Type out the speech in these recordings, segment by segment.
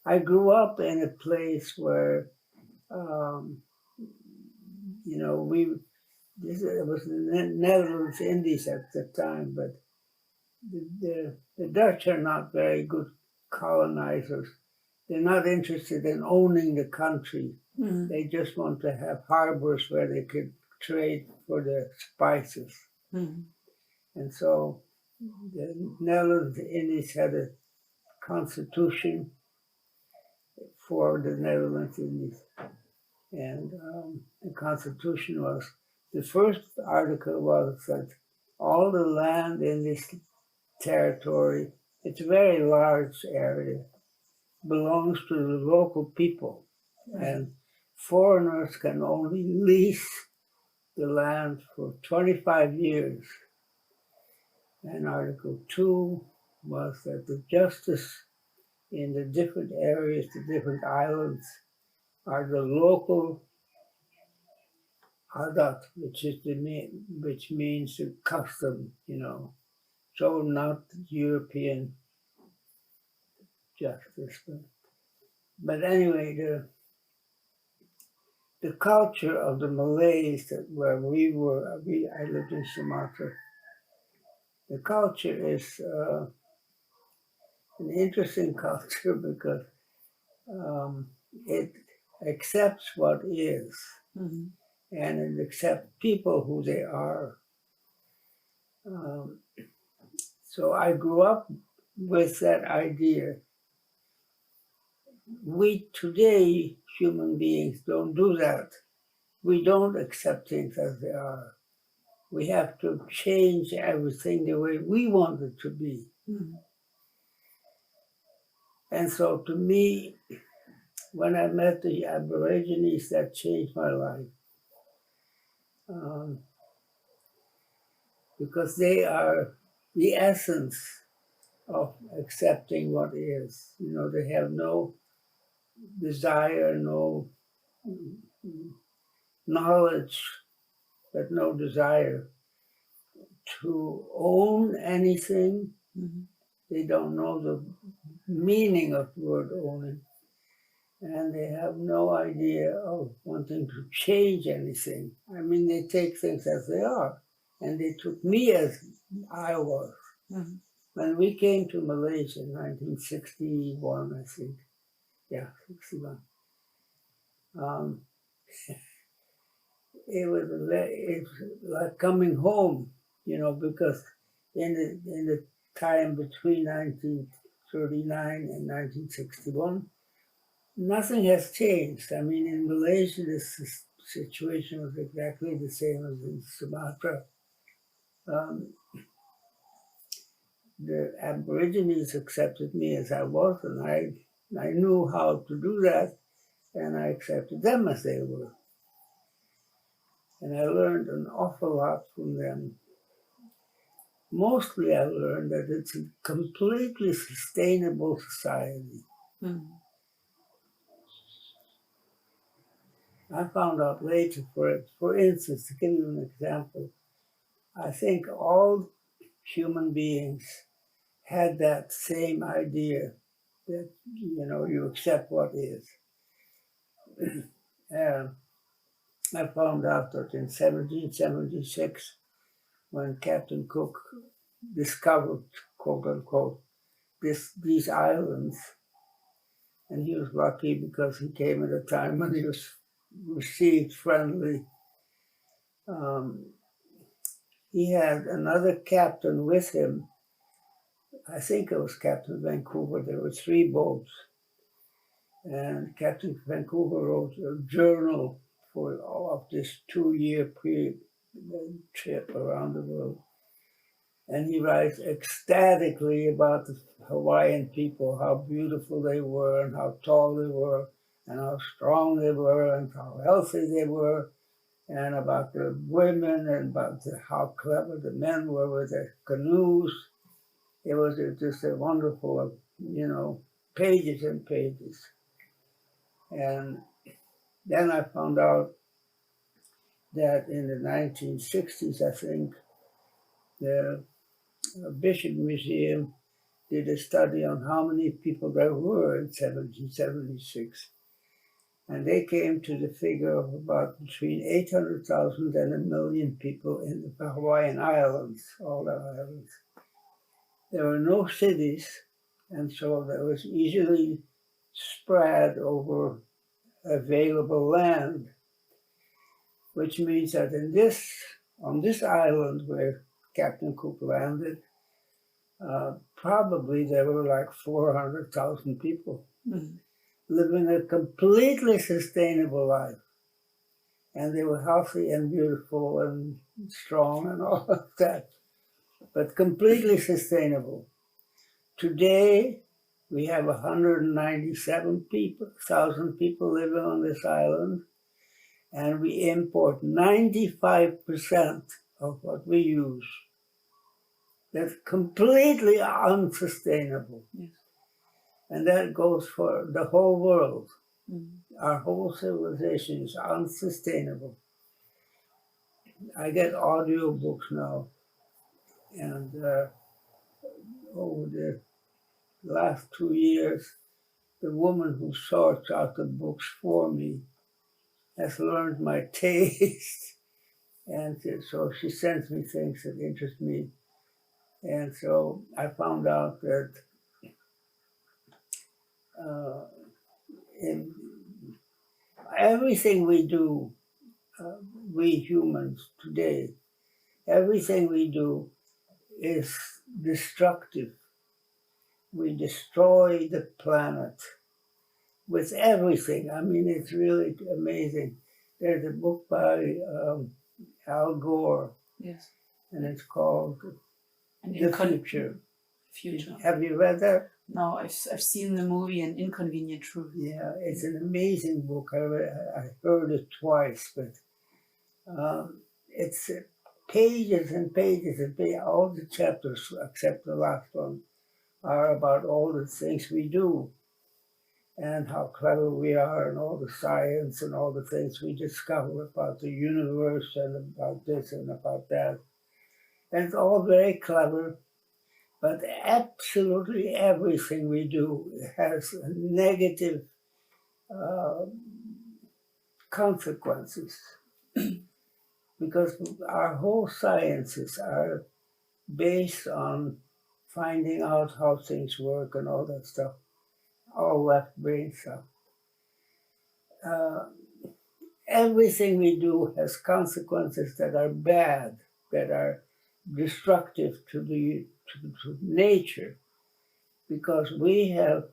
I grew up in a place where, um, you know, it was the Netherlands Indies at the time, but the Dutch are not very good colonizers. They're not interested in owning the country. Mm. They just want to have harbors where they could trade for the spices. Mm. And so the Netherlands Indies had a constitution for the Netherlands Indies. And the constitution was, the first article was that all the land in this territory, it's a very large area, belongs to the local people. And foreigners can only lease the land for 25 years. And Article 2 was that the justice in the different areas, the different islands, are the local adat, which means the custom, so not European justice. But anyway, the culture of the Malays where I lived in Sumatra. The culture is an interesting culture because it accepts what is, Mm-hmm. and it accepts people who they are. So I grew up with that idea. We today, human beings, don't do that. We don't accept things as they are. We have to change everything the way we want it to be. Mm-hmm. And so to me, when I met the Aborigines, that changed my life. Because they are the essence of accepting what is. They have no desire, no knowledge, but no desire to own anything. Mm-hmm. They don't know the meaning of the word owning. And they have no idea of wanting to change anything. I mean, they take things as they are. And they took me as I was. Mm-hmm. When we came to Malaysia in 1961, I think. Yeah, 61. It was like coming home, because in the time between 1939 and 1961, nothing has changed. I mean, in Malaysia, this situation was exactly the same as in Sumatra. The Aborigines accepted me as I was, and I knew how to do that, and I accepted them as they were. And I learned an awful lot from them. Mostly I learned that it's a completely sustainable society. Mm-hmm. I found out later, for instance, to give you an example, I think all human beings had that same idea that, you accept what is. I found out that in 1776, when Captain Cook discovered, quote unquote, these islands, and he was lucky because he came at a time when he was received friendly. He had another captain with him. I think it was Captain Vancouver. There were 3 boats. And Captain Vancouver wrote a journal for all of this 2-year trip around the world. And he writes ecstatically about the Hawaiian people, how beautiful they were and how tall they were and how strong they were and how healthy they were, and about the women and about how clever the men were with their canoes. It was just a wonderful, pages and pages. And then I found out that in the 1960s, I think, the Bishop Museum did a study on how many people there were in 1776. And they came to the figure of about between 800,000 and 1,000,000 people in the Hawaiian Islands, all the islands. There were no cities, and so that was easily spread over available land, which means that on this island where Captain Cook landed, probably there were like 400,000 people living a completely sustainable life. And they were healthy and beautiful and strong and all of that, but completely sustainable. Today, we have 197,000 people living on this island, and we import 95% of what we use. That's completely unsustainable. Yes. And that goes for the whole world. Our whole civilization is unsustainable. I get audio books now, and over the last 2 years, the woman who sorts out the books for me has learned my taste. And so she sends me things that interest me. And so I found out that in everything we do, we humans today, everything we do is destructive. We destroy the planet with everything. I mean, it's really amazing. There's a book by Al Gore, Yes. and it's called The Future. Future. Have you read that? No, I've seen the movie An Inconvenient Truth. Yeah, it's an amazing book. I heard it twice, but it's pages and pages and pages. All the chapters, except the last one, are about all the things we do and how clever we are and all the science and all the things we discover about the universe and about this and about that. And it's all very clever, but absolutely everything we do has negative consequences because our whole sciences are based on finding out how things work and all that stuff, all left brain stuff. Everything we do has consequences that are bad, that are destructive to nature, because we have,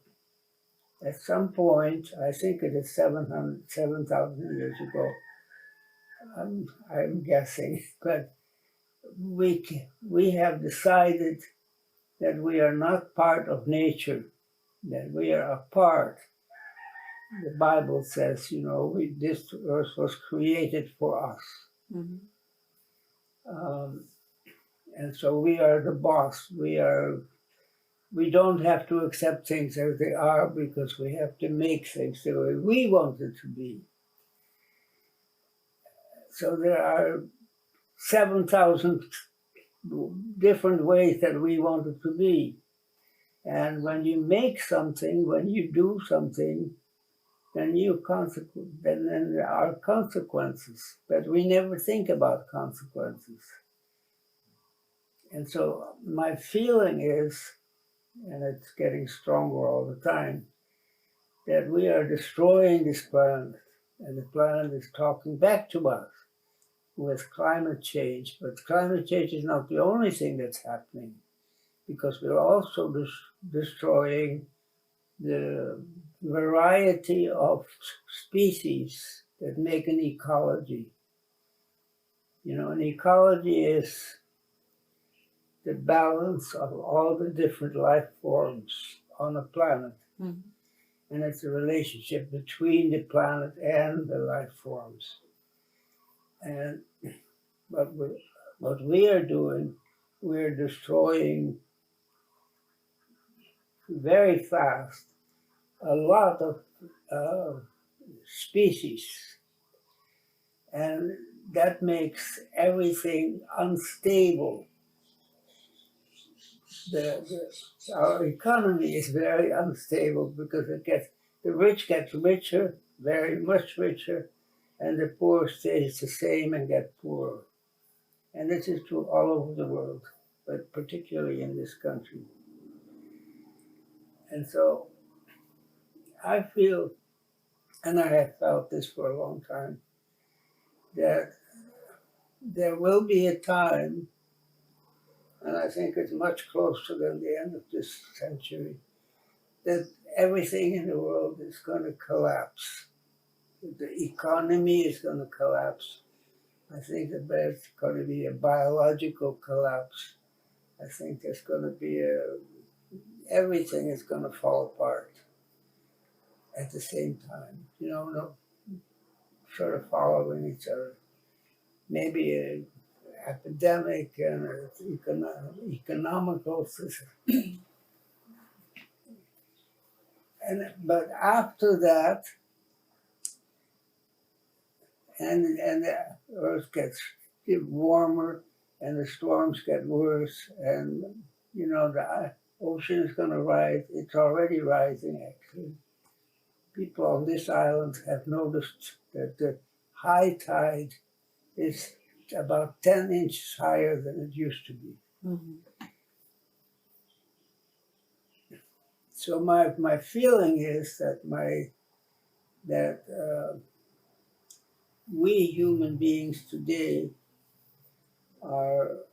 at some point, I think it is 7,000 years ago, I'm guessing, but we have decided that we are not part of nature, that we are a part. The Bible says, this earth was created for us. And so we are the boss. We don't have to accept things as they are because we have to make things the way we want it to be. So there are 7,000 different ways that we want it to be. And when you make something, when you do something, then there are consequences, but we never think about consequences. And so my feeling is, and it's getting stronger all the time, that we are destroying this planet, and the planet is talking back to us with climate change. But climate change is not the only thing that's happening, because we're also destroying the variety of species that make an ecology. An ecology is the balance of all the different life forms on a planet. And it's a relationship between the planet and the life forms. And what we are doing, we're destroying very fast a lot of species. And that makes everything unstable. our economy is very unstable because the rich get richer, very much richer, and the poor stays the same and get poorer. And this is true all over the world, but particularly in this country. And so I feel, and I have felt this for a long time, that there will be a time, and I think it's much closer than the end of this century, that everything in the world is going to collapse. The economy is going to collapse. I think that there's going to be a biological collapse. I think there's going to be everything is going to fall apart at the same time. No, sort of following each other. Maybe an epidemic and an economical system. But after that, and the earth gets warmer and the storms get worse, and the ocean is going to rise. It's already rising, actually. People on this island have noticed that the high tide is about 10 inches higher than it used to be. Mm-hmm. So my feeling is that we human beings today are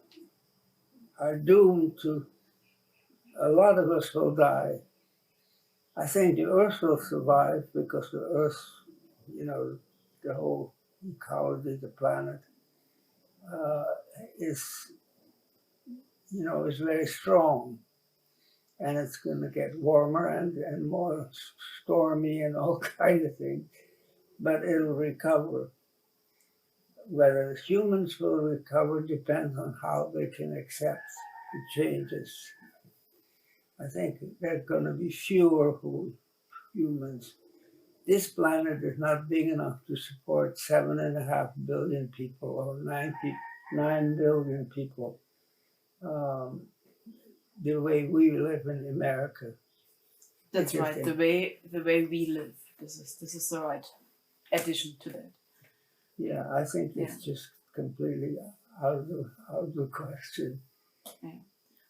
doomed to. A lot of us will die. I think the Earth will survive because the Earth, the whole ecology, the planet, is very strong, and it's going to get warmer and more stormy and all kinds of things, but it'll recover. Whether humans will recover depends on how they can accept the changes. I think there are going to be fewer humans. This planet is not big enough to support 7.5 billion people or 9 billion people the way we live in America. That's right. The way we live. This is the right addition to that. Yeah, I think it's just completely out of the question. Yeah.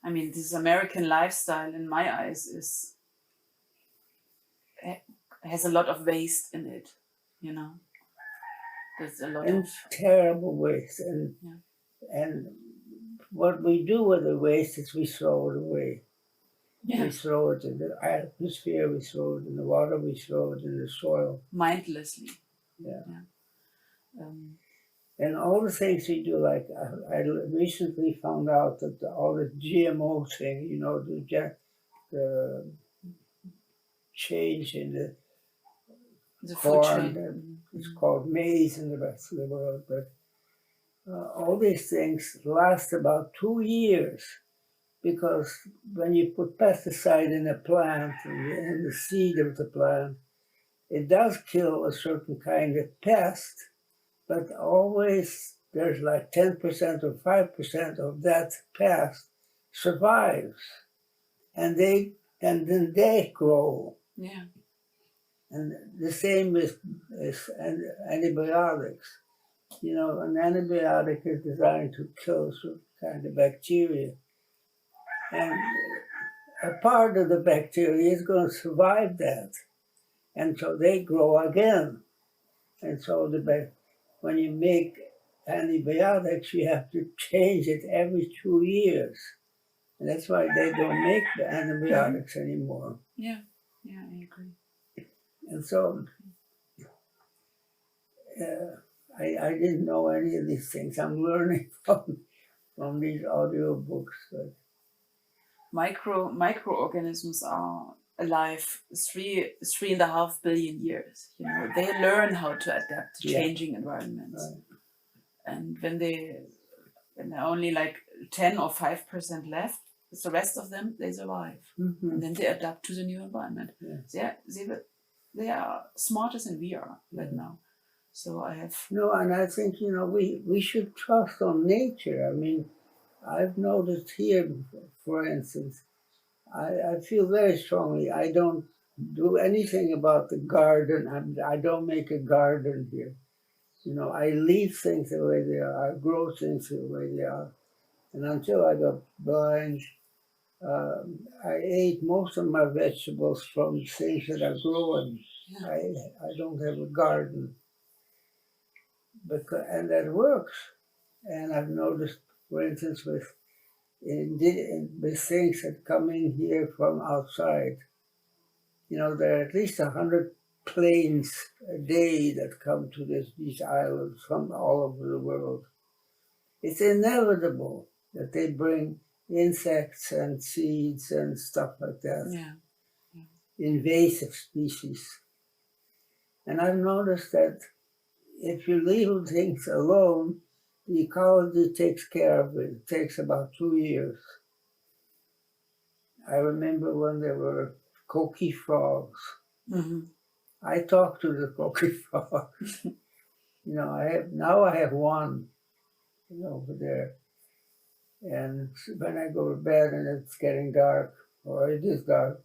I mean, this American lifestyle, in my eyes, has a lot of waste in it. There's a lot of terrible waste, and what we do with the waste is we throw it away. Yeah. We throw it in the atmosphere, we throw it in the water, we throw it in the soil. Mindlessly. Yeah. Yeah. And all the things we do, like I recently found out that all the GMO thing, the change in the corn, it's called maize in the rest of the world, but all these things last about 2 years, because when you put pesticide in a plant, in the seed of the plant, it does kill a certain kind of pest, but always there's like 10% or 5% of that pest survives, and then they grow. Yeah. And the same is antibiotics. An antibiotic is designed to kill some kind of bacteria, and a part of the bacteria is going to survive that, and so they grow again. And so when you make antibiotics, you have to change it every 2 years. And that's why they don't make the antibiotics anymore. Yeah, I agree. And so I didn't know any of these things. I'm learning from these audio books. But microorganisms are alive 3.5 billion years. They learn how to adapt to changing environments. Right. And when they're only like 10 or 5% left, the rest of them, they survive. Mm-hmm. And then they adapt to the new environment. Yeah. They are smarter than we are right now. So I have... No, and I think, we should trust on nature. I mean, I've noticed here, for instance, I feel very strongly I don't do anything about the garden. I don't make a garden here. You know, I leave things the way they are. I grow things the way they are. And until I got blind, I ate most of my vegetables from things that are growing. Yeah. I don't have a garden, and that works. And I've noticed, for instance, with things that come in here from outside, you know, there are at least 100 planes a day that come to these islands from all over the world. It's inevitable that they bring insects and seeds and stuff like that, Yeah. invasive species. And I've noticed that if you leave things alone, the ecology takes care of it. It takes about 2 years. I remember when there were coqui frogs. Mm-hmm. I talked to the coqui frogs. You know, I have one, you know, over there. And when I go to bed and it's getting dark, or it is dark,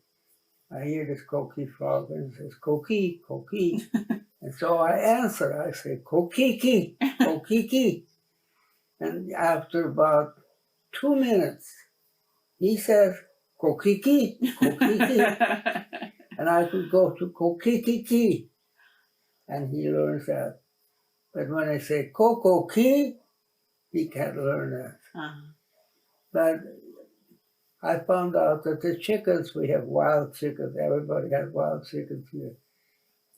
I hear this coqui frog and it says, "Coqui, coqui." And so I answer, I say, "Kokiki, kokiki." And after about 2 minutes, he says, "Kokiki, kokiki." And I could go to kokiki, and he learns that. But when I say kokoki, he can't learn that. Uh-huh. But I found out that the chickens, we have wild chickens, everybody has wild chickens here.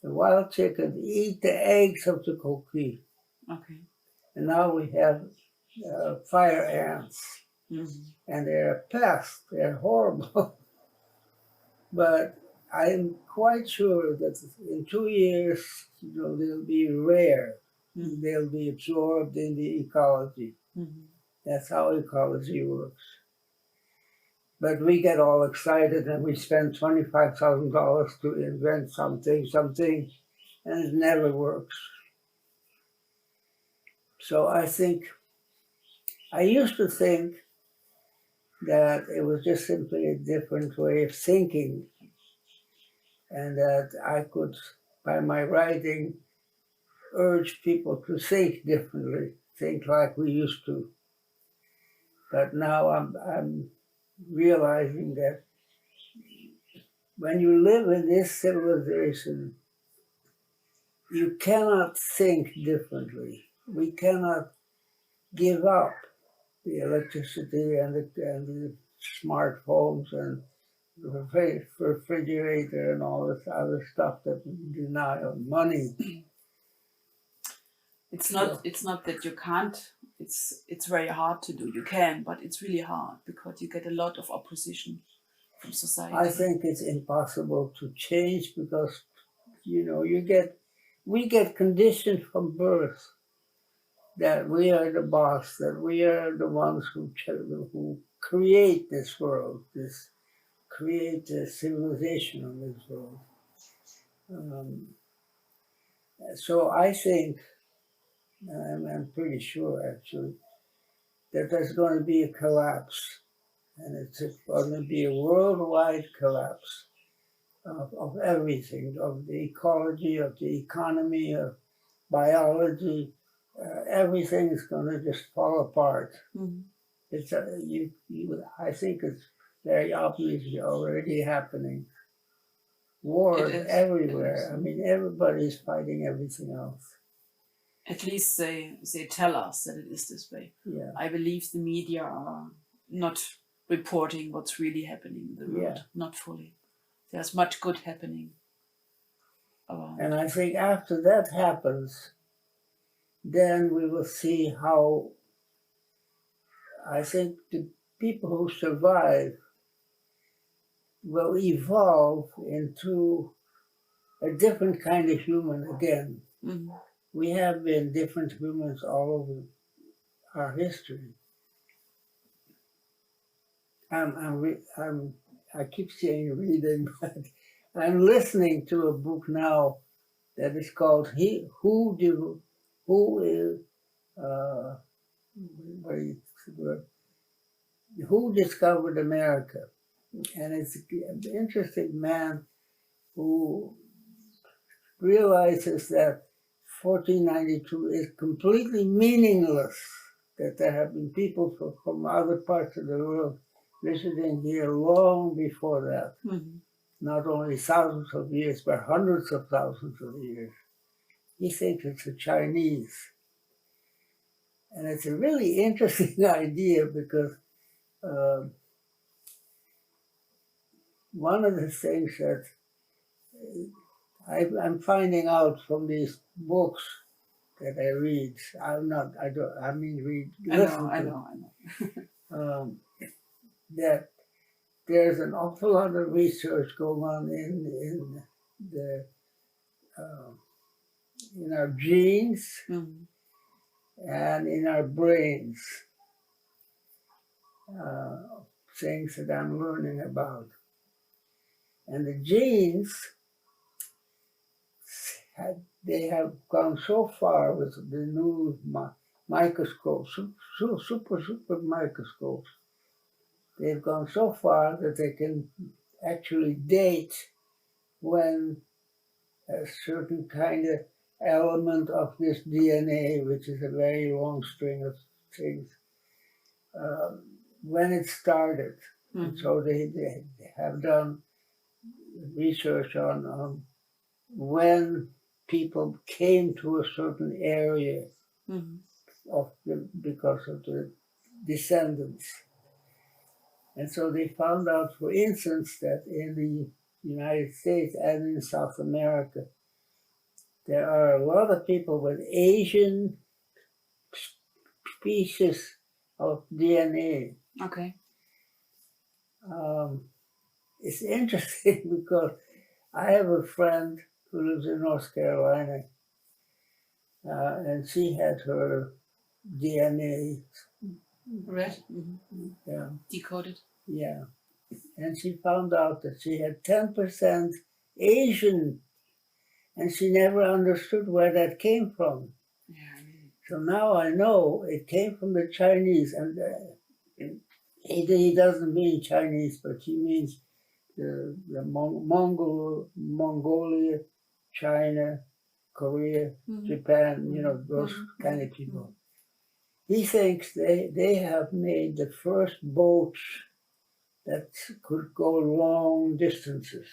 The wild chickens eat the eggs of the coqui. Okay. And now we have fire ants, Mm-hmm. and they're a pest, they're horrible. But I'm quite sure that in 2 years, you know, they'll be rare. Mm-hmm. They'll be absorbed in the ecology. Mm-hmm. That's how ecology works. But we get all excited and we spend $25,000 to invent something, and it never works. So I think, I used to think that it was just simply a different way of thinking, and that I could, by my writing, urge people to think differently, think like we used to. But now I'm realizing that when you live in this civilization, you cannot think differently. We cannot give up the electricity and the smart homes and the refrigerator and all this other stuff that we deny on money. It's not that you can't. It's very hard to do. You can, but it's really hard because you get a lot of opposition from society. I think it's impossible to change because, you know, we get conditioned from birth that we are the boss, that we are the ones who create this world, create the civilization of this world. So I think, I'm pretty sure actually, that there's going to be a collapse, and it's going to be a worldwide collapse of everything, of the ecology, of the economy, of biology. Everything is going to just fall apart. Mm-hmm. It's I think it's very obviously already happening. Wars everywhere. I mean, everybody's fighting everything else. At least they tell us that it is this way. Yeah. I believe the media are not reporting what's really happening in the world. Yeah. Not fully. There's much good happening around. And I think after that happens, then we will see how, I think the people who survive will evolve into a different kind of human again. Mm-hmm. We have been different humans all over our history. I keep saying reading, but I'm listening to a book now that is called who discovered America. And it's an interesting man who realizes that 1492 is completely meaningless, that there have been people from other parts of the world visiting here long before that. Mhm. Not only thousands of years, but hundreds of thousands of years. He thinks it's the Chinese. And it's a really interesting idea because one of the things that I'm finding out from these books that I read, read, listen I to, know. that there's an awful lot of research going on in the in our genes Mhm. and in our brains, things that I'm learning about. And the genes, they have gone so far with the new microscopes, super microscopes. They've gone so far that they can actually date when a certain kind of element of this DNA, which is a very long string of things, when it started. And so they have done research on when people came to a certain area because of the descendants. And so they found out, for instance, that in the United States and in South America, there are a lot of people with Asian species of DNA. Okay. It's interesting because I have a friend who lives in North Carolina, and she had her DNA Read? Decoded? Yeah. And she found out that she had 10% Asian, and she never understood where that came from. Yeah. So now I know it came from the Chinese, and he doesn't mean Chinese, but he means the Mongolia, China, Korea, Japan, those kind of people. He thinks they have made the first boats that could go long distances,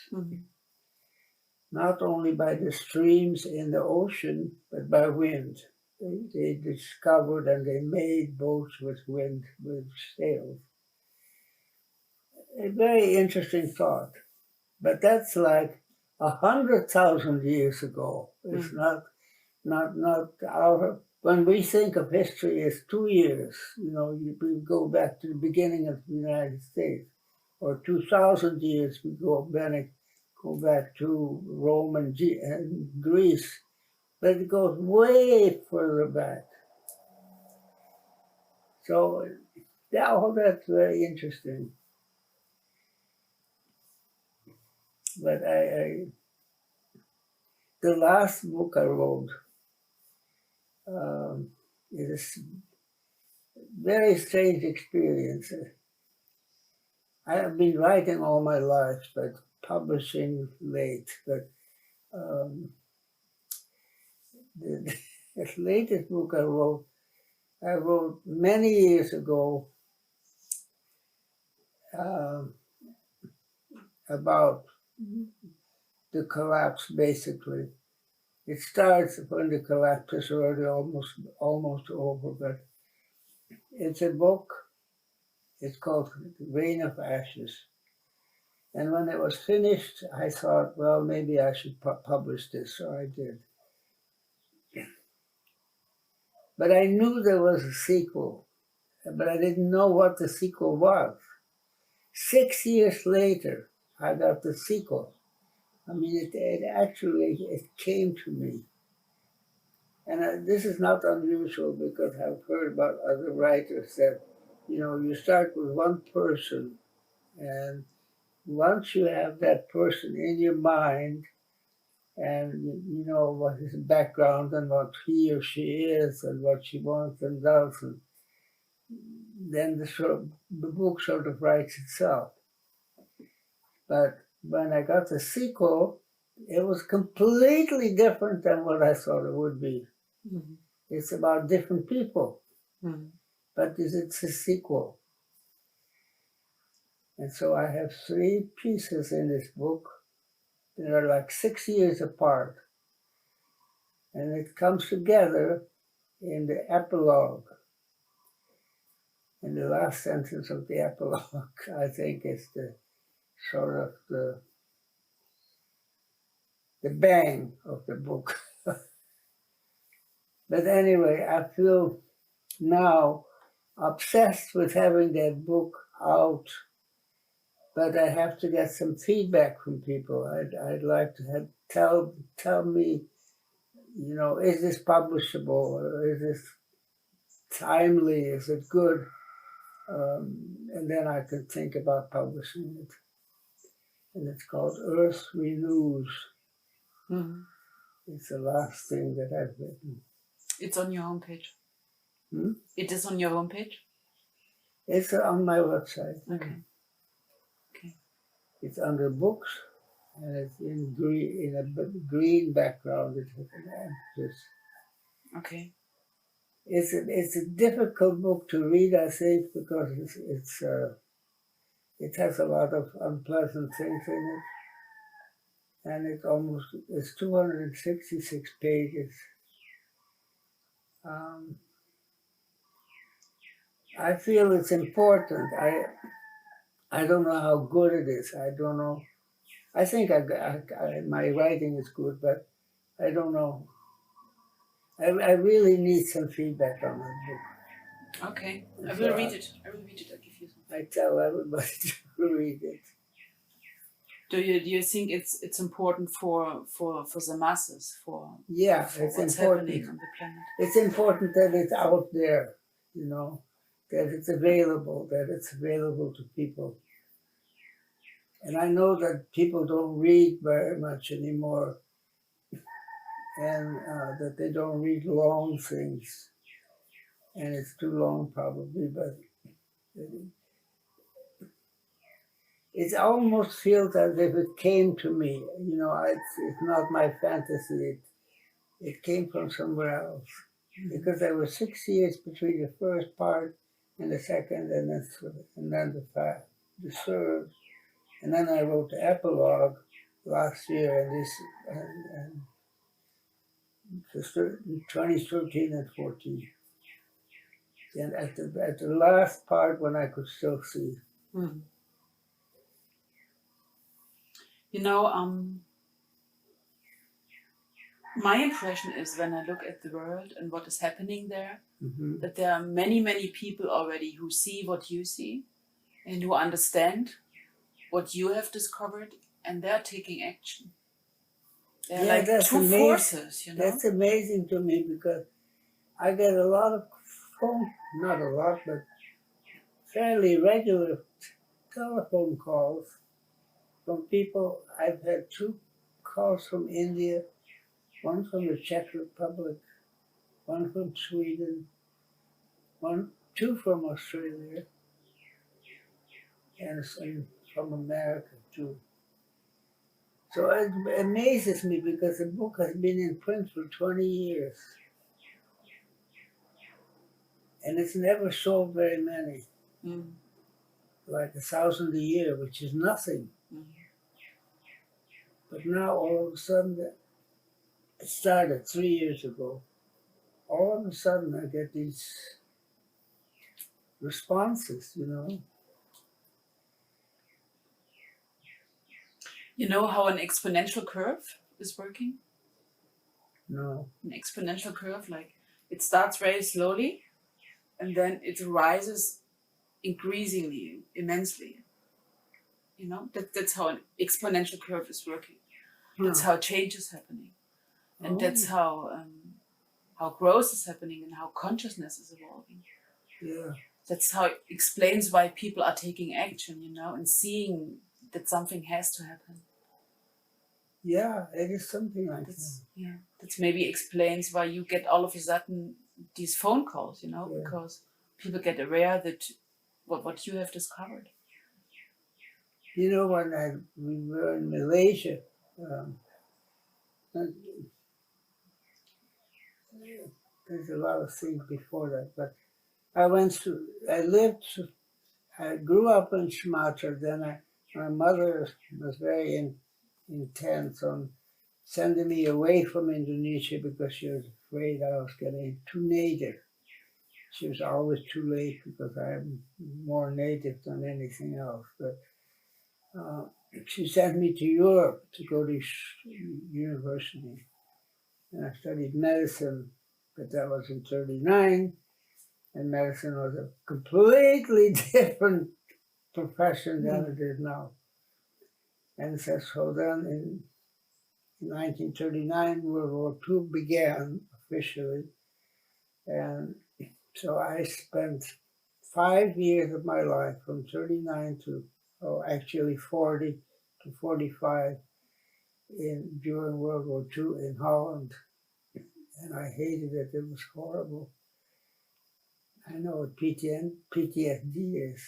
not only by the streams in the ocean, but by wind. They discovered and they made boats with wind, with sails. A very interesting thought. But that's like 100,000 years ago. It's not our. When we think of history as 2 years, we go back to the beginning of the United States, or 2,000 years, we go back to Rome and Greece, but it goes way further back. So all that's very interesting. But the last book I wrote is a very strange experience. I have been writing all my life, but publishing late. But the latest book I wrote many years ago about the collapse, basically. It starts when the collapse is already almost over, but it's a book. It's called Rain of Ashes. And when it was finished, I thought, well, maybe I should publish this, so I did. But I knew there was a sequel, but I didn't know what the sequel was. 6 years later, I got the sequel. I mean, it actually came to me. And this is not unusual because I've heard about other writers that, you start with one person, and once you have that person in your mind, and you know what his background and what he or she is and what she wants and does, and then the book sort of writes itself. But when I got the sequel, it was completely different than what I thought it would be. Mhm. It's about different people, Mhm. but it's a sequel. And so I have 3 pieces in this book that are like 6 years apart. And it comes together in the epilogue. And the last sentence of the epilogue, I think, is the sort of the bang of the book. But anyway, I feel now obsessed with having that book out, but I have to get some feedback from people. I'd like to have tell me, is this publishable, or is this timely, is it good? And then I could think about publishing it. And it's called Earth Renews. Mhm. It's the last thing that I've written. It's on your homepage. Hmm? It is on your homepage? It's on my website. Okay. Okay. It's under books, and it's in green background. It has an emphasis. Okay. It's a difficult book to read, I think, because it has a lot of unpleasant things in it, and it's 266 pages. I feel it's important. I don't know how good it is. I don't know. I think my writing is good, but I don't know. I really need some feedback on that book. Okay. And I so will read it. I will read it. I'll give you some. I tell everybody to read it. Do you think it's important for the masses, for Yeah, for it's what's important. happening on the planet? It's important that it's out there, that it's available to people. And I know that people don't read very much anymore, and that they don't read long things. And it's too long probably, but it almost feels as if it came to me. It's not my fantasy. It came from somewhere else. Because there were 6 years between the first part and the second, and then the third, and then I wrote the epilogue last year, and 2013 and 14. And at the last part, when I could still see. Mhm. My impression is when I look at the world and what is happening there, Mhm. that there are many, many people already who see what you see and who understand what you have discovered, and they're taking action. They're Yeah, like that's two amazing. forces, That's amazing to me because I get a lot of not a lot, but fairly regular telephone calls from people. I've had 2 calls from India, one from the Czech Republic, one from Sweden, 2 from Australia, and some from America too. So it amazes me because the book has been in print for 20 years. And it's never sold very many, like 1,000 a year, which is nothing. But now all of a sudden, it started 3 years ago. All of a sudden, I get these responses. You know how an exponential curve is working? No. An exponential curve, like it starts very slowly and then it rises increasingly, immensely. That's how an exponential curve is working. That's how change is happening. And that's how growth is happening and how consciousness is evolving. Yeah. That's how it explains why people are taking action, and seeing that something has to happen. Yeah, it is something like that. Yeah, that maybe explains why you get all of a sudden these phone calls, because people get aware that what you have discovered. You know, when we were in Malaysia, and there's a lot of things before that, but I grew up in Sumatra. Then my mother was very intense on sending me away from Indonesia because she was afraid I was getting too native. She was always too late because I'm more native than anything else. But she sent me to Europe to go to university. And I studied medicine, but that was in 39. And medicine was a completely different profession than it is now. And so then in 1939, World War II began officially. And so I spent 5 years of my life from 39 to, actually 40 to 45 during World War II in Holland. And I hated it. It was horrible. I know what PTSD is.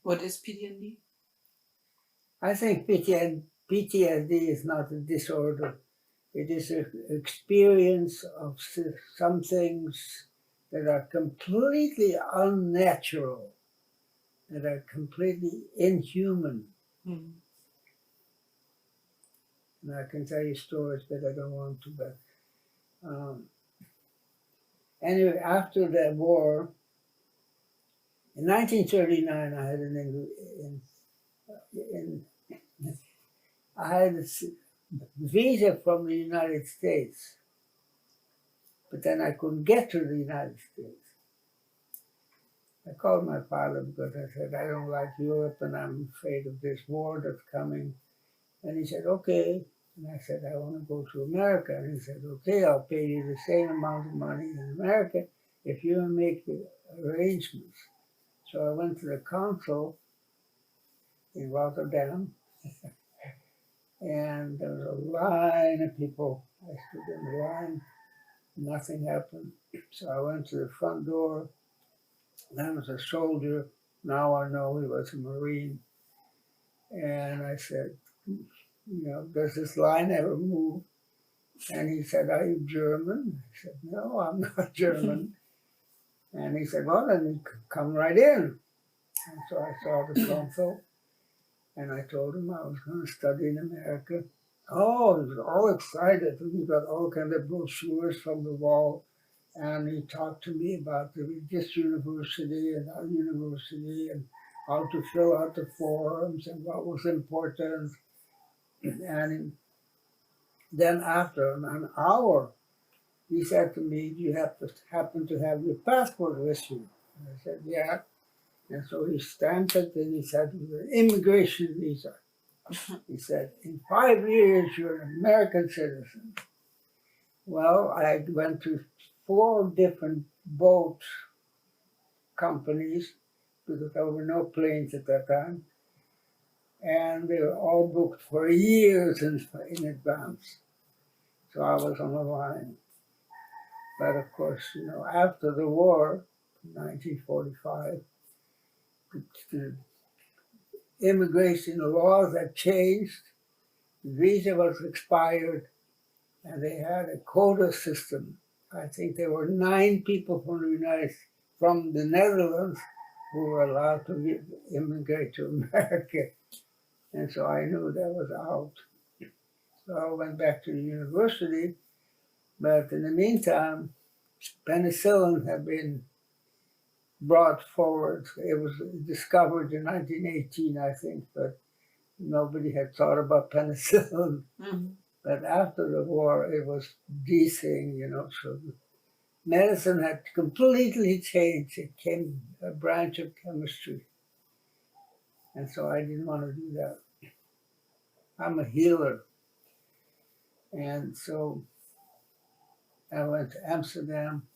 What is PTSD? I think PTSD is not a disorder. It is an experience of some things that are completely unnatural, that are completely inhuman. Mm. And I can tell you stories, but I don't want to. But anyway, after the war, in 1939, I had I had a visa from the United States, but then I couldn't get to the United States. I called my father because I said, I don't like Europe and I'm afraid of this war that's coming. And he said, okay. And I said, I want to go to America. And he said, okay, I'll pay you the same amount of money in America if you make the arrangements. So I went to the consul in Rotterdam, and there was a line of people. I stood in the line, nothing happened. So I went to the front door. There was a soldier. Now I know he was a Marine. And I said, does this line ever move? And he said, are you German? I said, no, I'm not German. And he said, well, then you come right in. And so I saw the consul, and I told him I was going to study in America. Oh, he was all excited. He got all kinds of brochures from the wall. And he talked to me about this university and our university and how to fill out the forms and what was important. And then after an hour, he said to me, do you happen to have your passport with you? And I said, yeah. And so he stamped it and he said, an immigration visa. He said, in 5 years, you're an American citizen. Well, I went to 4 different boat companies because there were no planes at that time. And they were all booked for years in advance. So I was on the line. But of course, after the war, 1945, the immigration laws had changed, the visa was expired, and they had a quota system. I think there were 9 people from the Netherlands who were allowed to immigrate to America. And so I knew that was out. So I went back to the university, but in the meantime, penicillin had been brought forward. It was discovered in 1918, I think, but nobody had thought about penicillin. Mm-hmm. But after the war, it was the thing, so medicine had completely changed. It became a branch of chemistry. And so I didn't want to do that. I'm a healer. And so I went to Amsterdam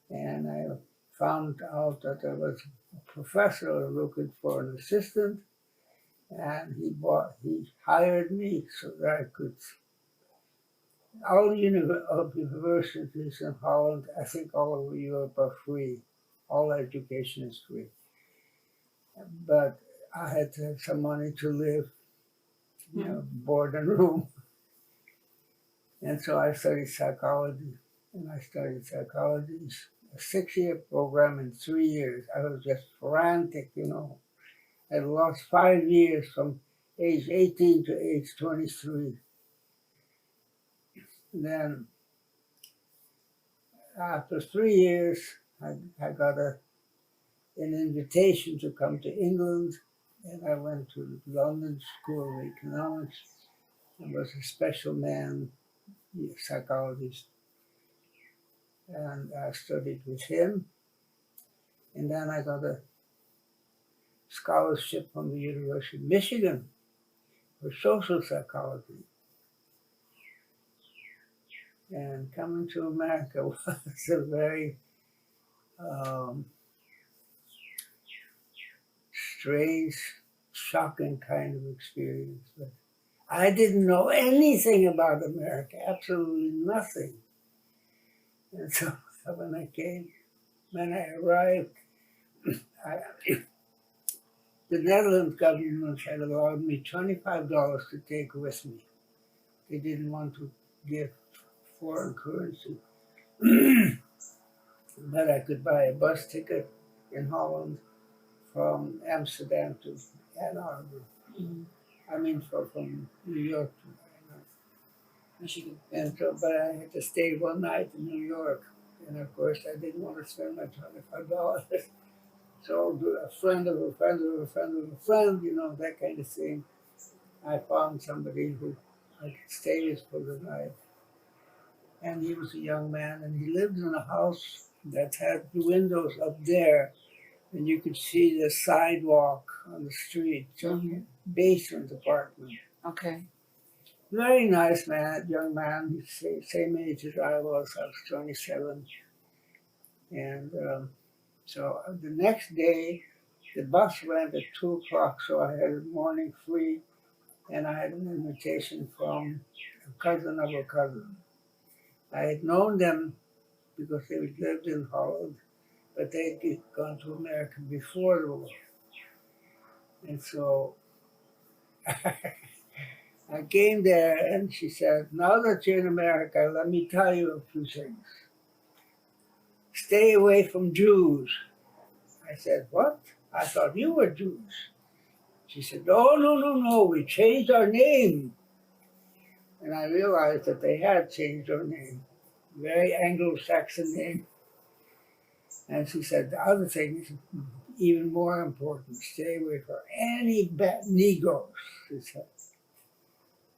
and I found out that there was a professor looking for an assistant, and he hired me so that I could. All universities in Holland, I think all over Europe, are free. all education is free. But I had to have some money to live, board and room. And so I studied psychology. And I studied psychology, a 6-year program in 3 years. I was just frantic, I lost 5 years from age 18 to age 23. And then after 3 years, I got an invitation to come to England, and I went to the London School of Economics. I was a special man, psychologist, and I studied with him. And then I got a scholarship from the University of Michigan for social psychology. And coming to America was a very strange, shocking kind of experience. But I didn't know anything about America, absolutely nothing. And so when I arrived, the Netherlands government had allowed me $25 to take with me. They didn't want to give foreign currency. But I could buy a bus ticket in Holland from Amsterdam to Ann Arbor. I mean, from New York to Michigan. And so, but I had to stay one night in New York. And of course, I didn't want to spend my $25. So a friend of a friend of a friend of a friend, that kind of thing. I found somebody who I could stay with for the night. And he was a young man, and he lived in a house that had the windows up there, and you could see the sidewalk on the street, basement apartment. Okay. Very nice man, young man, same age as I was 27. And so the next day, the bus went at 2 o'clock, so I had the morning free, and I had an invitation from a cousin of a cousin. I had known them because they lived in Holland, but they'd gone to America before the war. And so I came there, and she said, now that you're in America, let me tell you a few things. Stay away from Jews. I said, what? I thought you were Jews. She said, no, we changed our name. And I realized that they had changed our name. Very Anglo-Saxon name. And she said, the other thing is even more important. Stay away from any bad Negroes, she said.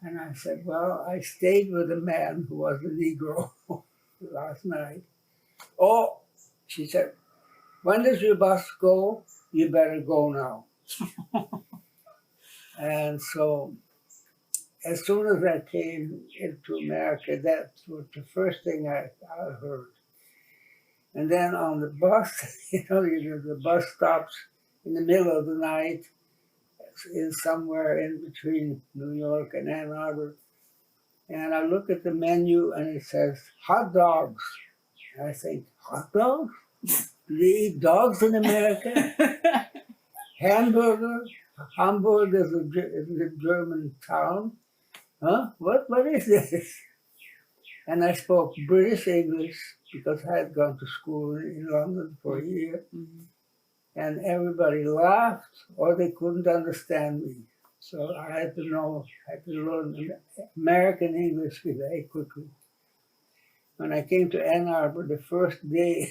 And I said, well, I stayed with a man who was a Negro last night. Oh, she said, when does your bus go? You better go now. And so as soon as I came into America, that was the first thing I heard. And then on the bus, the bus stops in the middle of the night, is somewhere in between New York and Ann Arbor. And I look at the menu and it says hot dogs. And I think, hot dogs? Do they eat dogs in America? Hamburger? Hamburg is a German town. Huh? What is this? And I spoke British English because I had gone to school in London for a year. And everybody laughed or they couldn't understand me. So I had to learn American English very quickly. When I came to Ann Arbor the first day,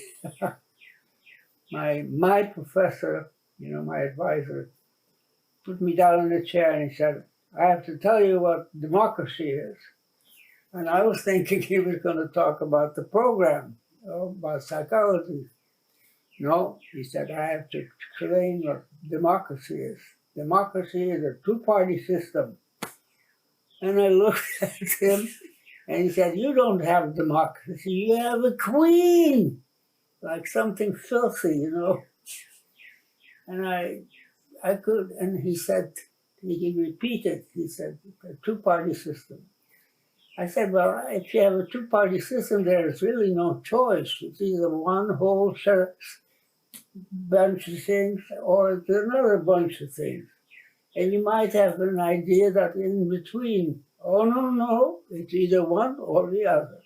my professor, my advisor, put me down in a chair and he said, I have to tell you what democracy is. And I was thinking he was going to talk about the program, about psychology. No, he said, I have to explain what democracy is. Democracy is a two-party system. And I looked at him and he said, you don't have democracy, you have a queen. Like something filthy, And I could, and he said, he repeated, he said, a two-party system. I said, well, if you have a two-party system, there is really no choice. It's either one whole bunch of things, or it's another bunch of things. And you might have an idea that in between, oh no, it's either one or the other.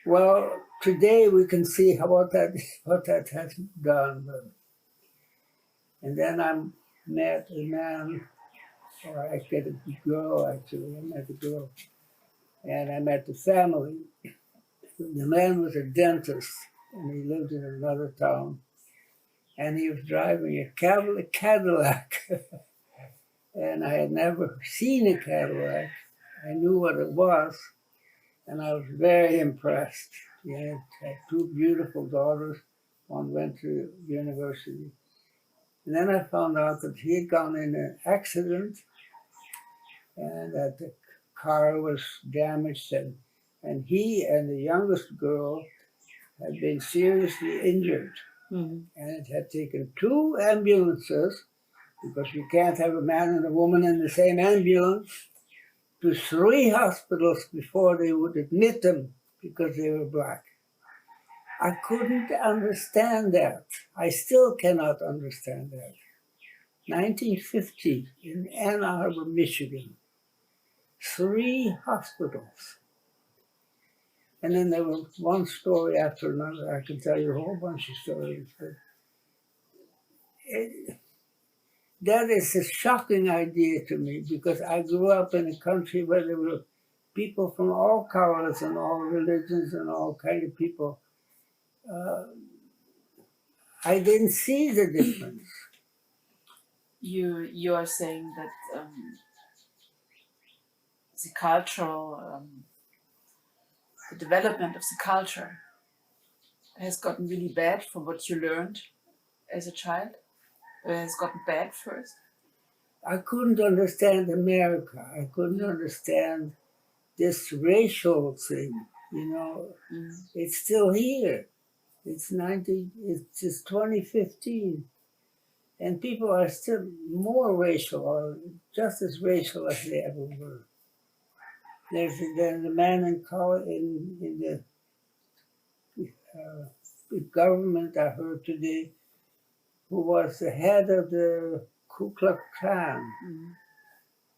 Well, today we can see what that has done. And then I met a man, or I met a girl actually. I met a girl, and I met the family. The man was a dentist, and he lived in another town. And he was driving a Cadillac, and I had never seen a Cadillac. I knew what it was, and I was very impressed. He had two beautiful daughters. One went to university. And then I found out that he had gone in an accident and that the car was damaged, and he and the youngest girl had been seriously injured. Mm. And it had taken 2 ambulances, because you can't have a man and a woman in the same ambulance, to 3 hospitals before they would admit them because they were black. I couldn't understand that. I still cannot understand that. 1950 in Ann Arbor, Michigan. 3 hospitals. And then there was one story after another. I can tell you a whole bunch of stories. But that is a shocking idea to me, because I grew up in a country where there were people from all colors and all religions and all kind of people. I didn't see the difference. You are saying that the cultural, the development of the culture has gotten really bad from what you learned as a child? It has gotten bad first? I couldn't understand America. I couldn't understand this racial thing, you know. Mm. It's still here. It's 2015. And people are still more racial, or just as racial as they ever were. There's the man in the government, I heard today, who was the head of the Ku Klux Klan. Mm.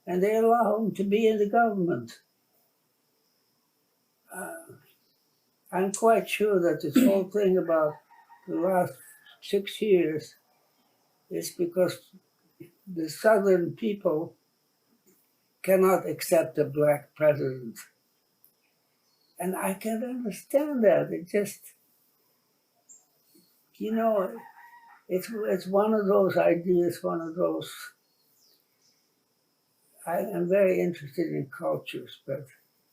And they allow him to be in the government. I'm quite sure that this whole thing about the last 6 years is because the Southern people cannot accept a black president. And I can understand that. It just, you know, it's one of those ideas, one of those. I am very interested in cultures, but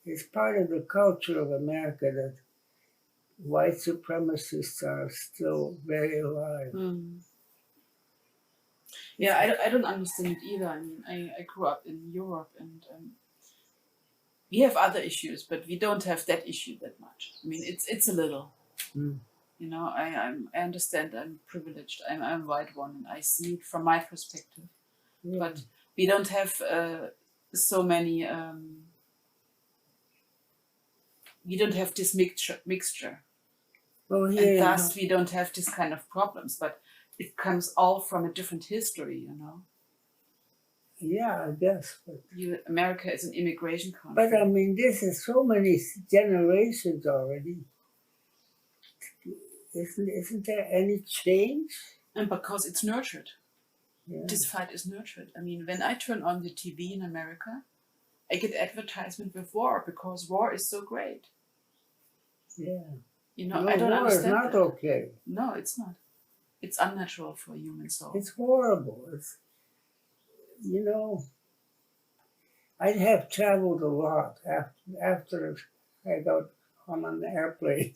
it's part of the culture of America that white supremacists are still very alive. Mm. Yeah, I don't understand it either. I mean, I grew up in Europe, and we have other issues, but we don't have that issue that much. I mean, it's a little. Mm. You know, I understand I'm privileged. I'm a white one, and I see it from my perspective. Yeah. But we don't have so many. We don't have this mixture, Well, and here, thus we don't have this kind of problems. But it comes all from a different history, you know. yeah, I guess. But America is an immigration country. But I mean, this is so many generations already. Isn't there any change? And because it's nurtured. Yeah. This fight is nurtured. I mean, when I turn on the TV in America, I get advertisement with war, because war is so great. Yeah. You know, No, I don't war understand is not that. okay. No, it's not. It's unnatural for a human soul. It's horrible. It's, you know, I have traveled a lot after I got on an airplane.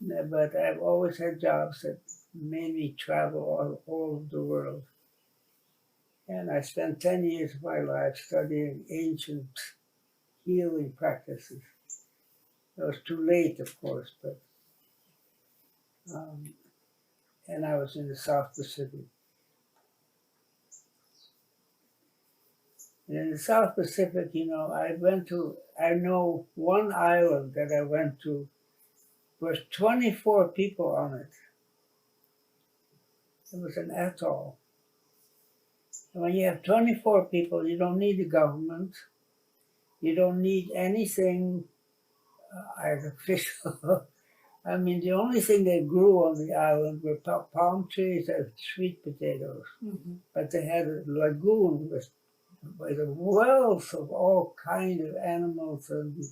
But I've always had jobs that made me travel all over the world. And I spent 10 years of my life studying ancient healing practices. It was too late, of course, but and I was in the South Pacific. And in the South Pacific, you know, I know one island that I went to, was 24 people on it. It was an atoll. And when you have 24 people, you don't need the government. You don't need anything artificial. I mean, the only thing that grew on the island were palm trees and sweet potatoes. Mm-hmm. But they had a lagoon with a wealth of all kinds of animals and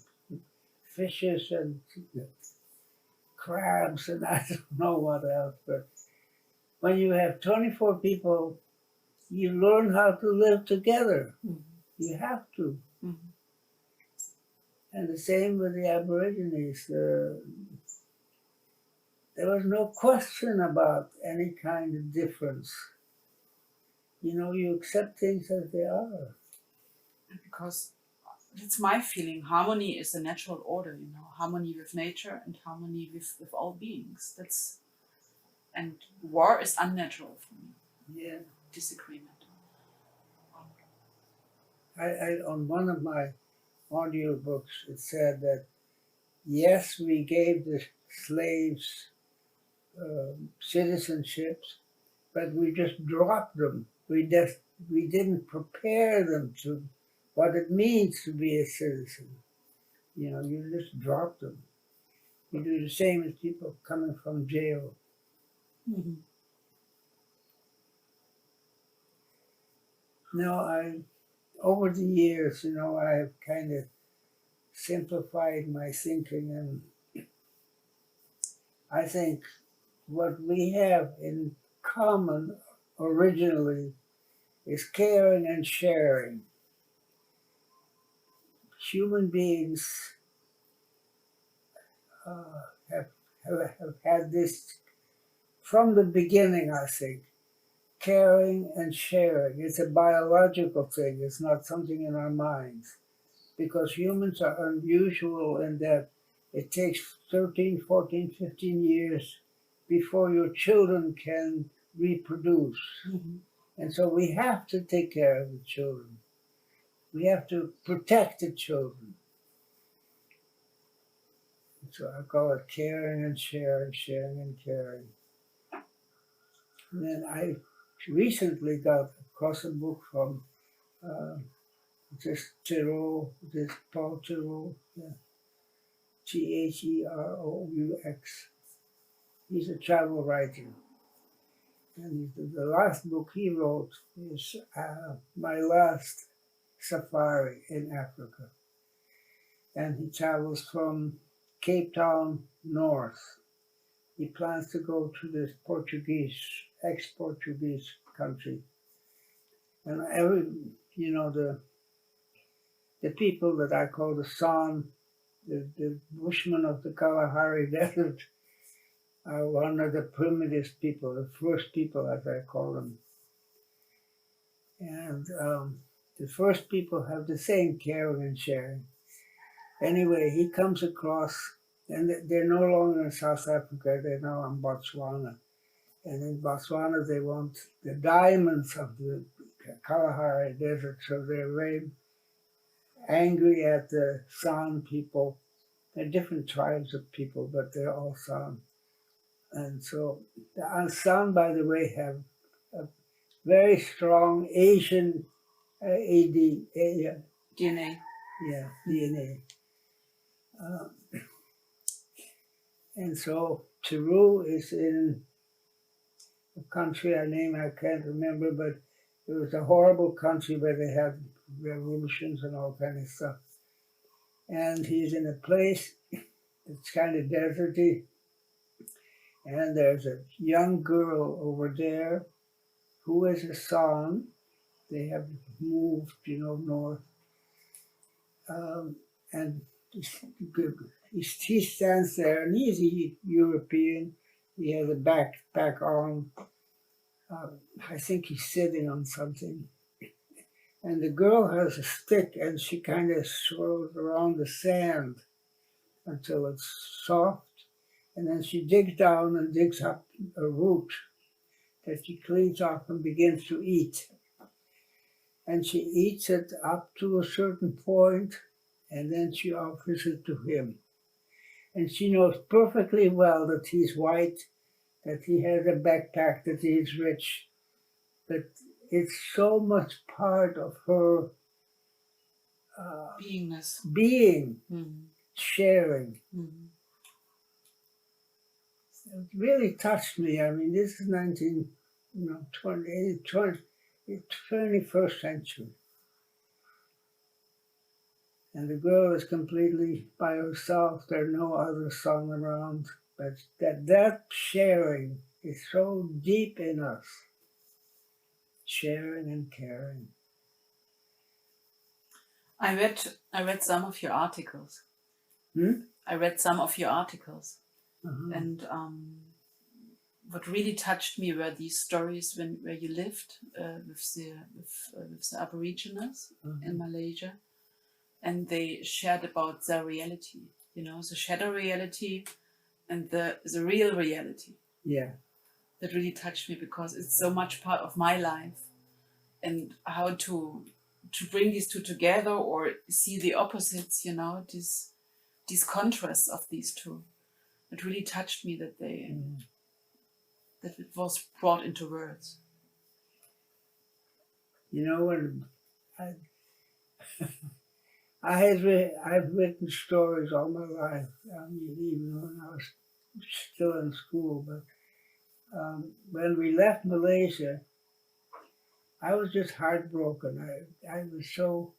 fishes and crabs and I don't know what else. But when you have 24 people, you learn how to live together. Mm-hmm. You have to. Mm-hmm. And the same with the Aborigines. There was no question about any kind of difference. You know, you accept things as they are. Because that's my feeling. Harmony is the natural order, you know, harmony with nature and harmony with all beings. And war is unnatural for me. Yeah. Disagreement. On one of my audiobooks, it said that yes, we gave the slaves citizenships, but we just dropped them. We didn't prepare them to what it means to be a citizen. You know, you just drop them. You do the same as people coming from jail. Mm-hmm. No, over the years, you know, I've kind of simplified my thinking, and I think what we have in common originally is caring and sharing. Human beings have had this from the beginning, I think. Caring and sharing. It's a biological thing, it's not something in our minds. Because humans are unusual in that it takes 13, 14, 15 years before your children can reproduce. Mm-hmm. And so we have to take care of the children. We have to protect the children. So I call it caring and sharing, sharing and caring. And then I recently got across a book from this Theroux, this Paul Theroux, yeah, Theroux. He's a travel writer. And the last book he wrote is My Last Safari in Africa. And he travels from Cape Town north. He plans to go to this ex-Portuguese country. And the people that I call the San, the Bushmen of the Kalahari Desert, are one of the primitive people, the first people, as I call them. And the first people have the same caring and sharing. Anyway, he comes across, and they're no longer in South Africa, they're now in Botswana. And in Botswana, they want the diamonds of the Kalahari Desert, so they're very angry at the San people. They're different tribes of people, but they're all San. And so the San, by the way, have a very strong Asian DNA. Yeah, DNA. And so Theroux is in a country I can't remember, but it was a horrible country where they had revolutions and all kind of stuff. And he's in a place that's kind of deserty, and there's a young girl over there who is a San. They have moved, north. And he stands there, and he's a European. He has a back on. I think he's sitting on something. And the girl has a stick, and she kind of swirls around the sand until it's soft. And then she digs down and digs up a root that she cleans off and begins to eat. And she eats it up to a certain point, and then she offers it to him. And she knows perfectly well that he's white that he has a backpack, that he is rich. But it's so much part of her Beingness. being, Mm. sharing. Mm. It really touched me. I mean, this is 21st century. And the girl is completely by herself. There are no other son around. But that sharing is so deep in us. Sharing and caring. I read some of your articles. I read some of your articles, and what really touched me were these stories where you lived with the Aborigines in Malaysia, and they shared about their reality, the shadow reality and the real reality. Yeah. That really touched me because it's so much part of my life, and how to bring these two together or see the opposites, these contrasts of these two. It really touched me that that it was brought into words. When I've written stories all my life. I mean, even when I was still in school. But when we left Malaysia, I was just heartbroken. I was so.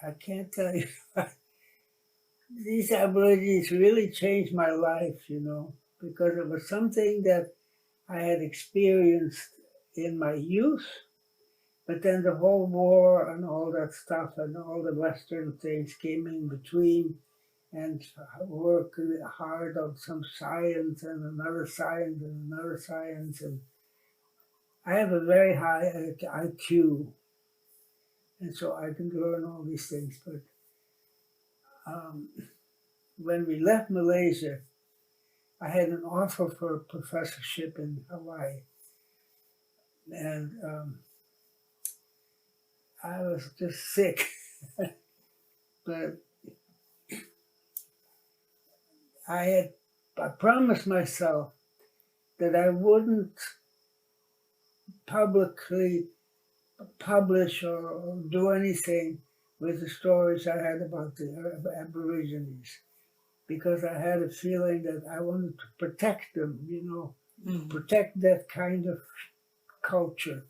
I can't tell you. These Aborigines really changed my life, because it was something that I had experienced in my youth, but then the whole war and all that stuff and all the Western things came in between, and working hard on some science and another science and another science. And I have a very high IQ, and so I can learn all these things. But when we left Malaysia, I had an offer for a professorship in Hawaii. And I was just sick. But I promised myself that I wouldn't publicly publish or do anything with the stories I had about the Aborigines, because I had a feeling that I wanted to protect them, protect that kind of culture.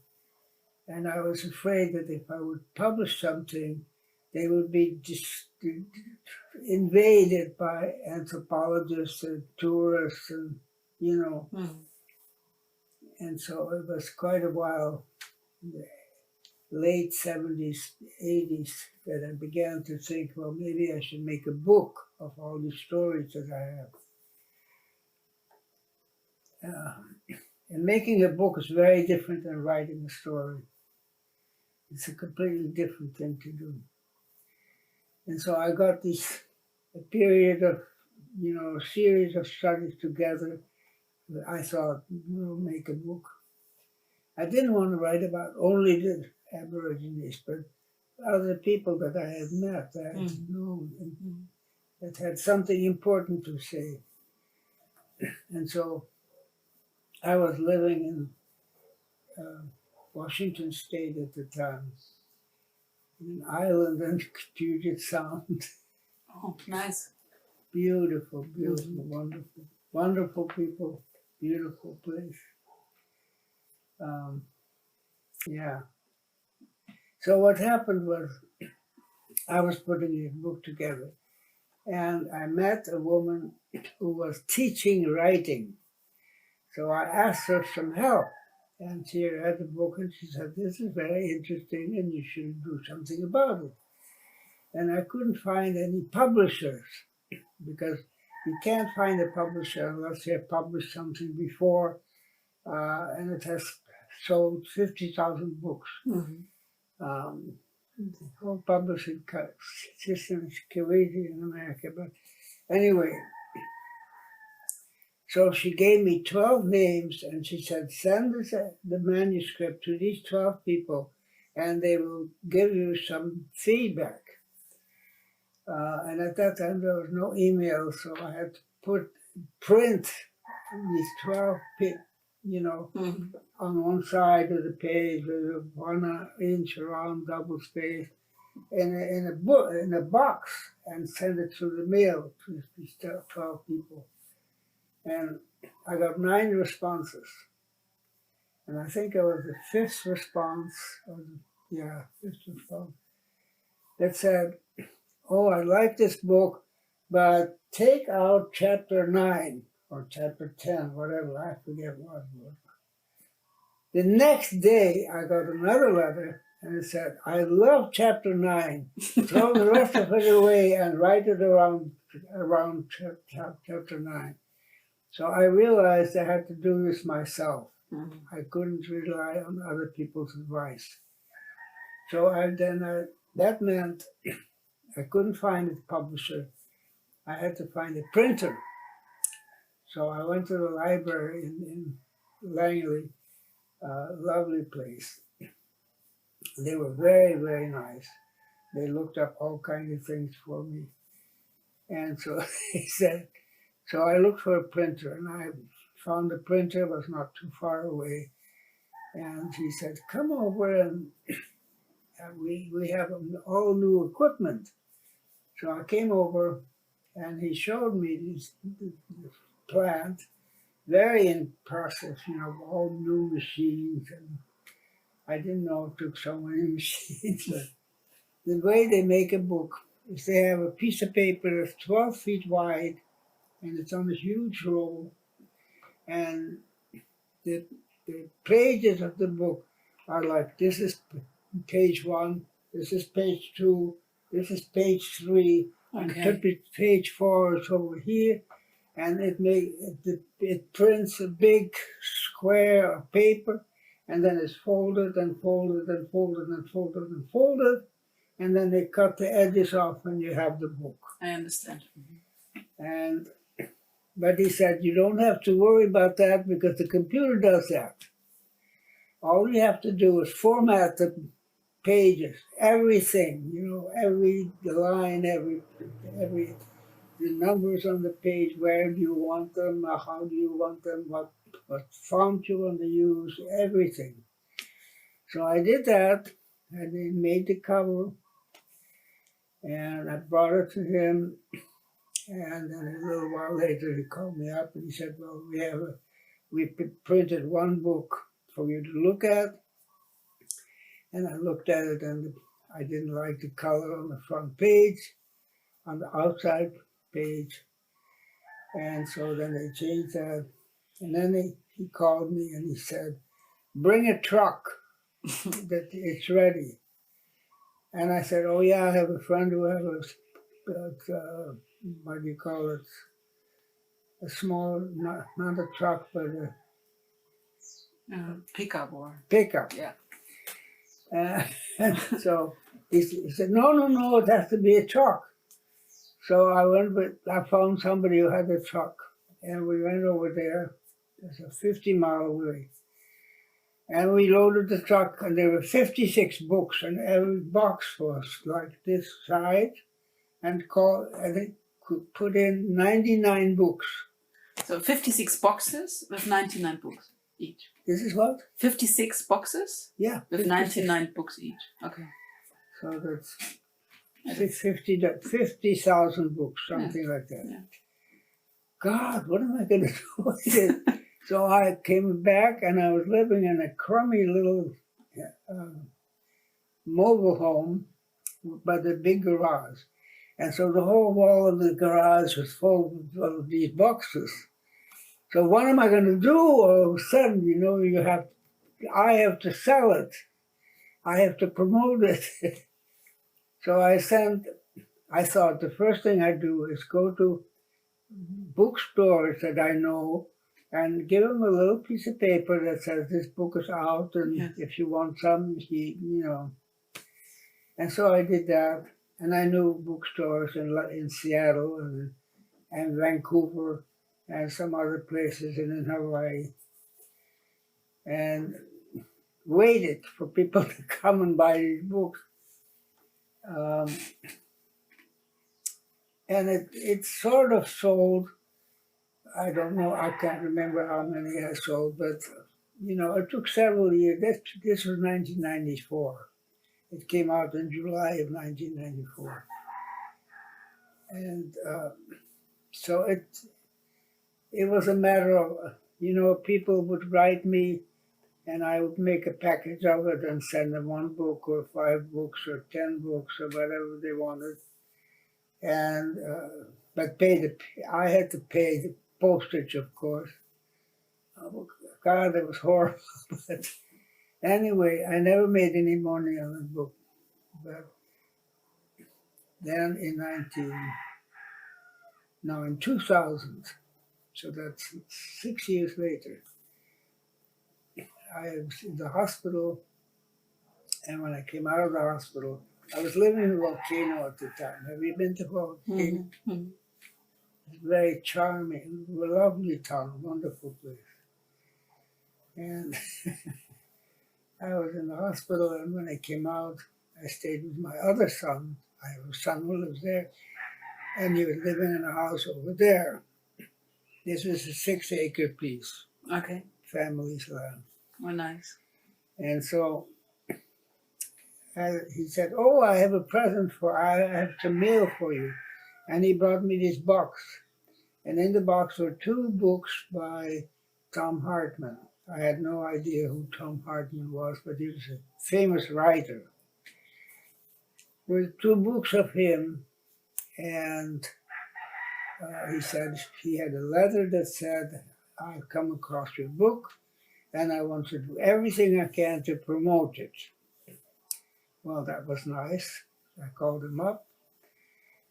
And I was afraid that if I would publish something, they would be invaded by anthropologists and tourists, and And so it was quite a while, in the late 70s, 80s, that I began to think, well, maybe I should make a book of all the stories that I have. And making a book is very different than writing a story. It's a completely different thing to do. And so I got a period of, a series of studies together. I thought, we'll make a book. I didn't want to write about only the Aborigines, but other people that I had met, that I had known, and that had something important to say. And so I was living in Washington State at the time, in an island in Puget Sound. Oh, nice. Beautiful, wonderful, wonderful people, beautiful place. Yeah. So what happened was, I was putting a book together, and I met a woman who was teaching writing. So I asked her some help, and she read the book, and she said, "This is very interesting, and you should do something about it." And I couldn't find any publishers, because you can't find a publisher unless they have published something before, and it has sold 50,000 books. The whole publishing system is crazy in America. But anyway, so she gave me 12 names, and she said, send the manuscript to these 12 people, and they will give you some feedback. And at that time there was no email, so I had to print these 12 Mhm. on one side of the page with a 1 inch round double space in a book in a box and send it through the mail to these 12 people. And I got 9 responses. And I think it was the 5th response, fifth response, that said, "Oh, I like this book, but take out chapter 9 or chapter 10, whatever, I forget what it was." The next day, I got another letter and it said, "I love chapter 9. Throw the rest of it away and write it around chapter 9. So I realized I had to do this myself. Mhm. I couldn't rely on other people's advice. So that meant I couldn't find a publisher. I had to find a printer. So I went to the library in Langley, lovely place. They were very, very nice. They looked up all kinds of things for me. And so he said, so I looked for a printer and I found the printer was not too far away. And he said, "Come over and we have all new equipment." So I came over and he showed me this plant, very impressive, all new machines. And I didn't know it took so many machines. But the way they make a book is they have a piece of paper that's 12 feet wide and it's on a huge roll. And the pages of the book are like, this is page 1, this is page 2, this is page 3, and page 4 is over here. And it prints a big square of paper, and then it's folded and folded and folded and folded and folded, and then they cut the edges off and you have the book. I understand. But he said, you don't have to worry about that because the computer does that. All you have to do is format the pages, everything, every line, every the numbers on the page, where do you want them, how do you want them, what font you want to use, everything. So I did that, and he made the cover, and I brought it to him, and then a little while later he called me up and he said, "Well, we printed one book for you to look at." And I looked at it and I didn't like the color on the front page, on the outside page. And so then they changed that. And then he called me and he said, "Bring a truck, that it's ready." And I said, "Oh yeah, I have a friend who has what do you call it? A small, not a truck, but a Pickup or pickup." Yeah. And so he said, no, it has to be a truck. So I found somebody who had a truck, and we went over there. It's a 50-mile away. And we loaded the truck, and there were 56 books, and every box was like this size, and they could put in 99 books. So 56 boxes with 99 books each. This is what? 56 boxes? Yeah. With 99 books each. Okay. So that's 50,000 books, something like that. Yeah. God, what am I going to do with this? So I came back and I was living in a crummy little mobile home by the big garage. And so the whole wall of the garage was full of these boxes. So what am I going to do? All of a sudden, I have to sell it. I have to promote it. So I thought the first thing I'd do is go to bookstores that I know and give them a little piece of paper that says this book is out, and if you want some, And so I did that, and I knew bookstores in Seattle and Vancouver and some other places in Hawaii, and waited for people to come and buy these books. and it sort of sold. I don't know. I can't remember how many I sold, but it took several years. This was 1994. It came out in July of 1994, and so it was a matter of people would write me, and I would make a package of it and send them one book or 5 books or 10 books or whatever they wanted, and but I had to pay the postage, of course. Oh, God, it was horrible. But anyway, I never made any money on the book. But then in 2000, so that's 6 years later, I was in the hospital, and when I came out of the hospital, I was living in Volcano at the time. Have you been to Volcano? Mm-hmm. It's very charming, lovely town, wonderful place. And I was in the hospital, and when I came out, I stayed with my other son. I have a son who lives there, and he was living in a house over there. This was a 6-acre piece, Okay. family's land. Oh, nice. And so he said, "Oh, I have I have some mail for you." And he brought me this box. And in the box were 2 books by Tom Hartman. I had no idea who Tom Hartman was, but he was a famous writer. There were 2 books of him, and he said he had a letter that said, "I've come across your book, and I want to do everything I can to promote it." Well, that was nice. I called him up,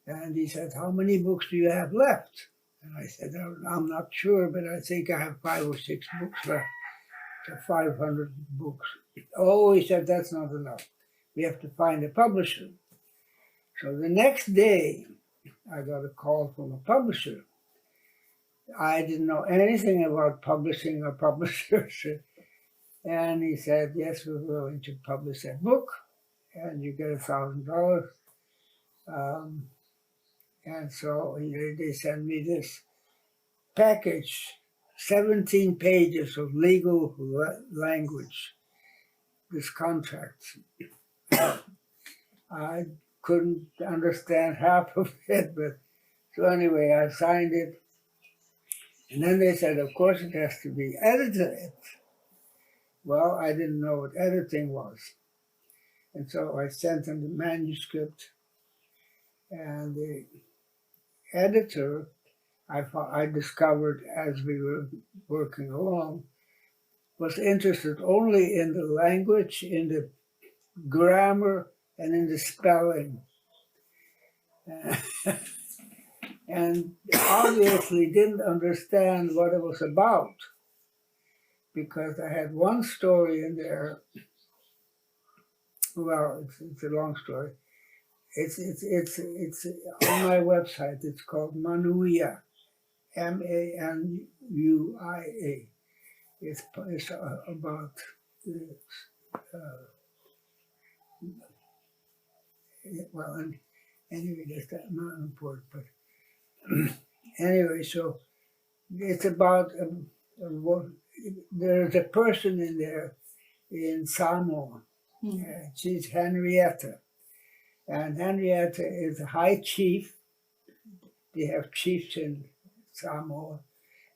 and he said, "How many books do you have left?" And I said, "I'm not sure, but I think I have 5 or 6 books left. So 500 books." "Oh," he said, "that's not enough. We have to find a publisher." So the next day, I got a call from a publisher. I didn't know anything about publishing or publishers. And he said, "Yes, we're willing to publish that book, and you get $1,000. And so they sent me this package, 17 pages of legal language, this contract. I couldn't understand half of it, but so anyway, I signed it. And then they said, of course, it has to be edited. Well, I didn't know what editing was. And so I sent them the manuscript, and the editor, I discovered as we were working along, was interested only in the language, in the grammar, and in the spelling. And obviously didn't understand what it was about, because I had one story in there. Well, it's a long story. It's on my website. It's called Manuia, Manuia. It's about well, and anyway, that's not important. But anyway, so it's about there's a person in there in Samoa. She's Henrietta. And Henrietta is a high chief. They have chiefs in Samoa.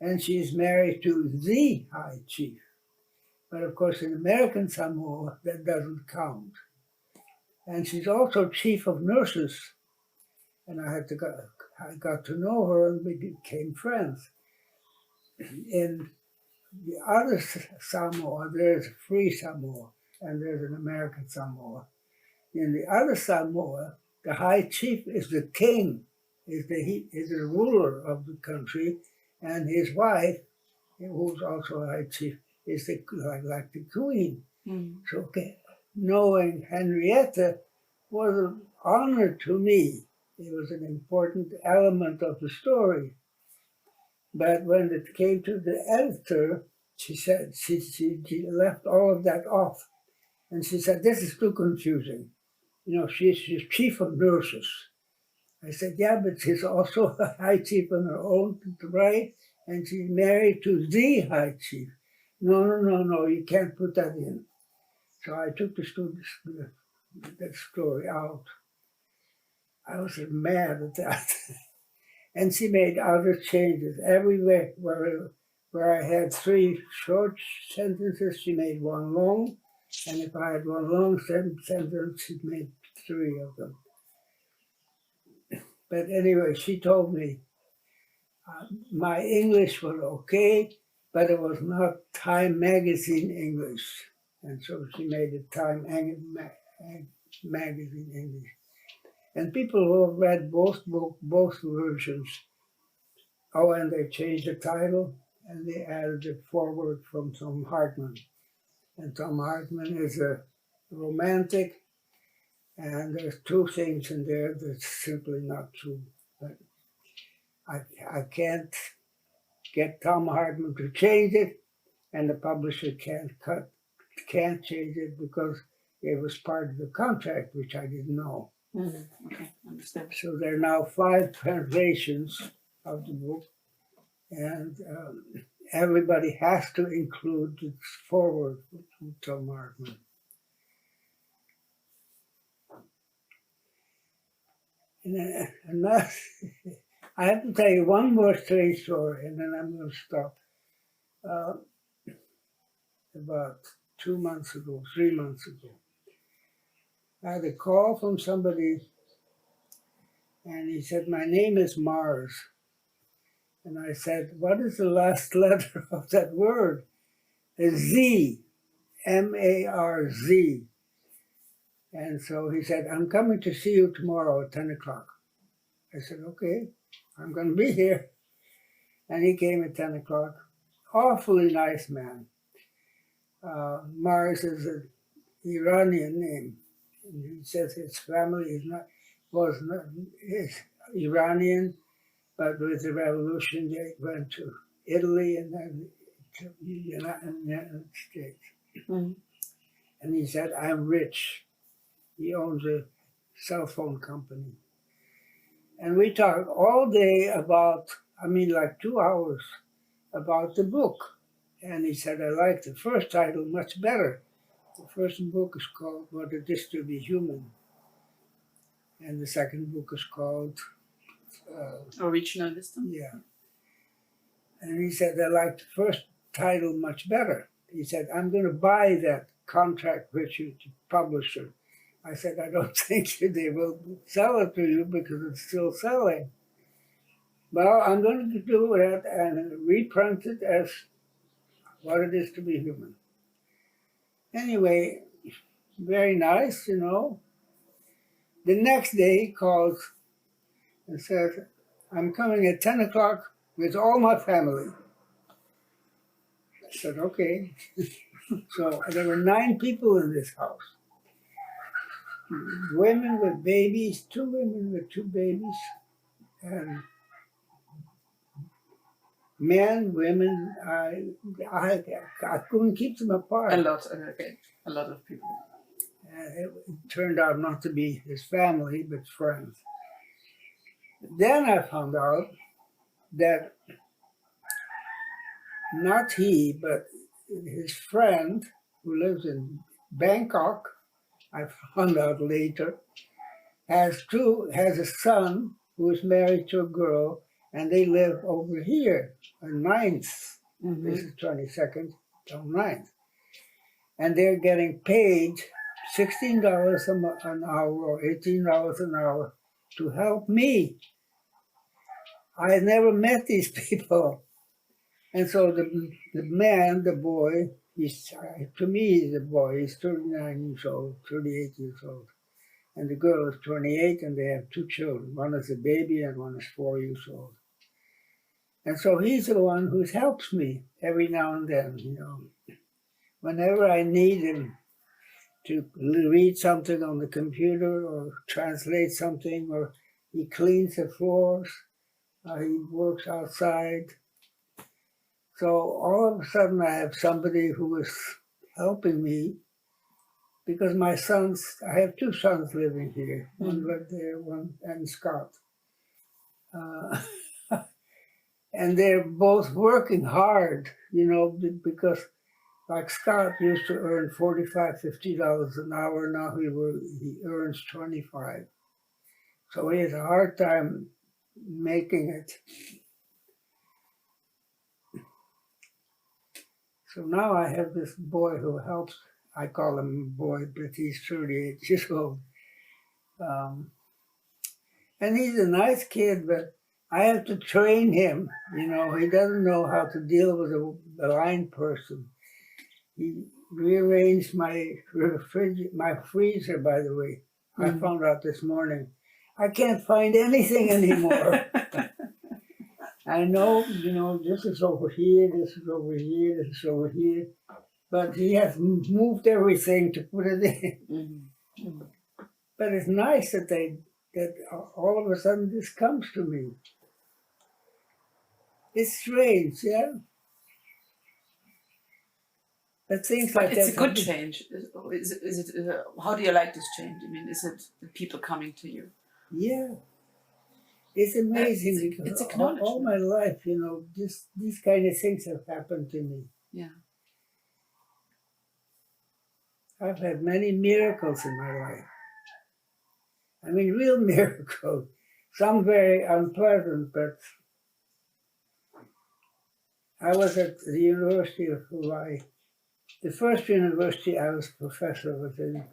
And she's married to the high chief. But of course, in American Samoa, that doesn't count. And she's also chief of nurses. And I got to know her, and we became friends. In the other Samoa, there's a free Samoa, and there's an American Samoa. In the other Samoa, the high chief is the king, is the ruler of the country, and his wife, who's also a high chief, is like the queen. So knowing Henrietta was an honor to me. It was an important element of the story. But when it came to the editor, she said she left all of that off. And she said, "This is too confusing. She's chief of nurses." I said, yeah, but she's also a high chief in her own right, and she's married to the high chief. No, you can't put that in. So I took that story out. I was mad at that. And she made other changes everywhere where I had 3 short sentences, she made 1 long, and if I had 1 long sentence, she made 3 of them. But anyway, she told me my English was okay, but it was not Time Magazine English, and so she made it Time Magazine English. And people who have read both versions, oh, and they changed the title and they added a foreword from Tom Hartman. And Tom Hartman is a romantic, and there's 2 things in there that's simply not true. But I can't get Tom Hartman to change it, and the publisher can't change it because it was part of the contract, which I didn't know. Okay, understand. So there are now 5 translations of the book, and everybody has to include the foreword from Tom Hartman. And I have to tell you one more strange story, and then I'm going to stop. About 2 months ago, 3 months ago, I had a call from somebody, and he said, my name is Mars. And I said, what is the last letter of that word? A Z, M-A-R-Z. And so he said, I'm coming to see you tomorrow at 10 o'clock. I said, okay, I'm going to be here. And he came at 10 o'clock. Awfully nice man. Mars is an Iranian name. And he says his family was Iranian, but with the revolution they went to Italy and then to the United States. Mm. And he said, I'm rich. He owns a cell phone company. And we talked all day about, like 2 hours, about the book. And he said, I like the first title much better. The first book is called What It Is to Be Human. And the second book is called... Original Wisdom? Yeah. And he said, I like the first title much better. He said, I'm going to buy that contract with you to publisher. I said, I don't think they will sell it to you because it's still selling. Well, I'm going to do that and reprint it as What It Is to Be Human. Anyway, very nice, The next day he calls and says, I'm coming at 10 o'clock with all my family. I said, okay. So there were 9 people in this house. Women with babies, 2 women with 2 babies, and men, women. I couldn't keep them apart. A lot of people. It turned out not to be his family, but friends. Then I found out that not he, but his friend who lives in Bangkok, I found out later, has a son who is married to a girl, and they live over here on 9th. Mm-hmm. This is 22nd on 9th. And they're getting paid $16 an hour or $18 an hour to help me. I had never met these people. And so the boy, to me he's a boy, he's 39 years old, 38 years old. And the girl is 28 and they have 2 children. One is a baby and one is 4 years old. And so he's the one who helps me every now and then, Whenever I need him to read something on the computer or translate something, or he cleans the floors, he works outside. So all of a sudden I have somebody who is helping me because I have 2 sons living here. One lived there, one and Scott. Uh, and they're both working hard, because like Scott used to earn $45, $50 an hour. Now he earns 25. So he has a hard time making it. So now I have this boy who helps. I call him a boy, but he's 38 years old. And he's a nice kid, but I have to train him. He doesn't know how to deal with a blind person. He rearranged my freezer, by the way. I found out this morning. I can't find anything anymore. I know, this is over here, this is over here, this is over here. But he has moved everything to put it in. But it's nice that all of a sudden this comes to me. It's strange, yeah. But things like It's that. a good change. Is it? How do you like this change? I mean, is it the people coming to you? Yeah, it's amazing It's because acknowledgement. all my life, these kind of things have happened to me. Yeah. I've had many miracles in my life. I mean, real miracles. Some very unpleasant, but I was at the University of Hawaii. The first university I was professor was in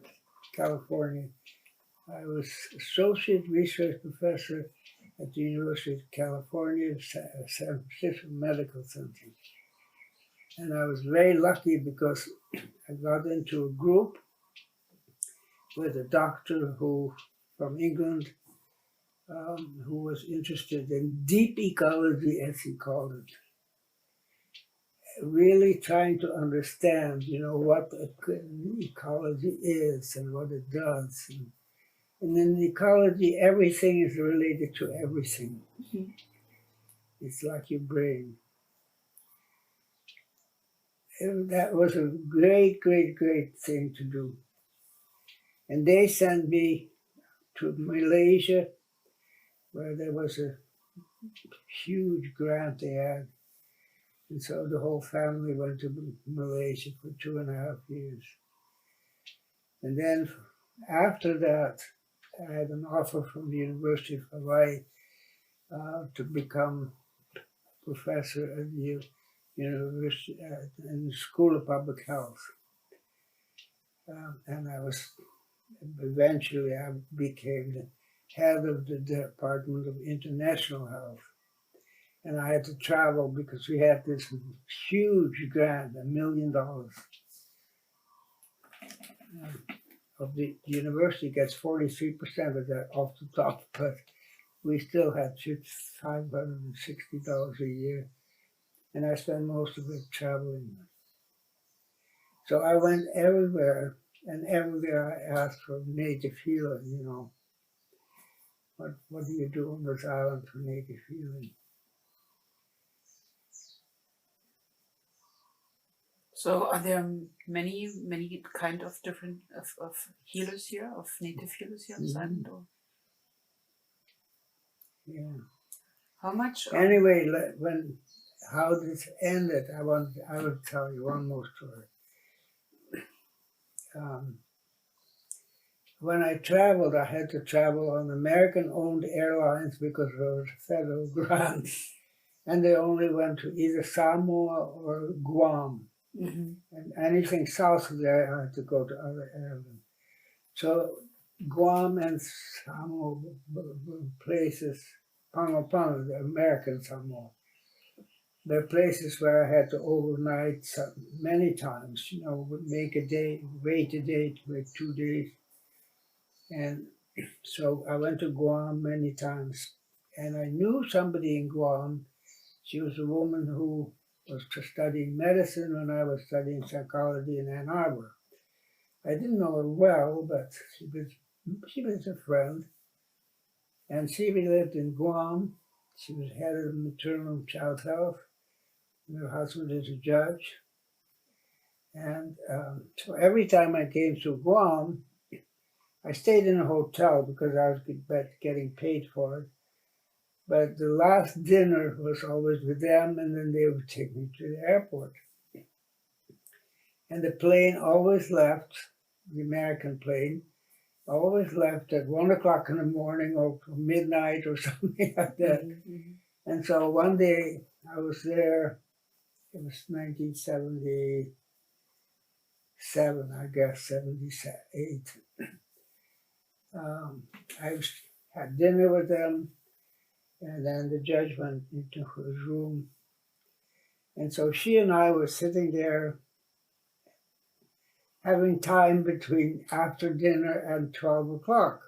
California. I was associate research professor at the University of California, San Francisco Medical Center. And I was very lucky because I got into a group with a doctor from England who was interested in deep ecology, as he called it. Really trying to understand, what ecology is and what it does. And in ecology, everything is related to everything. Mm-hmm. It's like your brain. And that was a great, great, great thing to do. And they sent me to Malaysia, where there was a huge grant they had. And so the whole family went to Malaysia for 2.5 years. And then after that, I had an offer from the University of Hawaii to become professor at the university in the School of Public Health. And eventually I became the head of the Department of International Health. And I had to travel because we had this huge grant, $1 million. Of the university gets 43% of that off the top, but we still had $560 a year. And I spent most of it traveling. So I went everywhere, and everywhere I asked for native healing, What do you do on this island for native healing? So are there many kind of different of healers here, of native healers here on this island? Or Yeah. how much? Anyway, how this ended, I will tell you one more story. When I traveled, I had to travel on American-owned airlines because there was a federal grant, and they only went to either Samoa or Guam. Mm-hmm. And anything south of there, I had to go to other airlines. So Guam and Samoa were places, Pangapangu, the American Samoa. They're places where I had to overnight many times, would make a day, wait a day to make 2 days. And so I went to Guam many times. And I knew somebody in Guam. She was a woman who was studying medicine when I was studying psychology in Ann Arbor. I didn't know her well, but she was a friend. And she lived in Guam. She was head of maternal and child health. And her husband is a judge. And so every time I came to Guam, I stayed in a hotel because I was getting paid for it. But the last dinner was always with them, and then they would take me to the airport. And the plane always left, the American plane, always left at 1 o'clock in the morning or midnight or something like that. Mm-hmm. And so one day I was there, it was 1977, I guess, 78. I had dinner with them, and then the judge went into his room. And so she and I were sitting there having time between after dinner and 12 o'clock.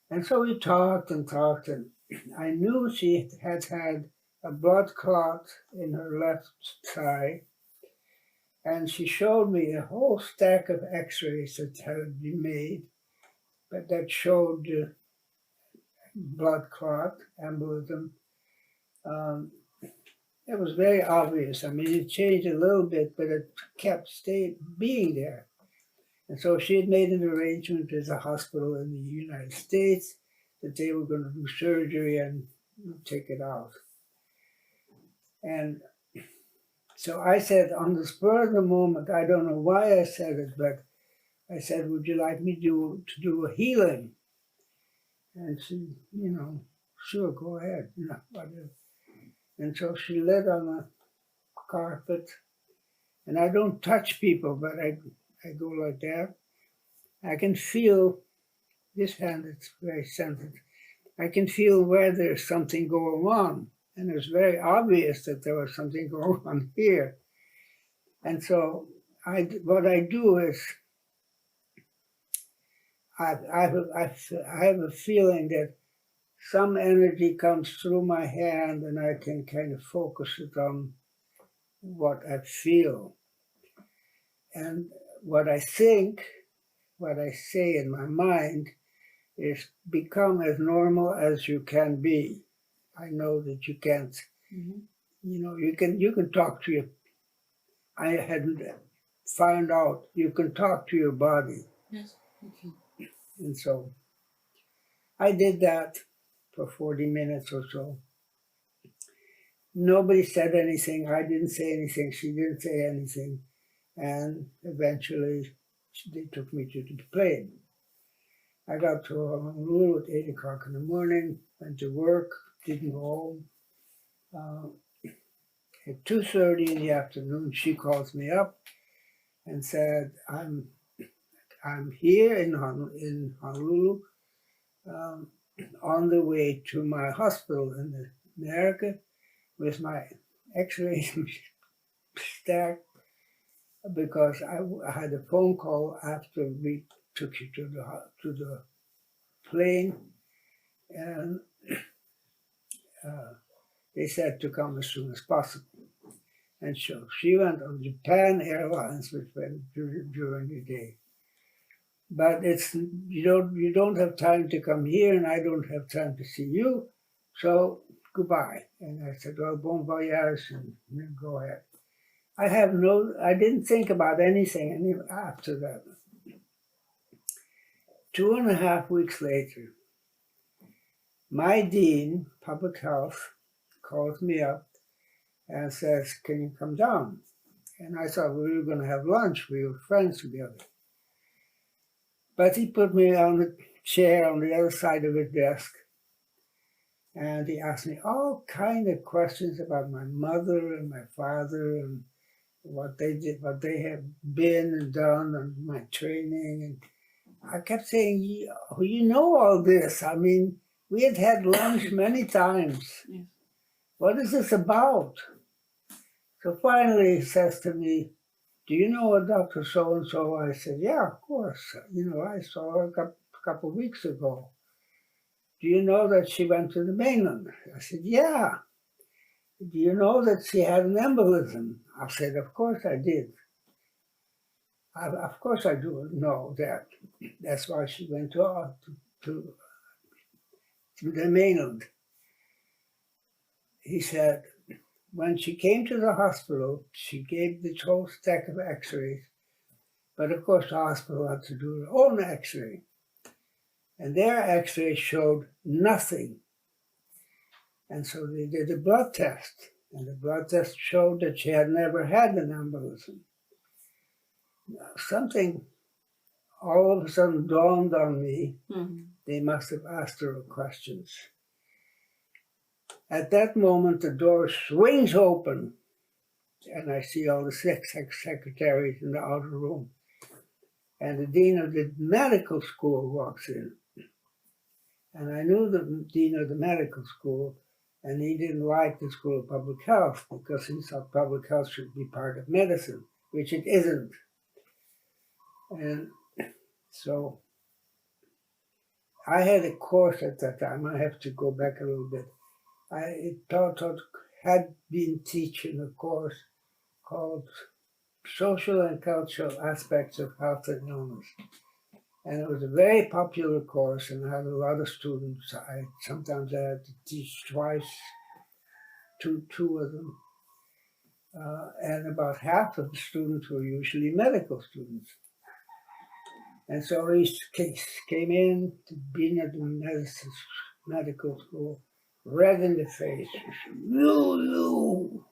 And so we talked and talked, and I knew she had had a blood clot in her left thigh. And she showed me a whole stack of x-rays that had been made, but that showed blood clot, embolism. It was very obvious. I mean, it changed a little bit, but it kept being there. And so she had made an arrangement with a hospital in the United States that they were going to do surgery and take it out. And so I said, on the spur of the moment, I don't know why I said it, but I said, would you like me to do a healing? And she, sure, go ahead, whatever. And so she lit on the carpet, and I don't touch people, but I go like that. I can feel, this hand is very sensitive, I can feel where there's something going on. And it was very obvious that there was something going on here. And so what I do is, I have a feeling that some energy comes through my hand and I can kind of focus it on what I feel. And what I think, what I say in my mind is become as normal as you can be. I know that you can't, you can talk to your, I hadn't found out you can talk to your body. Yes. Okay. And so I did that for 40 minutes or so. Nobody said anything. I didn't say anything. She didn't say anything. And eventually they took me to the plane. I got to Honolulu at 8 o'clock in the morning, went to work, didn't go home. At 2:30 in the afternoon, she calls me up and said, I'm here in Honolulu, on the way to my hospital in America with my x-ray stack, because I had a phone call after we took you to the plane, and they said to come as soon as possible. And so she went on Japan Airlines, which went during the day. But you don't have time to come here, and I don't have time to see you, so goodbye. And I said, well, bon voyage, and go ahead. I didn't think about anything after that. 2.5 weeks later, my dean, public health, calls me up and says, can you come down? And I thought we were going to have lunch. We were friends together. But he put me on the chair on the other side of his desk, and he asked me all kinds of questions about my mother and my father and what they did, what they have been and done, and my training. And I kept saying, you know all this. I mean, we had lunch many times. Yes. What is this about? So finally he says to me, do you know a Dr. So-and-so? I said, yeah, of course. I saw her a couple of weeks ago. Do you know that she went to the mainland? I said, yeah. Do you know that she had an embolism? I said, of course I did. Of course I do know that. That's why she went to the mainland. He said, when she came to the hospital, she gave the whole stack of x-rays. But of course, the hospital had to do their own x-ray. And their x-ray showed nothing. And so they did a blood test, and the blood test showed that she had never had an embolism. Something all of a sudden dawned on me. They must have asked her questions. At that moment, the door swings open, and I see all the secretaries in the outer room. And the dean of the medical school walks in. And I knew the dean of the medical school, and he didn't like the School of Public Health because he thought public health should be part of medicine, which it isn't. And so I had a course at that time. I have to go back a little bit. I had been teaching a course called Social and Cultural Aspects of Health and Illness. And it was a very popular course, and I had a lot of students. Sometimes I had to teach twice, two of them. And about half of the students were usually medical students. And so he came in to being at the medical school, red in the face, you,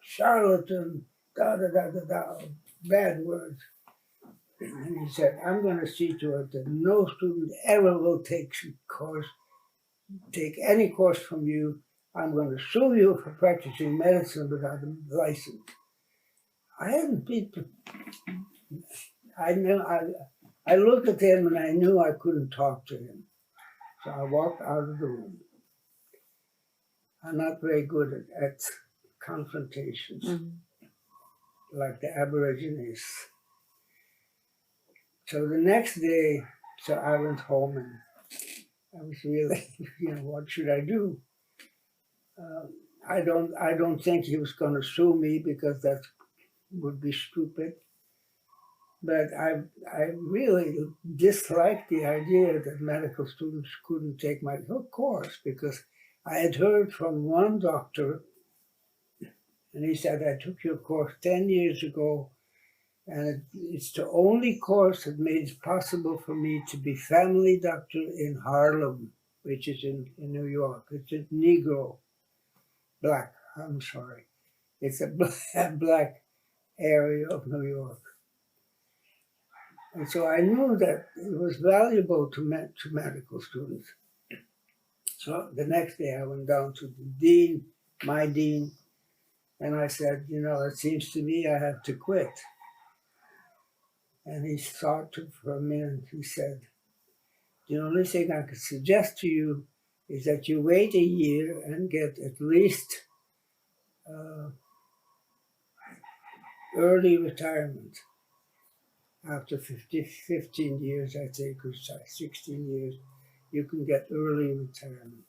charlatan, bad words. And he said, I'm going to see to it that no student ever will take any course from you. I'm going to sue you for practicing medicine without a license. I hadn't been to, I looked at him and I knew I couldn't talk to him. So I walked out of the room. I'm not very good at confrontations, like the Aborigines. So the next day, I went home and I was really, what should I do? I don't think he was going to sue me because that would be stupid. But I really disliked the idea that medical students couldn't take my course because I had heard from one doctor, and he said, I took your course 10 years ago, and it's the only course that made it possible for me to be family doctor in Harlem, which is in New York. It's a Negro, It's a black area of New York. And so I knew that it was valuable to medical students. So the next day I went down to the dean, my dean, and I said, it seems to me I have to quit. And he thought for a minute. He said, the only thing I could suggest to you is that you wait a year and get at least early retirement. After 15 years, I think, or 16 years, you can get early retirement.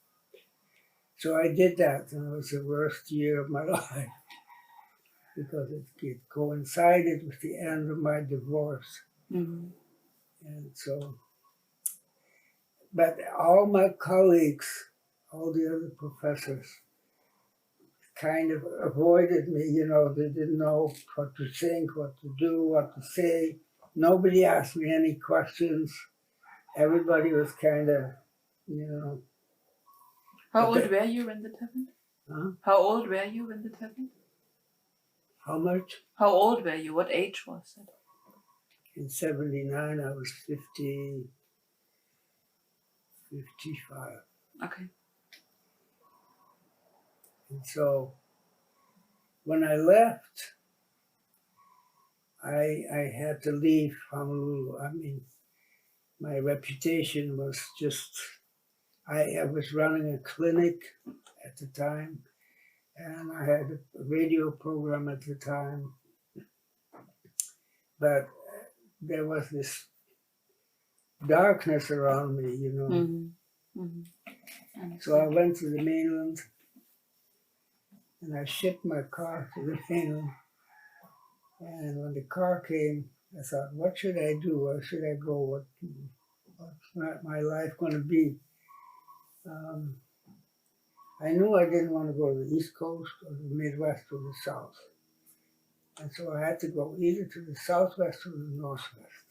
So I did that, and it was the worst year of my life because it coincided with the end of my divorce. And so, but all my colleagues, all the other professors, kind of avoided me, they didn't know what to think, what to do, what to say. Nobody asked me any questions. Everybody was kind of, How old were you when that happened? Huh? How old were you when that happened? How much? How old were you? What age was it? In 79, I was 55. Okay. And so when I left, I had to leave Honolulu. I mean, my reputation was just, I was running a clinic at the time, and I had a radio program at the time. But there was this darkness around me, So I went to the mainland, and I shipped my car to the mainland. And when the car came, I thought, what should I do? Where should I go? What's my life going to be? I knew I didn't want to go to the East Coast or the Midwest or the South. And so I had to go either to the Southwest or the Northwest.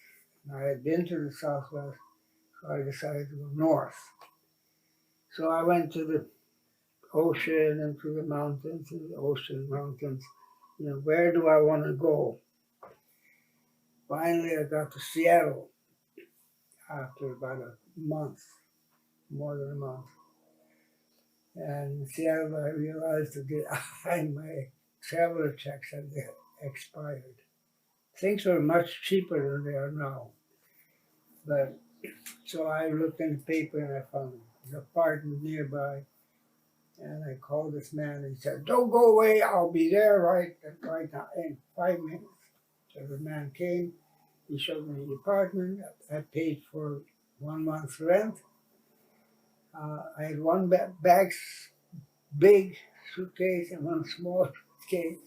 And I had been to the Southwest, so I decided to go north. So I went to the ocean and through the mountains and the ocean, mountains. You know, where do I want to go? Finally, I got to Seattle after about a month, more than a month. And in Seattle, I realized that my traveler checks had expired. Things were much cheaper than they are now. But so I looked in the paper and I found an apartment nearby. And I called this man and he said, "Don't go away, I'll be there right now in 5 minutes." So the man came, he showed me the apartment. I paid for 1 month's rent. I had one big suitcase and one small suitcase,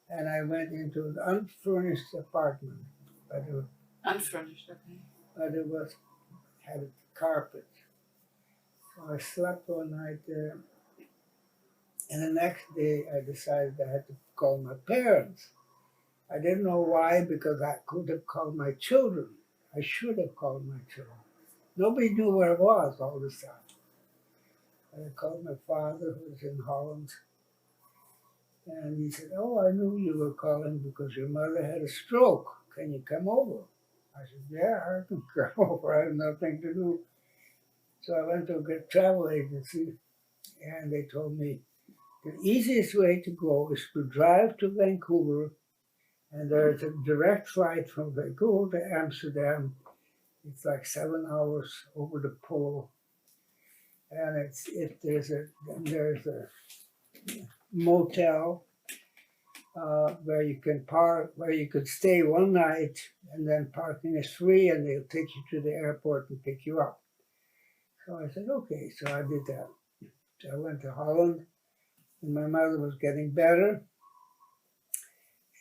and I went into an unfurnished apartment, but Unfurnished, okay. it was had a carpet. So I slept one night there, and the next day I decided I had to call my parents. I didn't know why, because I could have called my children. I should have called my children. Nobody knew where I was all this time. I called my father, who was in Holland, and he said, "Oh, I knew you were calling because your mother had a stroke. Can you come over?" I said, "Yeah, I can come over. I have nothing to do." So I went to a travel agency, and they told me the easiest way to go is to drive to Vancouver, and there's a direct flight from Vancouver to Amsterdam. It's like 7 hours over the pole, and there's a motel where you can park, where you could stay one night, and then parking is free, and they'll take you to the airport and pick you up. So I said, okay. So I did that. So I went to Holland, and my mother was getting better,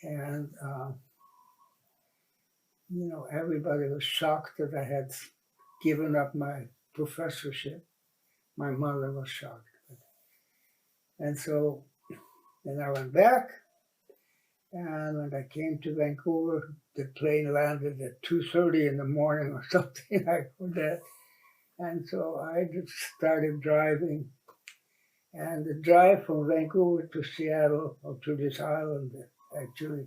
and you know, everybody was shocked that I had given up my professorship. My mother was shocked, and so then I went back. And when I came to Vancouver, the plane landed at 2:30 in the morning or something like that. And so I just started driving. And the drive from Vancouver to Seattle, or to this island actually,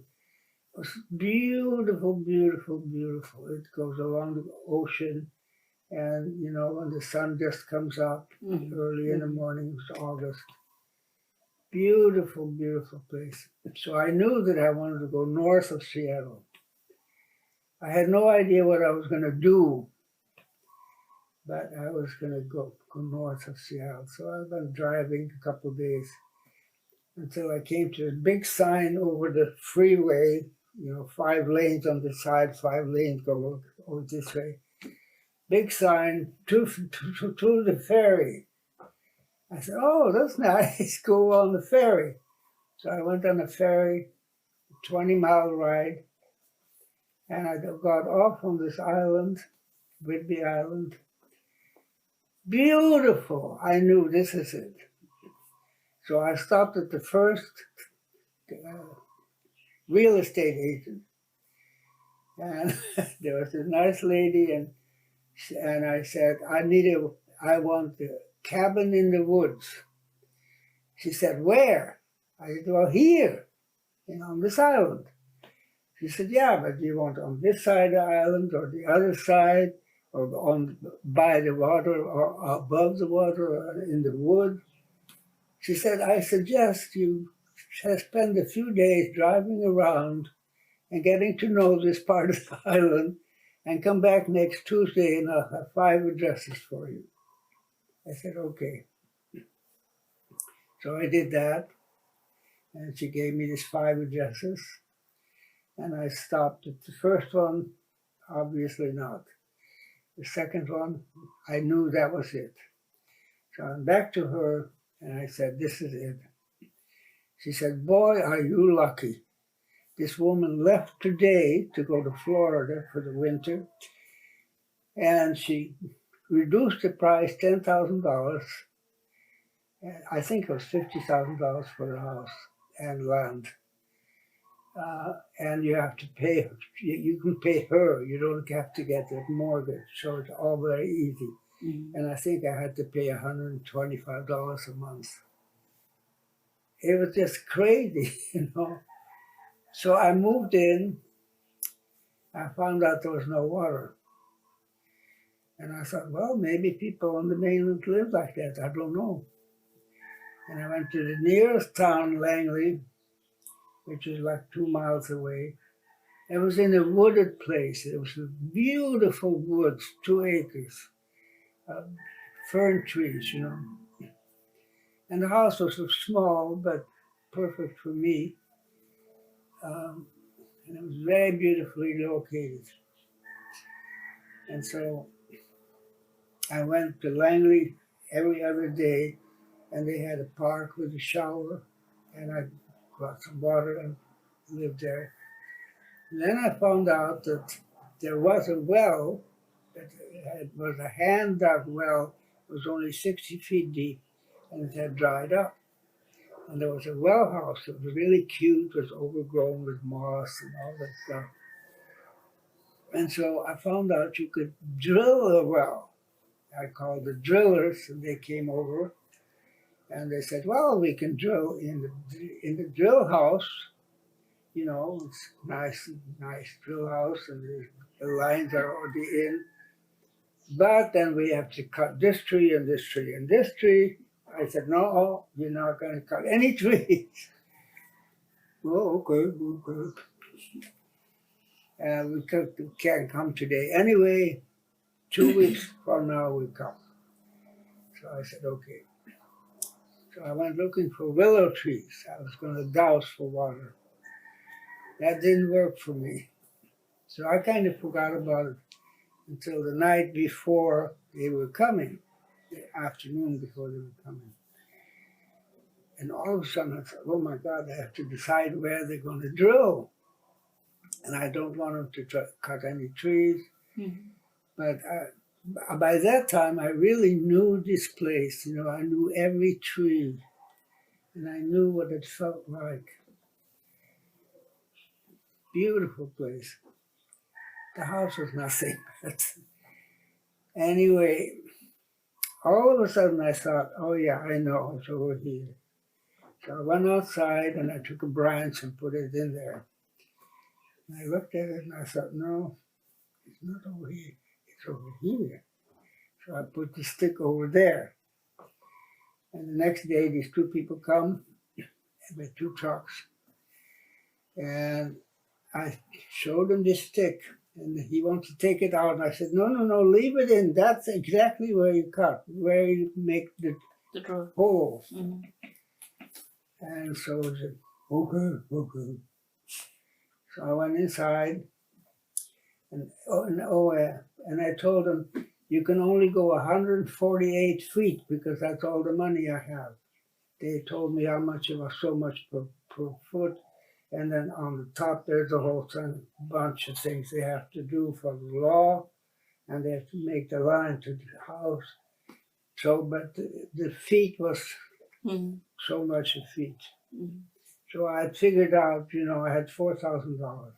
was beautiful, beautiful, beautiful. It goes along the ocean. And, you know, when the sun just comes up early in the morning, it was August. Beautiful, beautiful place. So I knew that I wanted to go north of Seattle. I had no idea what I was going to do, but I was going to go north of Seattle. So I've been driving a couple of days until I came to a big sign over the freeway, you know, 5 lanes on the side, 5 lanes go over this way. Big sign, to the ferry. I said, "Oh, that's nice, go on the ferry." So I went on a ferry, 20-mile ride, and I got off on this island, Whidbey Island. Beautiful. I knew this is it. So I stopped at the first real estate agent, and there was a nice lady, and I said, I want a cabin in the woods." She said, "Where?" I said, "Well, here, you know, on this island." She said, "Yeah, but you want on this side of the island or the other side, or on by the water or above the water or in the woods?" She said, "I suggest you spend a few days driving around and getting to know this part of the island and come back next Tuesday and I'll have 5 addresses for you." I said, "Okay." So I did that, and she gave me these 5 addresses, and I stopped at the first one, obviously not. The second one, I knew that was it. So I'm back to her, and I said, "This is it." She said, "Boy, are you lucky. This woman left today to go to Florida for the winter, and she reduced the price $10,000. I think it was $50,000 for the house and land. And you have to pay, you can pay her, you don't have to get a mortgage. So it's all very easy." And I think I had to pay $125 a month. it was just crazy, you know. So I moved in. I found out there was no water. And I thought, well, maybe people on the mainland live like that. I don't know. And I went to the nearest town, Langley, which is like 2 miles away. It was in a wooded place. It was a beautiful woods, 2 acres, uh, fern trees, you know. And the house was so small, but perfect for me. And it was very beautifully located. And so I went to Langley every other day, and they had a park with a shower, and I got some water and lived there. And then I found out that there was a well that was a hand dug well, it was only 60 feet deep, and it had dried up. And there was a well house that was really cute, was overgrown with moss and all that stuff. And so I found out you could drill a well. I called the drillers, and they came over, and they said, "Well, we can drill in the drill house. You know, it's nice drill house, and the lines are already in. But then we have to cut this tree and this tree and this tree." I said, "No, you're not going to cut any trees." "Oh, okay. We can't come today. Anyway, 2 weeks from now we come." So I said, "Okay." So I went looking for willow trees. I was going to douse for water. That didn't work for me. So I kind of forgot about it until the night before they were coming, the afternoon before they were coming. And all of a sudden I thought, oh my God, I have to decide where they're going to drill. And I don't want them to cut any trees. Mm-hmm. But by that time, I really knew this place. You know, I knew every tree, and I knew what it felt like. Beautiful place. The house was nothing. But anyway, all of a sudden I thought, oh yeah, I know, it's over here. So I went outside and I took a branch and put it in there. And I looked at it and I thought, no, it's not over here, it's over here. So I put the stick over there. And the next day, these two people come with 2 trucks. And I showed him this stick. And he wanted to take it out. And I said, no, leave it in. That's exactly where you cut, where you make the hole. Mm-hmm. And so he said, okay. So I went inside. And I told him, you can only go 148 feet because that's all the money I have. They told me how much it was, so much per foot. And then on the top, there's a whole bunch of things they have to do for the law, and they have to make the line to the house. So, but the feet was so much a feet. Mm-hmm. So I had figured out, you know, I had $4,000.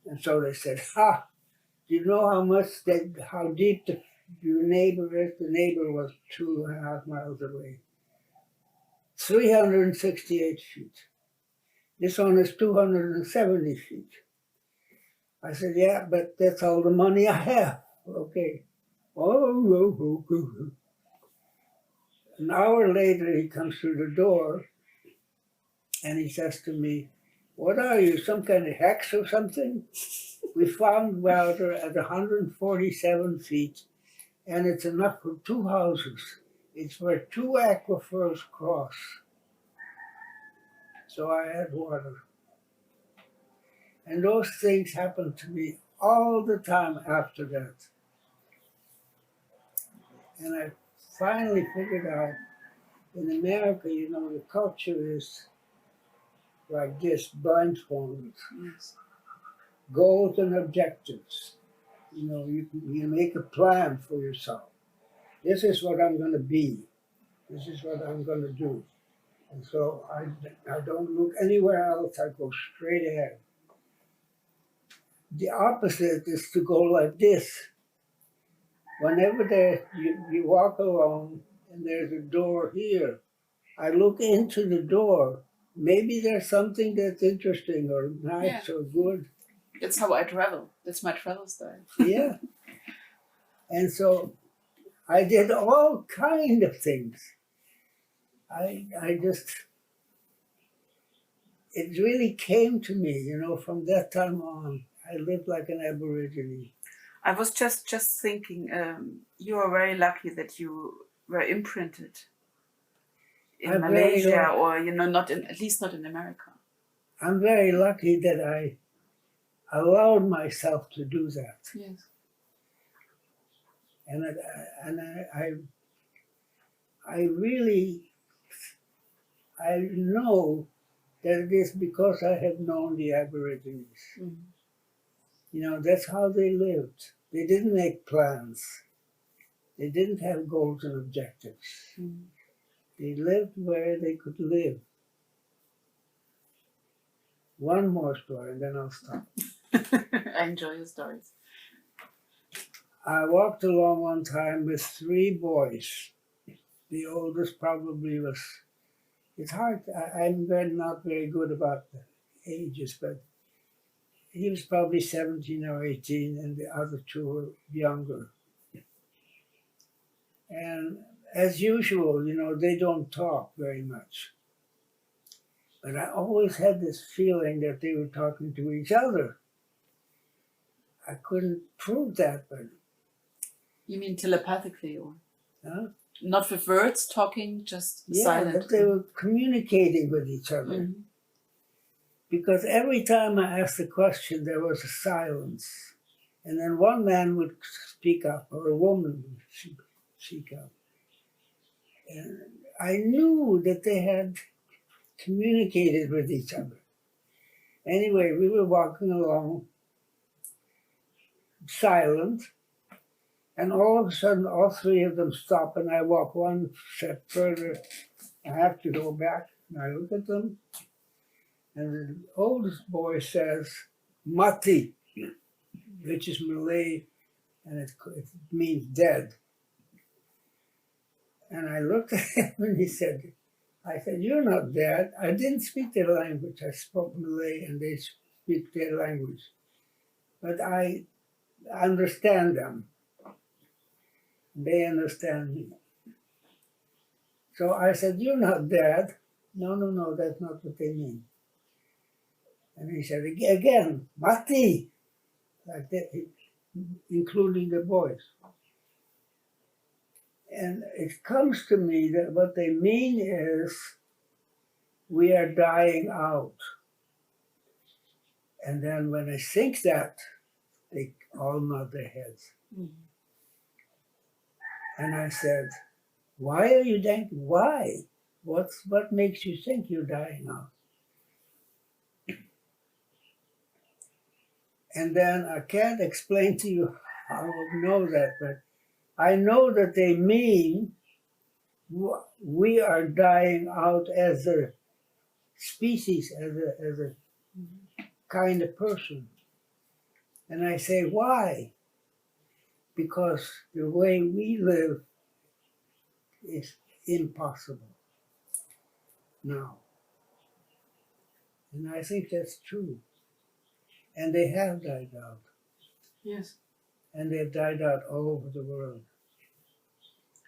And so they said, do you know how deep your neighbor is? The neighbor was 2.5 miles away. 368 feet. This one is 270 feet. I said, yeah, but that's all the money I have. Okay. Oh. An hour later, he comes through the door and he says to me, what are you, some kind of hex or something? We found water at 147 feet, and it's enough for 2 houses. It's where 2 aquifers cross. So I had water. And those things happened to me all the time after that. And I finally figured out, in America, you know, the culture is like this, blindfolded. Yes. Goals and objectives. You know, you make a plan for yourself. This is what I'm going to be. This is what I'm going to do. And so I don't look anywhere else. I go straight ahead. The opposite is to go like this. Whenever you walk along and there's a door here, I look into the door. Maybe there's something that's interesting or nice or good. That's how I travel. That's my travel style. Yeah. And so I did all kind of things. I just, it really came to me, you know, from that time on. I lived like an Aborigine. I was just thinking, you are very lucky that you were imprinted in I'm very Malaysia, lucky. or not in, at least not in America. I'm very lucky that I allowed myself to do that. Yes. And I really, I know that it is because I have known the Aborigines. Mm. You know, that's how they lived. They didn't make plans. They didn't have goals and objectives. Mm. They lived where they could live. One more story and then I'll stop. I enjoy your stories. I walked along one time with 3 boys. The oldest probably was, it's hard, I'm not very good about the ages, but he was probably 17 or 18 and the other 2 were younger. And as usual, you know, they don't talk very much. But I always had this feeling that they were talking to each other. I couldn't prove that, but You mean telepathically, or not with words, talking, just silent? That they were communicating with each other. Mm-hmm. Because every time I asked a question, there was a silence. And then one man would speak up, or a woman would speak up. And I knew that they had communicated with each other. Anyway, we were walking along, silent, and all of a sudden, all 3 of them stop, and I walk one step further. I have to go back, and I look at them, and the oldest boy says, "Mati," which is Malay, and it means dead. And I looked at him, and I said, "You're not dead." I didn't speak their language. I spoke Malay, and they speak their language. But I understand them. They understand me. So I said, "You're not dead." No, that's not what they mean. And he said, again, "Mati," like that, including the boys. And it comes to me that what they mean is, we are dying out. And then when I think that, they all nod their heads. Mm-hmm. And I said, "Why are you dying? Why? What makes you think you're dying out?" And then I can't explain to you how I know that, but I know that they mean we are dying out as a species, as a kind of person. And I say, why? Because the way we live is impossible now. And I think that's true. And they have died out. Yes. And they've died out all over the world.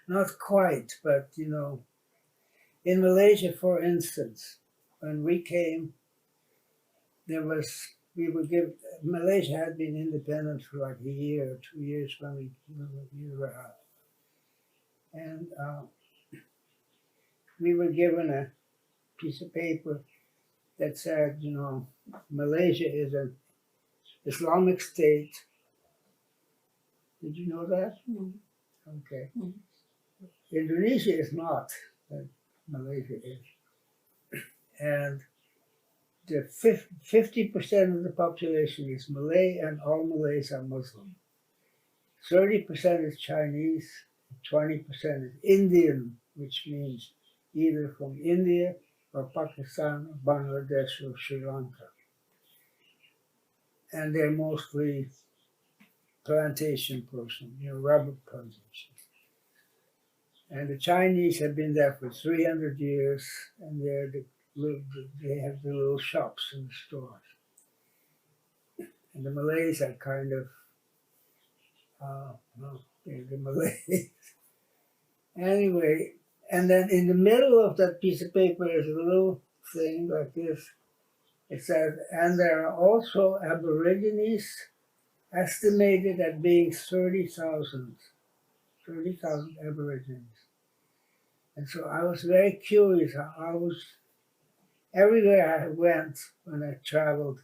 Not quite, but you know, in Malaysia, for instance, when we came, Malaysia had been independent for like a year or 2 years when we were out. And we were given a piece of paper that said, you know, Malaysia is an Islamic state. Did you know that? Mm. Okay. Mm. Indonesia is not, but Malaysia is. And the 50% of the population is Malay, and all Malays are Muslim. 30% is Chinese, 20% is Indian, which means either from India or Pakistan or Bangladesh or Sri Lanka. And they're mostly plantation person, you know, rubber plantation. And the Chinese have been there for 300 years, and they have the little shops and the stores. And the Malays are kind of, well, they're the Malays. Anyway, and then in the middle of that piece of paper is a little thing like this. It says, and there are also Aborigines estimated at being 30,000 Aborigines. And so I was very curious. I was, everywhere I went when I traveled,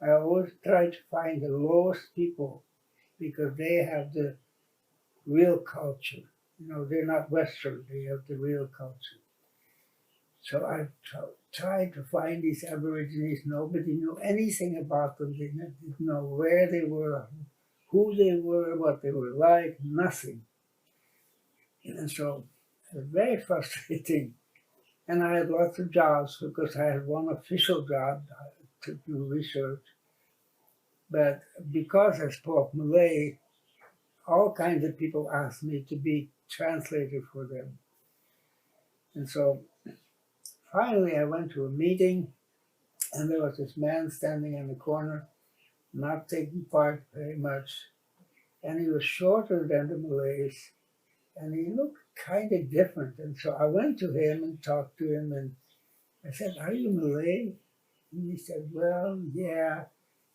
I always tried to find the lowest people because they have the real culture. You know, they're not Western, they have the real culture. So I tried to find these Aborigines. Nobody knew anything about them. They didn't know where they were, who they were, what they were like, nothing. And so it was very frustrating. And I had lots of jobs because I had one official job to do research. But because I spoke Malay, all kinds of people asked me to be translator for them. And so finally I went to a meeting, and there was this man standing in the corner, not taking part very much. And he was shorter than the Malays, and he looked kind of different. And so I went to him and talked to him, and I said, "Are you Malay?" And he said, "Well, yeah."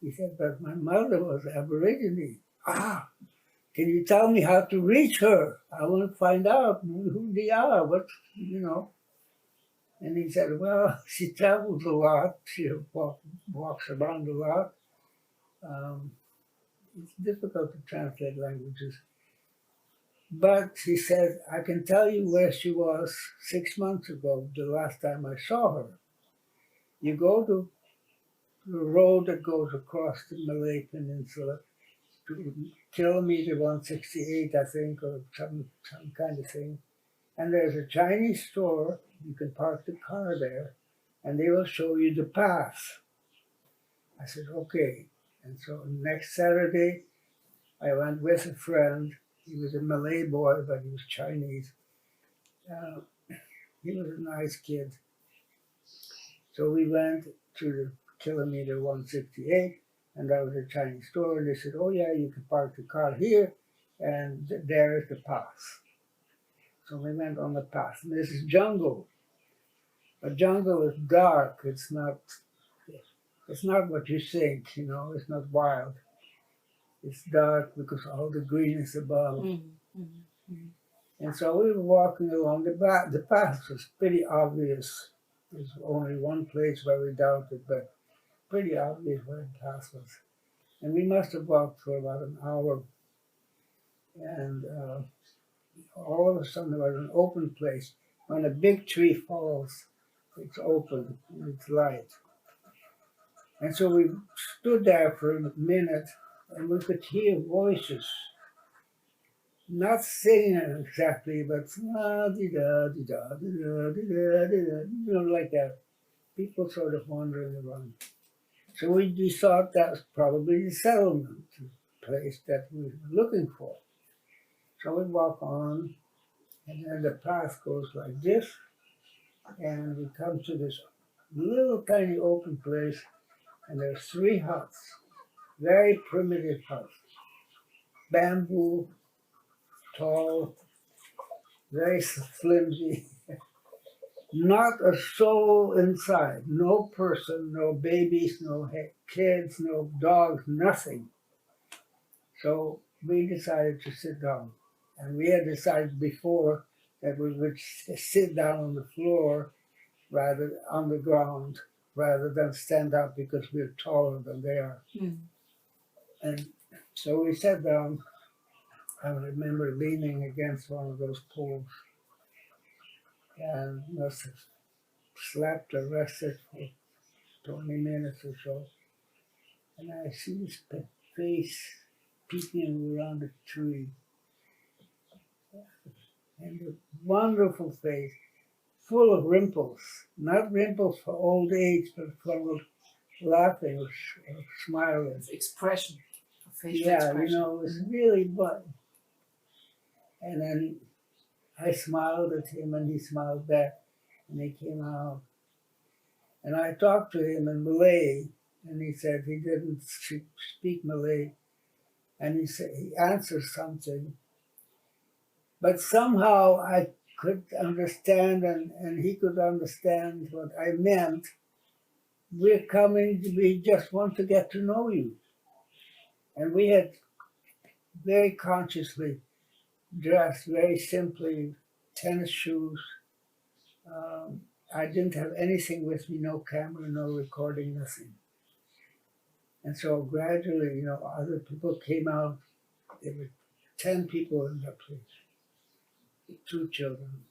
He said, "But my mother was Aborigine." "Ah, can you tell me how to reach her? I want to find out who they are, what, you know." And he said, "Well, she travels a lot. She walks around a lot. It's difficult to translate languages. But," he said, "I can tell you where she was 6 months ago, the last time I saw her. You go to the road that goes across the Malay Peninsula to kilometer 168, I think, or some kind of thing. And there's a Chinese store. You can park the car there, and they will show you the path." I said, "Okay." And so next Saturday, I went with a friend. He was a Malay boy, but he was Chinese. Uh, he was a nice kid. So we went to the kilometer 168, and that was a Chinese store. And they said, "Oh, yeah, you can park the car here, and there is the path." So we went on the path. And this is jungle. But jungle is dark. It's not what you think, you know, it's not wild. It's dark because all the green is above. And so we were walking along the path was pretty obvious. There's only one place where we doubted, but pretty obvious where the path was. And we must have walked for about an hour. And all of a sudden there was an open place. When a big tree falls, it's open and it's light. And so we stood there for a minute, and we could hear voices, not singing exactly, but like that. People sort of wandering around. So we thought that was probably the settlement place that we were looking for. So we walk on, and then the path goes like this, and we come to this little tiny open place, and there's 3 huts, very primitive huts, bamboo, tall, very flimsy, not a soul inside, no person, no babies, no kids, no dogs, nothing. So we decided to sit down. And we had decided before that we would sit down on the floor rather on the ground rather than stand up because we're taller than they are. And so we sat down. I remember leaning against one of those poles and must have slept or rested for 20 minutes or so. And I see this face peeking around the tree. And a wonderful face, full of rimples. Not rimples for old age, but full of laughing or smiling. It's expression, facial Yeah, expression. you know, it was really fun. And then I smiled at him and he smiled back, and he came out. And I talked to him in Malay, and he said he didn't speak Malay, and he said he answered something, but somehow I could understand, and he could understand what I meant. We're coming, we just want to get to know you. And we had very consciously dressed very simply, tennis shoes. I didn't have anything with me, no camera, no recording, nothing. And so gradually, other people came out. There were 10 people in that place, 2 children.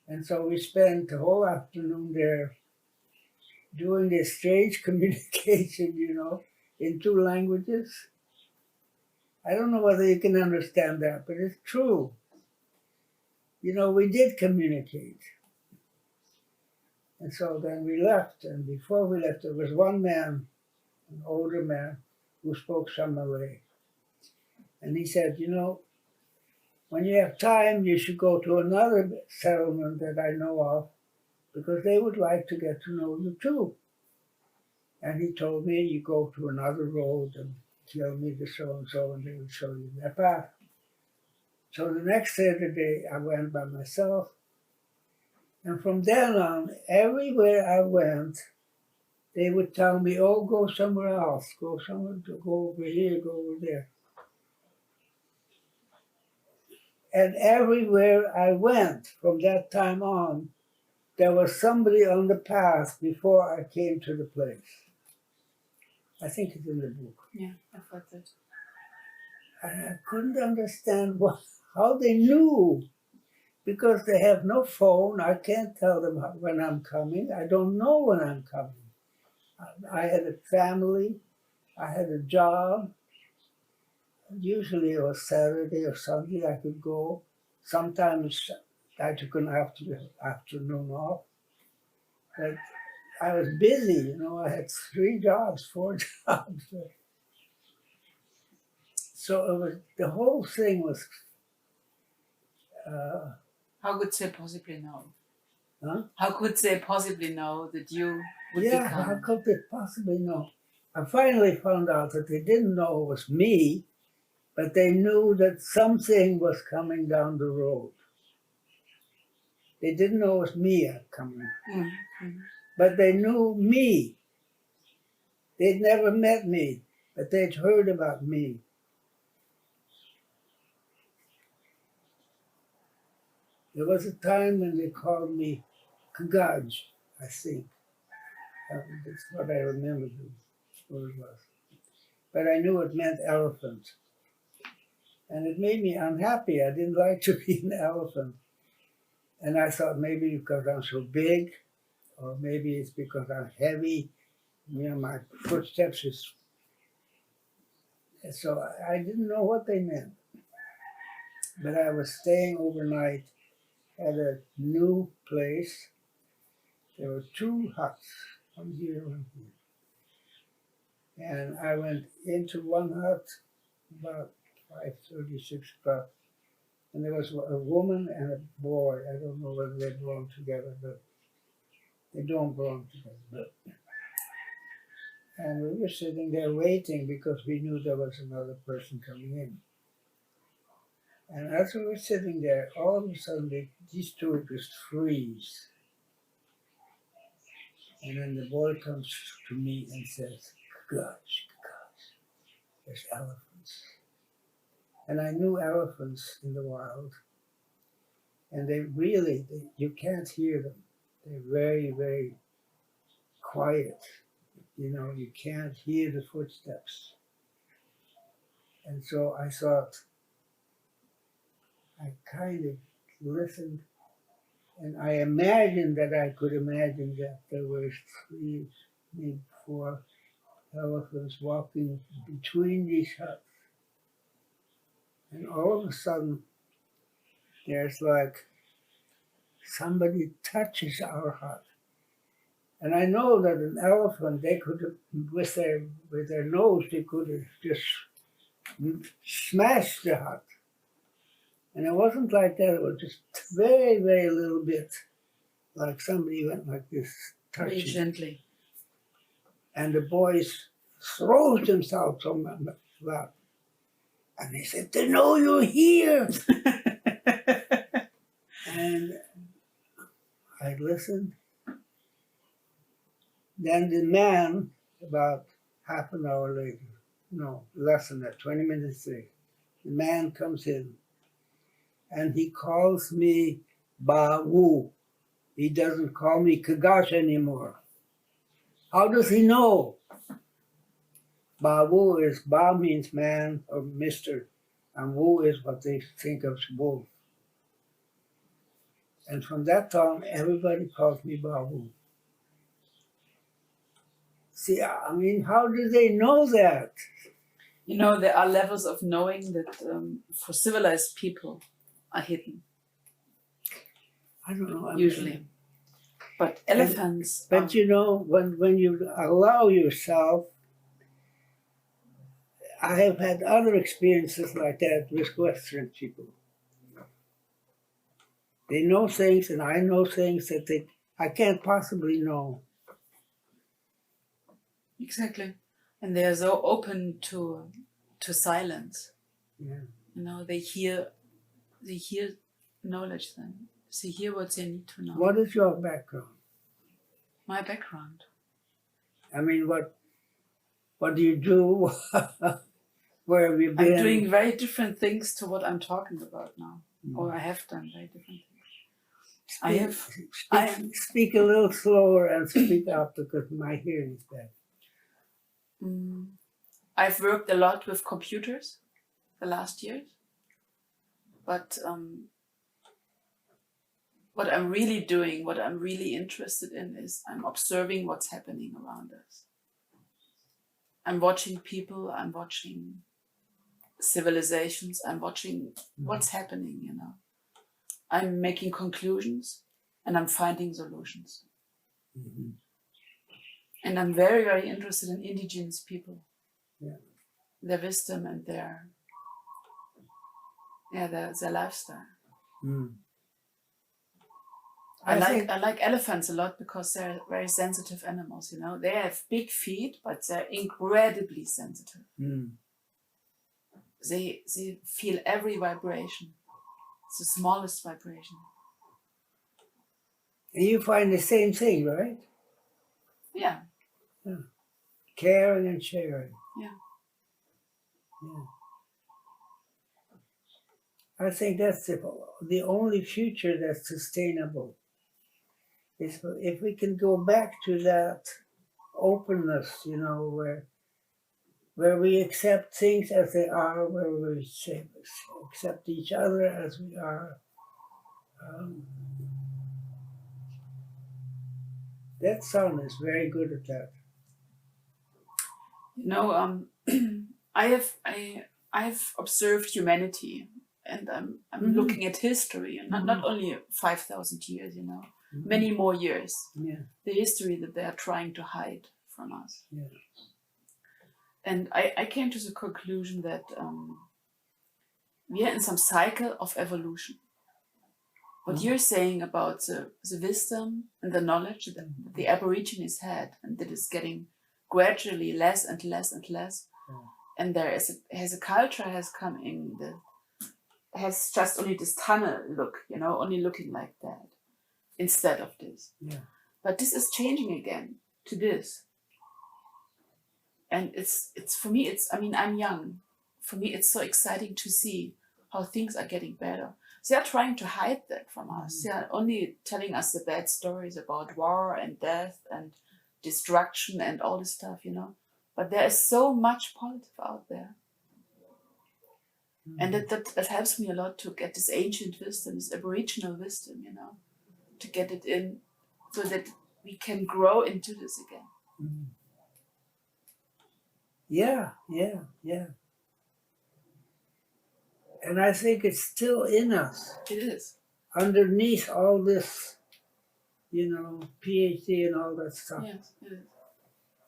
And so we spent the whole afternoon there doing this strange communication, in 2 languages. I don't know whether you can understand that, but it's true. We did communicate. And so then we left, and before we left, there was one man, an older man, who spoke some Malay. And he said, when you have time, you should go to another settlement that I know of, because they would like to get to know you too. And he told me, you go to another road and tell me the so-and-so, and they will show you that path. So the next Saturday, I went by myself. And from then on, everywhere I went, they would tell me, oh, go somewhere else, go over here, go over there. And everywhere I went from that time on, there was somebody on the path before I came to the place. I think it's in the book. Yeah, I've heard that. And I couldn't understand how they knew, because they have no phone. I can't tell them when I'm coming. I don't know when I'm coming. I had a family. I had a job. Usually it was Saturday or Sunday I could go. Sometimes I took an afternoon off. But I was busy, I had 3 jobs, 4 jobs. So the whole thing was. How could they possibly know? Huh? How could they possibly know that you would become? How could they possibly know? I finally found out that they didn't know it was me, but they knew that something was coming down the road. They didn't know it was me coming, but they knew me. They'd never met me, but they'd heard about me. There was a time when they called me Kagaj, I think. That's what I remember what it was. But I knew it meant elephant. And it made me unhappy. I didn't like to be an elephant. And I thought maybe because I'm so big, or maybe it's because I'm heavy, my footsteps is. So I didn't know what they meant. But I was staying overnight at a new place. There were 2 huts, one here, one here. And I went into one hut about 5:30, 6 o'clock. And there was a woman and a boy. I don't know whether they belong together, but they don't belong together. And we were sitting there waiting because we knew there was another person coming in. And as we were sitting there, all of a sudden these 2 just freeze. And then the boy comes to me and says, gosh, there's elephants. And I knew elephants in the wild. And you can't hear them. They're very, very quiet. You can't hear the footsteps. And so I thought, I kind of listened, and I imagined that I could imagine that there were 3, maybe 4 elephants walking between these huts. And all of a sudden, there's like somebody touches our hut. And I know that an elephant, they could have, with their nose, they could have just smashed the hut. And it wasn't like that, it was just very, very little bit. Like somebody went like this, Very touching. gently. And the boys throws themselves on my lap. And they said, they know you're here. And I listened. Then the man, about half an hour later, no, less than that, 20 minutes later, the man comes in and he calls me Ba Wu. He doesn't call me Kagash anymore. How does he know? Ba Wu is, Ba means man or Mr. And Wu is what they think of as wolf. And from that time, everybody calls me Ba Wu. See, I mean, how do they know that? You know, there are levels of knowing that for civilized people are hidden, I don't know. I mean, usually. But elephants. But you know, when you allow yourself, I have had other experiences like that with Western people. They know things, and I know things that I can't possibly know. Exactly. And they are so open to silence. Yeah. You know, they hear knowledge then. They hear what they need to know. What is your background? My background. I mean, what do you do? Where have you been? I'm doing very different things to what I'm talking about now. Or I have done very different things. Speak a little slower and speak up because my hearing is bad. I've worked a lot with computers the last years, but what I'm really doing, what I'm really interested in is I'm observing what's happening around us. I'm watching people, I'm watching civilizations, I'm watching what's happening, you know. I'm making conclusions and I'm finding solutions. Mm-hmm. And I'm very, very interested in indigenous people. Yeah. Their wisdom and their lifestyle. Mm. I like elephants a lot because they're very sensitive animals, you know. They have big feet, but they're incredibly sensitive. Mm. They feel every vibration. It's the smallest vibration. And you find the same thing, right? Yeah. Yeah. Caring and sharing. Yeah. Yeah. I think that's the only future that's sustainable. Is if we can go back to that openness, you know, where we accept things as they are, where we accept each other as we are. That son is very good at that. You know, I've observed humanity, and I'm looking at history, and not only 5,000 years, you know, many more years. Yeah. The history that they are trying to hide from us. Yeah. And I came to the conclusion that we are in some cycle of evolution. What you're saying about the wisdom and the knowledge that the Aborigines had, and that is getting gradually less and less and less. Yeah. And there has a culture has come in that has just only this tunnel look, you know, only looking like that instead of this. Yeah. But this is changing again to this. And it's for me, I'm young. For me, it's so exciting to see how things are getting better. They are trying to hide that from us. They are only telling us the bad stories about war and death and destruction and all this stuff, you know. But there is so much positive out there. And that helps me a lot to get this ancient wisdom, this Aboriginal wisdom, you know, to get it in so that we can grow into this again. Mm. Yeah, yeah, yeah. And I think it's still in us. It is. Underneath all this, you know, PhD and all that stuff. Yes, it is.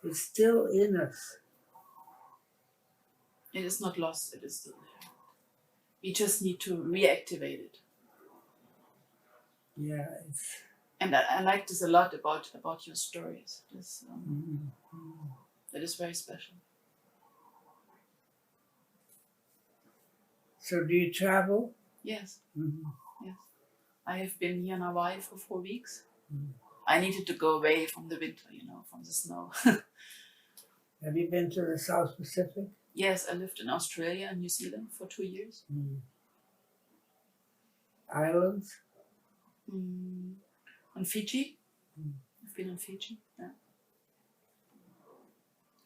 It's still in us. It is not lost, it is still there. We just need to reactivate it. Yeah, it's. And I like this a lot about your stories. This Mm-hmm. that is very special. So, do you travel? Yes, Mm-hmm. yes. I have been here in Hawaii for 4 weeks. Mm. I needed to go away from the winter, from the snow. Have you been to the South Pacific? Yes, I lived in Australia and New Zealand for 2 years. Mm. Islands? On Fiji. Mm. I've been on Fiji. Yeah.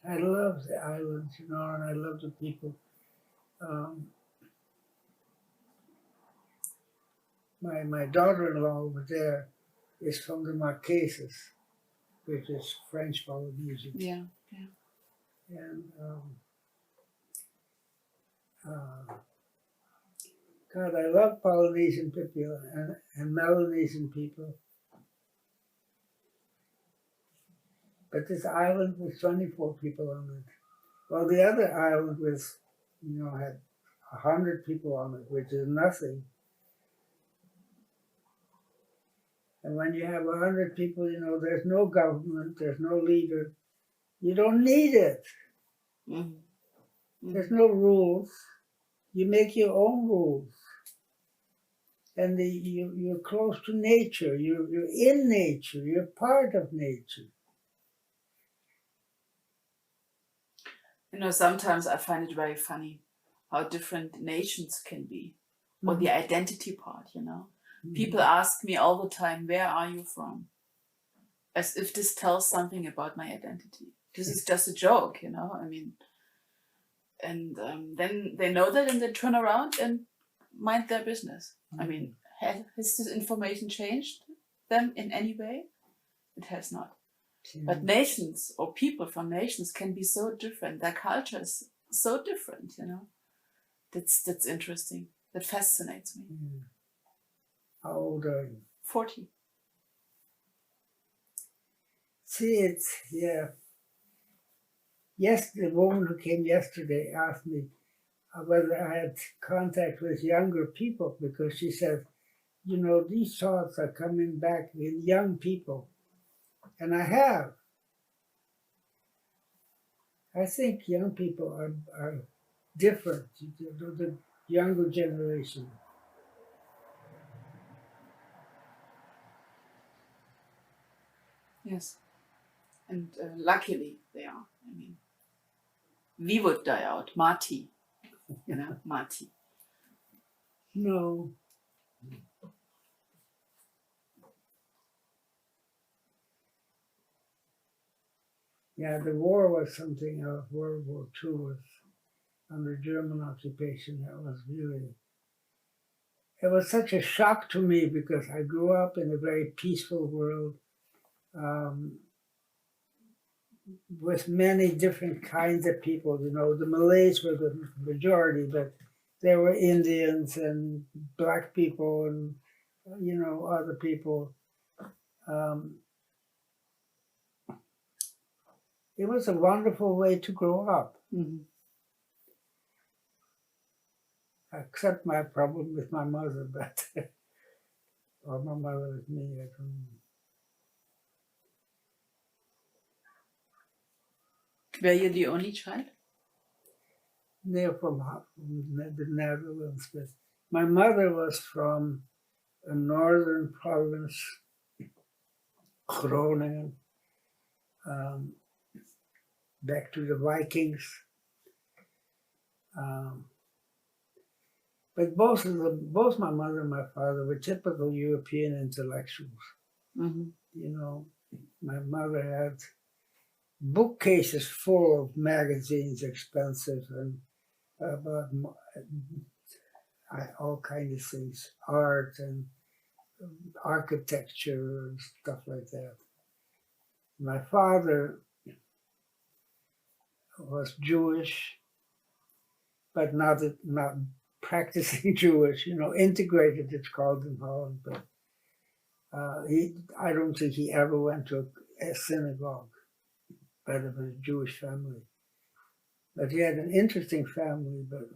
I love the islands, and I love the people. My daughter-in-law over there is from the Marquesas, which is French Polynesian. Yeah. And God, I love Polynesian people and Melanesian people. But this island with 24 people on it. Well, the other island was, had 100 people on it, which is nothing. And when you have 100 people, there's no government, there's no leader. You don't need it. Mm-hmm. There's no rules. You make your own rules. And you're close to nature. You're in nature. You're part of nature. Sometimes I find it very funny how different nations can be, or the identity part, Mm-hmm. People ask me all the time, where are you from? As if this tells something about my identity. This is just a joke, and then they know that and they turn around and mind their business. Mm-hmm. Has this information changed them in any way? It has not. But nations or people from nations can be so different. Their culture is so different, That's interesting. That fascinates me. Yeah. How old are you? 40. See, Yes, the woman who came yesterday asked me whether I had contact with younger people, because she said, these thoughts are coming back in young people. And I have. I think young people are different, the younger generation. Yes. And luckily they are. We would die out. Marty. Marty. No. Yeah, the war was something else. World War II was under German occupation. That was really, it was such a shock to me because I grew up in a very peaceful world with many different kinds of people. The Malays were the majority, but there were Indians and black people and, other people. It was a wonderful way to grow up. Mm-hmm. Except my problem with my mother, but or my mother with me, I don't know. Were you the only child? They're from the Netherlands, but my mother was from a northern province, Groningen, back to the Vikings. But both my mother and my father were typical European intellectuals. Mm-hmm. My mother had bookcases full of magazines, expensive, and about all kinds of things, art and architecture and stuff like that. My father was Jewish, but not practicing Jewish, integrated, it's called in Holland, but I don't think he ever went to a synagogue, but of a Jewish family. But he had an interesting family, but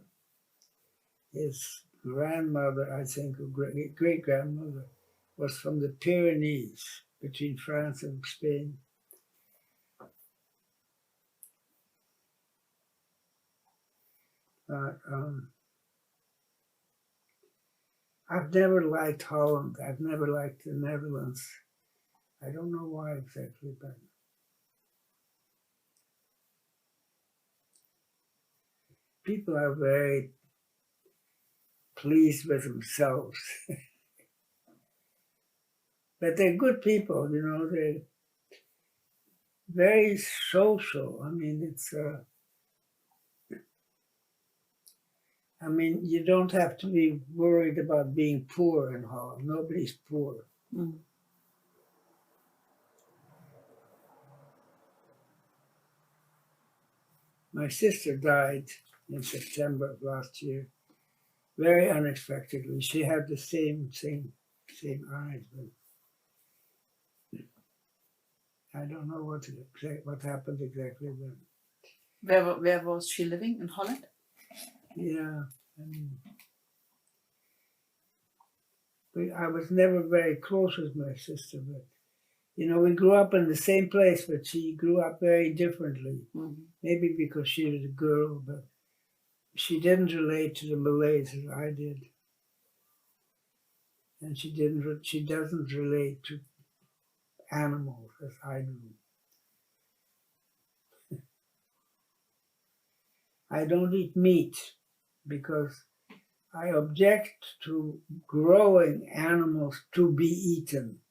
his grandmother, I think, or great grandmother, was from the Pyrenees between France and Spain. I've never liked Holland. I've never liked the Netherlands. I don't know why exactly, but people are very pleased with themselves. But they're good people, you know, they're very social. I mean, you don't have to be worried about being poor in Holland. Nobody's poor. Mm. My sister died in September of last year, very unexpectedly. She had the same eyes, but I don't know what happened exactly then. Where was she living? In Holland? Yeah, I was never very close with my sister, but you know, we grew up in the same place, but she grew up very differently. Mm-hmm. Maybe because she was a girl, but she didn't relate to the Malays as I did, and she doesn't relate to animals as I do. I don't eat meat because I object to growing animals to be eaten.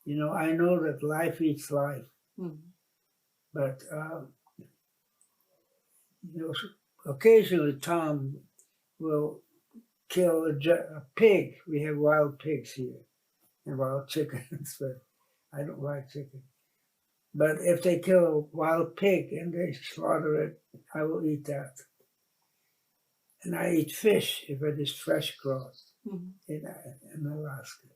You know, I know that life eats life, but you know, occasionally Tom will kill a pig. We have wild pigs here and wild chickens, but I don't like chicken. But if they kill a wild pig and they slaughter it, I will eat that. And I eat fish if it is fresh caught in Alaska.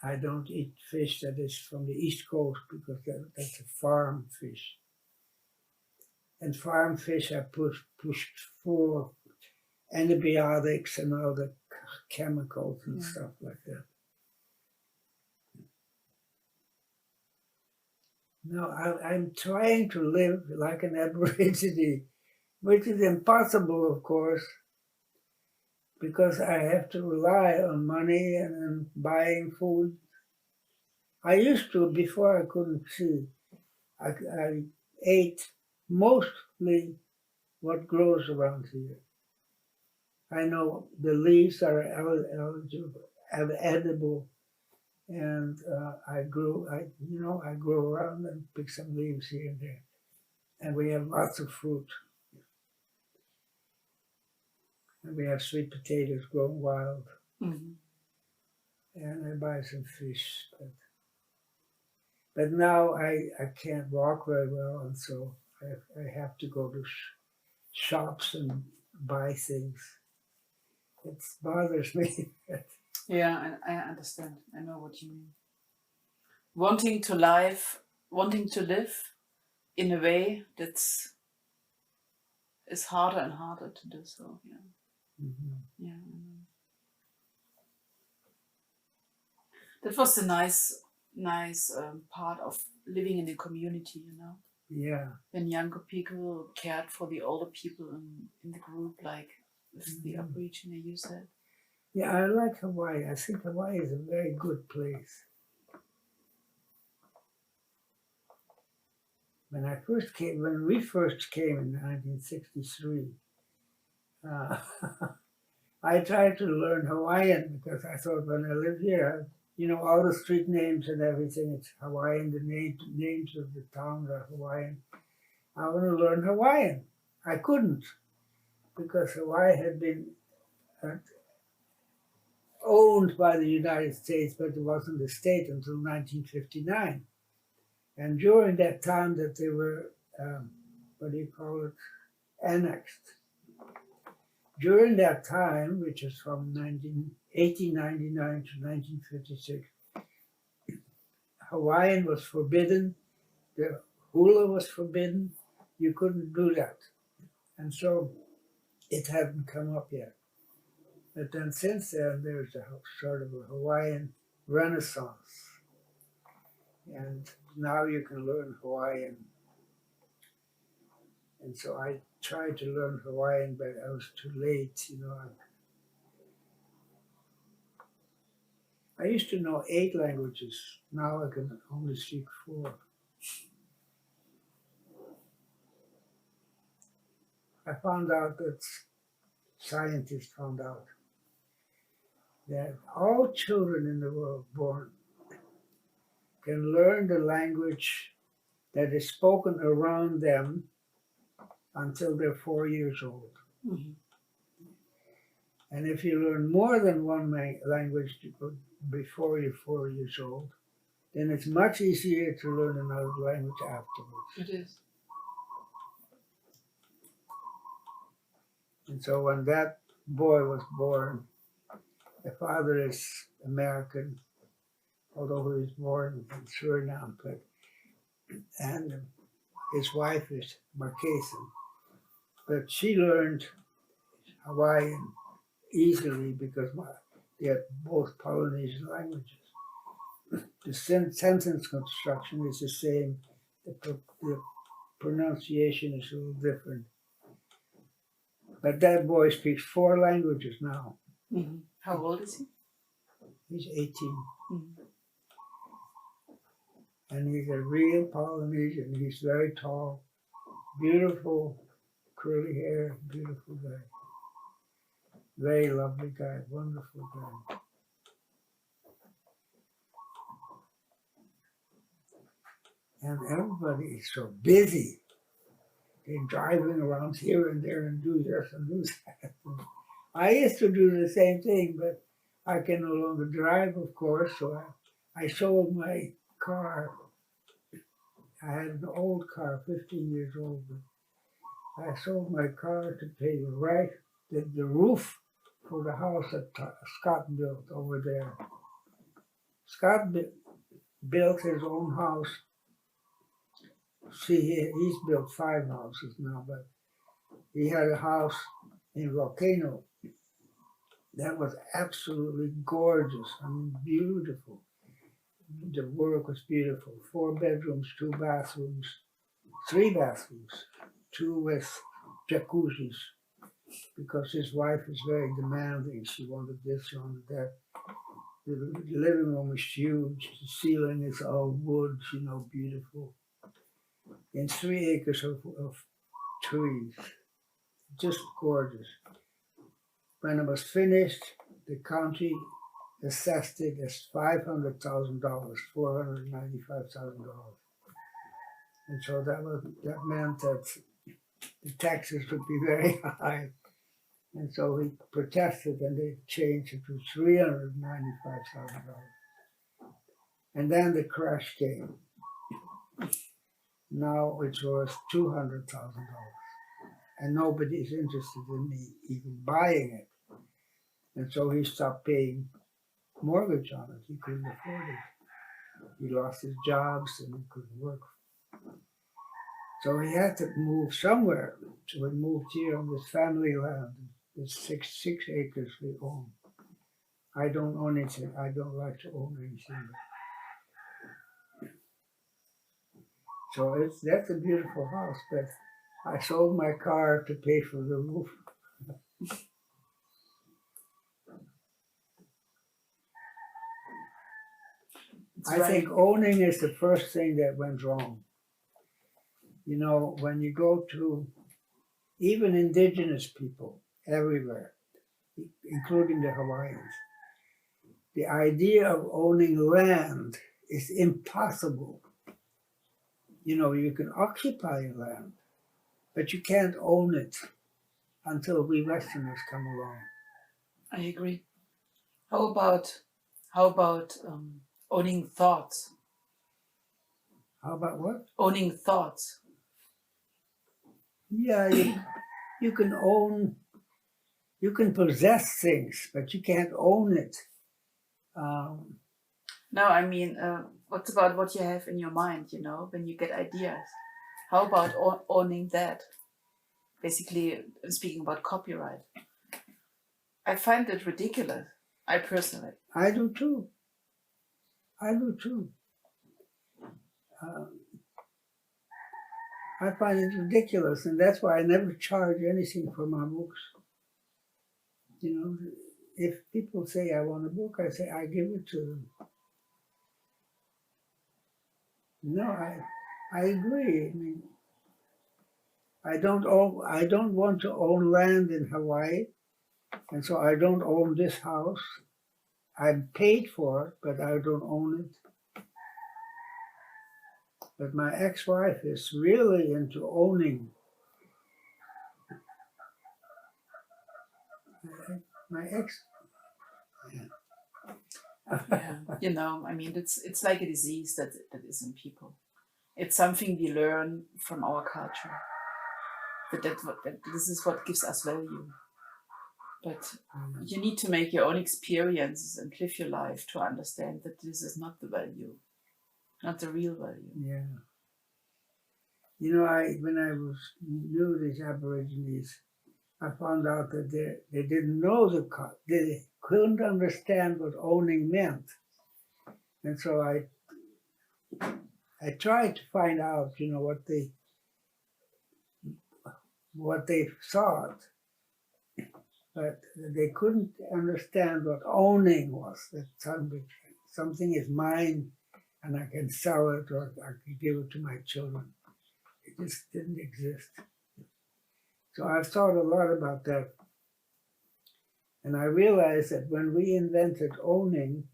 I don't eat fish that is from the East Coast because that's a farm fish. And farm fish are pushed for antibiotics and all the chemicals and stuff like that. No, I'm trying to live like an Aborigine, which is impossible, of course, because I have to rely on money and on buying food. I used to, before I couldn't see, I ate mostly what grows around here. I know the leaves are edible, and I grow around and pick some leaves here and there, and we have lots of fruit. And we have sweet potatoes grown wild. Mm-hmm. And I buy some fish. But now I can't walk very well, and so I have to go to shops and buy things. It bothers me. Yeah, I understand. I know what you mean. Wanting to live in a way that's is harder and harder to do so. Yeah. Mm-hmm. Yeah. That was the nice part of living in a community, you know. Yeah. When younger people cared for the older people in the group, like with the Aborigine, you said. Yeah, I like Hawaii. I think Hawaii is a very good place. When we first came in 1963, I tried to learn Hawaiian because I thought when I live here, you know, all the street names and everything, it's Hawaiian. The names of the towns are Hawaiian. I want to learn Hawaiian. I couldn't because Hawaii had been owned by the United States, but it wasn't a state until 1959. And during that time that they were, annexed. During that time, which is from 1899 to 1956, Hawaiian was forbidden, the hula was forbidden, you couldn't do that. And so it hadn't come up yet. But then since then, there's a sort of a Hawaiian renaissance. And now you can learn Hawaiian. And so I tried to learn Hawaiian, but I was too late, you know. I used to know 8 languages. Now I can only speak 4. I found out that scientists found out that all children in the world born can learn the language that is spoken around them until they're 4 years old. Mm-hmm. And if you learn more than one language before you're 4 years old, then it's much easier to learn another language afterwards. It is. And so when that boy was born, the father is American, although he was born in Suriname, and his wife is Marquesan. But she learned Hawaiian easily because they have both Polynesian languages. The sentence construction is the same, the pronunciation is a little different. But that boy speaks 4 languages now. Mm-hmm. How old is he? He's 18. Mm-hmm. And he's a real Polynesian. He's very tall, beautiful, curly hair, beautiful guy. Very lovely guy, wonderful guy. And everybody is so busy. They're driving around here and there and do this and do that. I used to do the same thing, but I can no longer drive, of course, so I sold my car. I had an old car, 15 years old. But I sold my car to pay the roof for the house that Scott built over there. Scott built his own house. See, he's built 5 houses now, but he had a house in Volcano that was absolutely gorgeous. I mean, beautiful. The work was beautiful. 4 bedrooms, 2 bathrooms, 3 bathrooms, 2 with jacuzzis, because his wife is very demanding. She wanted this, she wanted that. The living room is huge. The ceiling is all wood, you know, beautiful. And 3 acres of trees, just gorgeous. When it was finished, the county assessed it as $500,000, $495,000. And so that meant that the taxes would be very high. And so he protested and they changed it to $395,000. And then the crash came. Now it's worth $200,000. And nobody is interested in me even buying it. And so he stopped paying mortgage on it. He couldn't afford it. He lost his jobs and he couldn't work. So he had to move somewhere. So he moved here on this family land. It's 6 acres we own. I don't own anything. I don't like to own anything. So that's a beautiful house, but I sold my car to pay for the roof. I think owning is the first thing that went wrong. You know, when you go to even indigenous people everywhere, including the Hawaiians, the idea of owning land is impossible. You know, you can occupy land, but you can't own it until we Westerners come along. I agree. How about owning thoughts? How about what? Owning thoughts. Yeah, you can possess things, but you can't own it. No, I mean, what's about what you have in your mind, you know, when you get ideas? How about owning that? Basically, I'm speaking about copyright. I find it ridiculous. I personally. I do too. I find it ridiculous, and that's why I never charge anything for my books. You know, if people say I want a book, I say I give it to them. No, I agree. I mean, I don't want to own land in Hawaii, and so I don't own this house. I'm paid for it, but I don't own it. But my ex-wife is really into owning. My ex. Yeah, you know, I mean, it's like a disease that is in people. It's something we learn from our culture. That this is what gives us value. But you need to make your own experiences and live your life to understand that this is not the value, not the real value. Yeah. You know, when I knew these Aborigines, I found out that they didn't know they couldn't understand what owning meant, and so I tried to find out, you know, what they thought, but they couldn't understand what owning was. That something is mine, and I can sell it or I can give it to my children. It just didn't exist. So I've thought a lot about that. And I realized that when we invented owning,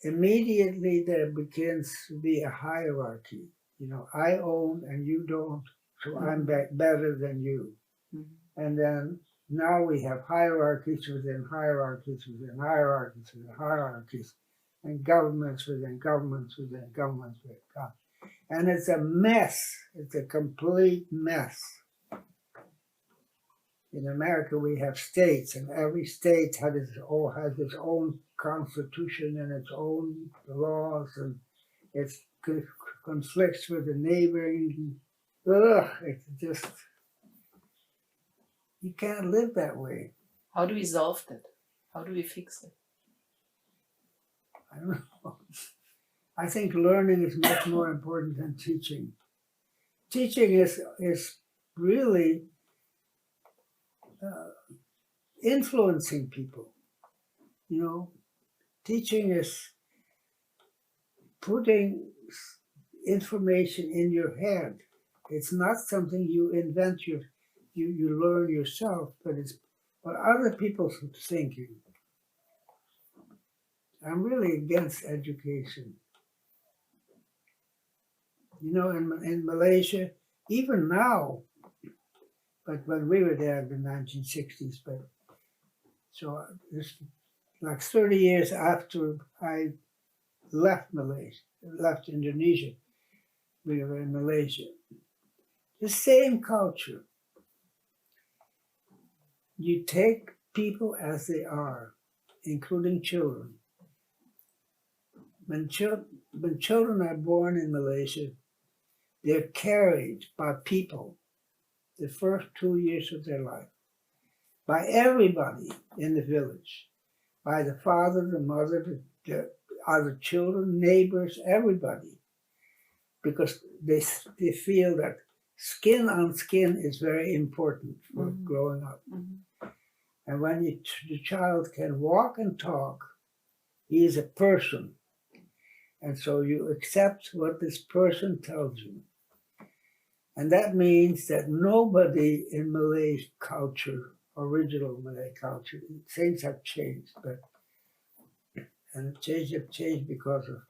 immediately there begins to be a hierarchy. You know, I own and you don't, so I'm better than you. Mm-hmm. And then now we have hierarchies within hierarchies within hierarchies within hierarchies, and governments within governments within governments within governments. And it's a mess. It's a complete mess. In America, we have states, and every state has its own constitution and its own laws, and it conflicts with the neighboring. It's just, you can't live that way. How do we solve that? How do we fix it? I don't know. I think learning is much more important than teaching. Teaching is really influencing people. You know, teaching is putting information in your head. It's not something you invent, you learn yourself, but it's what other people are thinking. I'm really against education. You know, in Malaysia, even now, but when we were there in the 1960s, but so it's like 30 years after I left Indonesia, we were in Malaysia. The same culture. You take people as they are, including children. When children are born in Malaysia, they're carried by people the first 2 years of their life, by everybody in the village, by the father, the mother, the other children, neighbors, everybody, because they feel that skin on skin is very important for growing up. Mm-hmm. And when the child can walk and talk, he is a person. And so you accept what this person tells you. And that means that nobody in Malay culture, original Malay culture, things have changed, and have changed because of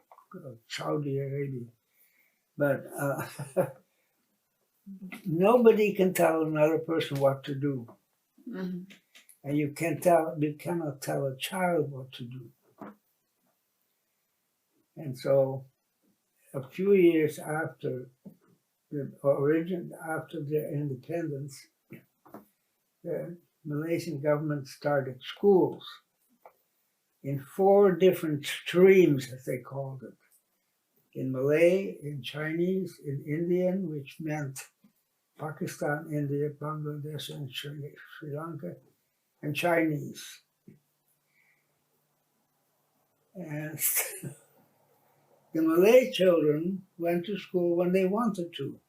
Saudi Arabia. But nobody can tell another person what to do. Mm-hmm. And you cannot tell a child what to do. And so a few years after their independence, the Malaysian government started schools in 4 different streams, as they called it. In Malay, in Chinese, in Indian, which meant Pakistan, India, Bangladesh, and Sri Lanka, and Chinese. And the Malay children went to school when they wanted to.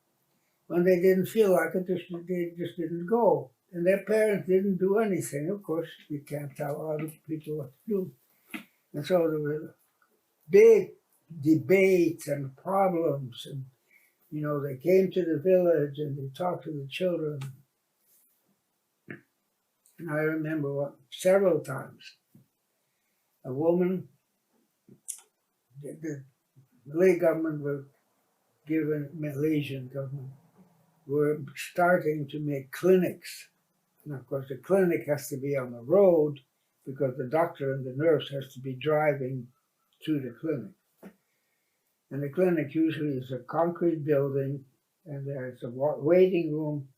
When they didn't feel like it, they just didn't go. And their parents didn't do anything. Of course, you can't tell other people what to do. And so there were big debates and problems. And, they came to the village and they talked to the children. And I remember several times a woman, the Malay government were given, Malaysian government, were starting to make clinics. And of course, the clinic has to be on the road because the doctor and the nurse has to be driving to the clinic. And the clinic usually is a concrete building, and there's a waiting room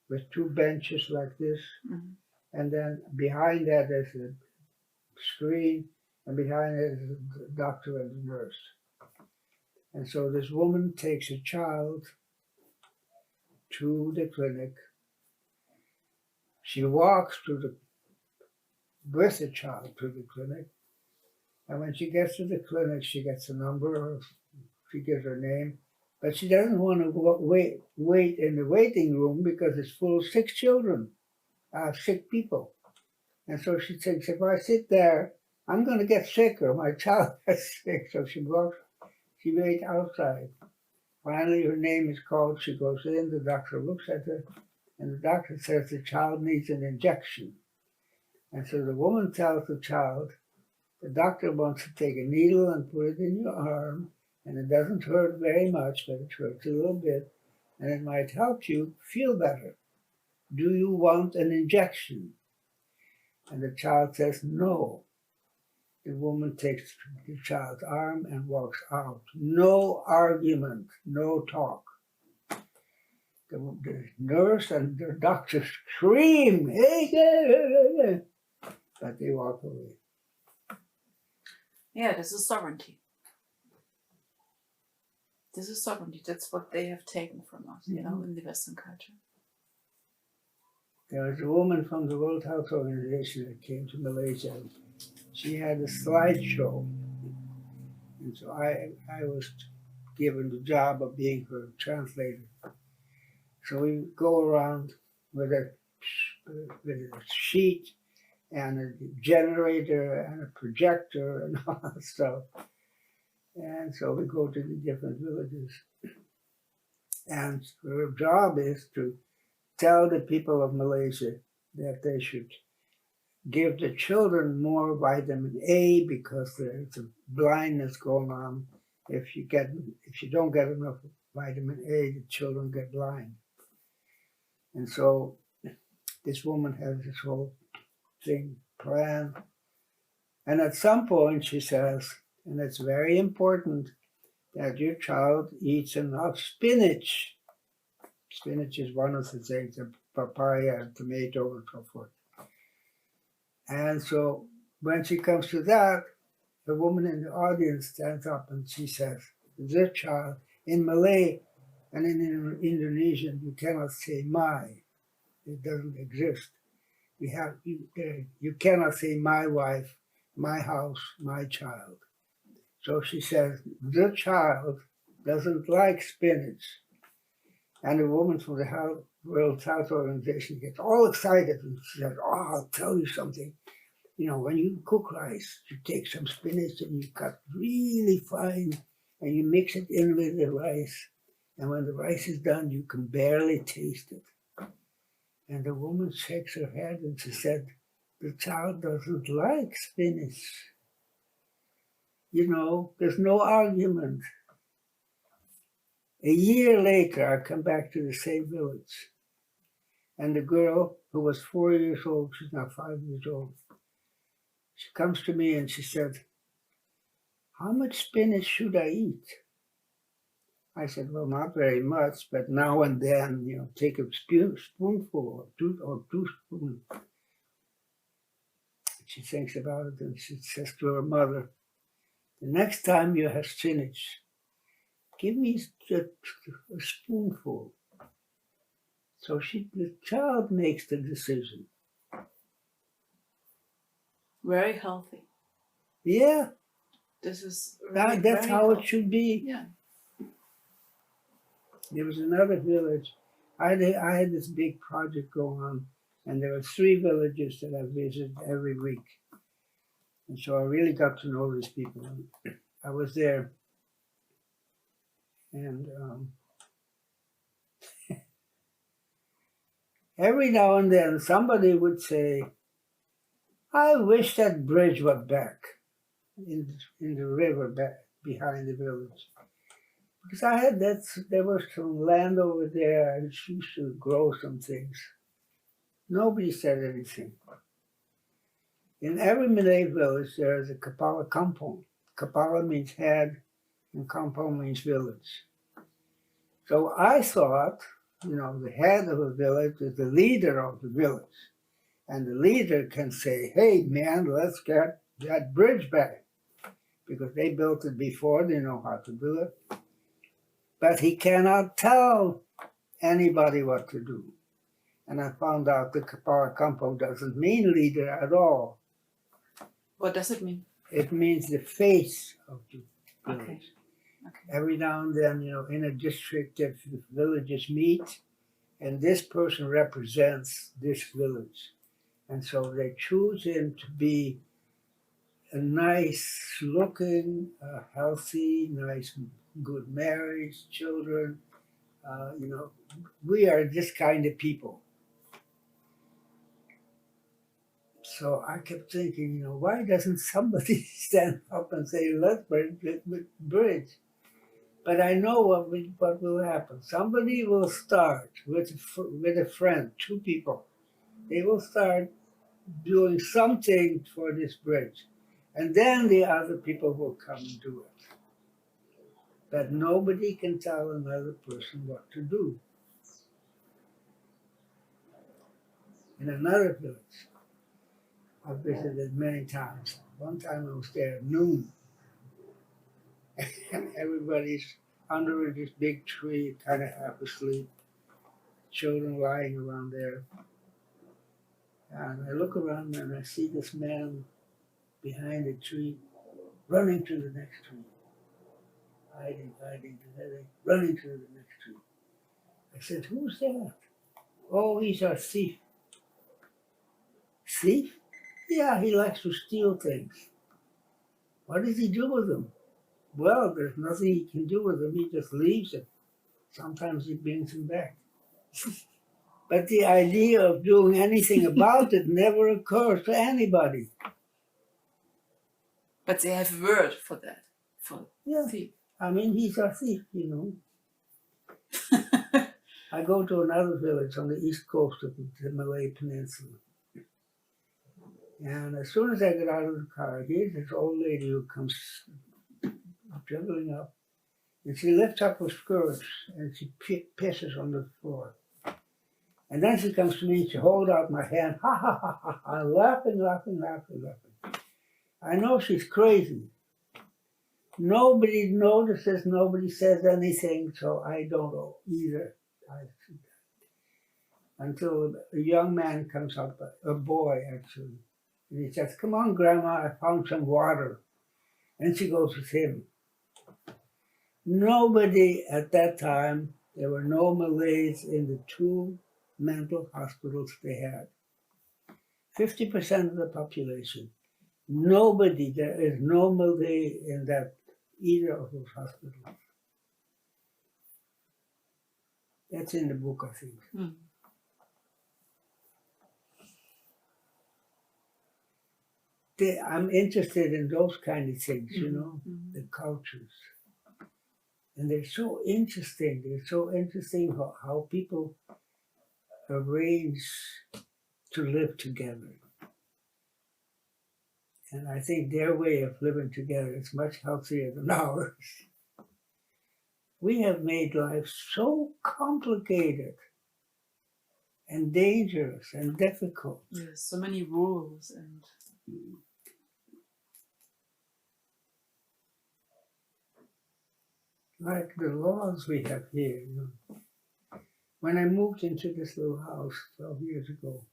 with 2 benches like this. Mhm. And then behind that there's a screen, and behind it is the doctor and the nurse. And so this woman takes a child to the clinic. She walks with the child to the clinic. And when she gets to the clinic, she gets a number, or she gives her name. But she doesn't want to wait in the waiting room because it's full of sick children, sick people. And so she thinks, if I sit there, I'm going to get sick, or my child gets sick. So she waits outside. Finally, her name is called. She goes in. The doctor looks at her, and the doctor says the child needs an injection. And so the woman tells the child, the doctor wants to take a needle and put it in your arm, and it doesn't hurt very much, but it hurts a little bit, and it might help you feel better. Do you want an injection? And the child says no. The woman takes the child's arm and walks out. No argument, no talk. The nurse and the doctor scream, hey, but they walk away. Yeah, this is sovereignty. This is sovereignty. That's what they have taken from us, in the Western culture. There was a woman from the World Health Organization that came to Malaysia. She had a slideshow. And so I was given the job of being her translator. So we go around with a sheet and a generator and a projector and all that stuff. And so we go to the different villages. And her job is to tell the people of Malaysia that they should give the children more vitamin A because there's a blindness going on. If you don't get enough vitamin A, the children get blind. And so this woman has this whole thing planned. And at some point she says, and it's very important that your child eats enough spinach. Spinach is one of the things, papaya and tomato and so forth. And so when she comes to that, the woman in the audience stands up and she says, this child, in Malay and in Indonesian, you cannot say my. It doesn't exist. You cannot say my wife, my house, my child. So she says, the child doesn't like spinach. And the woman from the World Health Organization gets all excited and she says, oh, I'll tell you something. When you cook rice, you take some spinach and you cut really fine and you mix it in with the rice. And when the rice is done, you can barely taste it. And the woman shakes her head and she said, the child doesn't like spinach. There's no argument. A year later, I come back to the same village. And the girl, who was 4 years old, she's now 5 years old, she comes to me and she said, how much spinach should I eat? I said, well, not very much, but now and then, take a spoonful or two spoons. She thinks about it and she says to her mother, the next time you have spinach, give me a spoonful. So the child makes the decision. Very healthy. Yeah, This is really that's very how it healthy. should be. Yeah. There was another village. I had this big project going on, and there were 3 villages that I visited every week. And so I really got to know these people. I was there, and every now and then somebody would say, I wish that bridge was back in the river back behind the village. Because there was some land over there, and she used to grow some things. Nobody said anything. In every Malay village, there is a Kapala kampong. Kapala means head, and kampong means village. So I thought, the head of a village is the leader of the village. And the leader can say, hey, man, let's get that bridge back. Because they built it before, they know how to do it. But he cannot tell anybody what to do. And I found out the Kapala kampong doesn't mean leader at all. What does it mean? It means the face of the village. Okay. Every now and then, in a district, if the villages meet, and this person represents this village. And so they choose him to be a nice looking, healthy, nice, good marriage, children. We are this kind of people. So I kept thinking, why doesn't somebody stand up and say, let's bridge? But I know what will happen. Somebody will start with a friend, 2 people. They will start doing something for this bridge. And then the other people will come and do it. But nobody can tell another person what to do. In another village, I visited many times. One time I was there at noon, and everybody's under this big tree, kind of half asleep. Children lying around there. And I look around and I see this man behind a tree running to the next tree. Hiding, running to the next tree. I said, who's that? Oh, he's a thief. Thief? Yeah, he likes to steal things. What does he do with them? Well, there's nothing he can do with them. He just leaves them. Sometimes he brings them back. But the idea of doing anything about it never occurs to anybody. But they have a word for that. For thief. I mean, he's a thief, I go to another village on the east coast of the Malay Peninsula. And as soon as I get out of the car, here's this old lady who comes dribbling up. And she lifts up her skirts and she pisses on the floor. And then she comes to me and she holds out my hand, ha ha ha ha ha, laughing. I know she's crazy. Nobody notices, nobody says anything, so I don't know either. Until a young man comes up, a boy actually, and he says, come on, Grandma, I found some water. And she goes with him. Nobody at that time, there were no Malays in the 2 mental hospitals they had. 50% of the population. Nobody, there is no Malay in that either of those hospitals. That's in the book, I think. Mm. I'm interested in those kind of things, the cultures. And they're so interesting. They're so interesting how people arrange to live together. And I think their way of living together is much healthier than ours. We have made life so complicated and dangerous and difficult. Yes, so many rules and... Like the laws we have here. When I moved into this little house 12 years ago,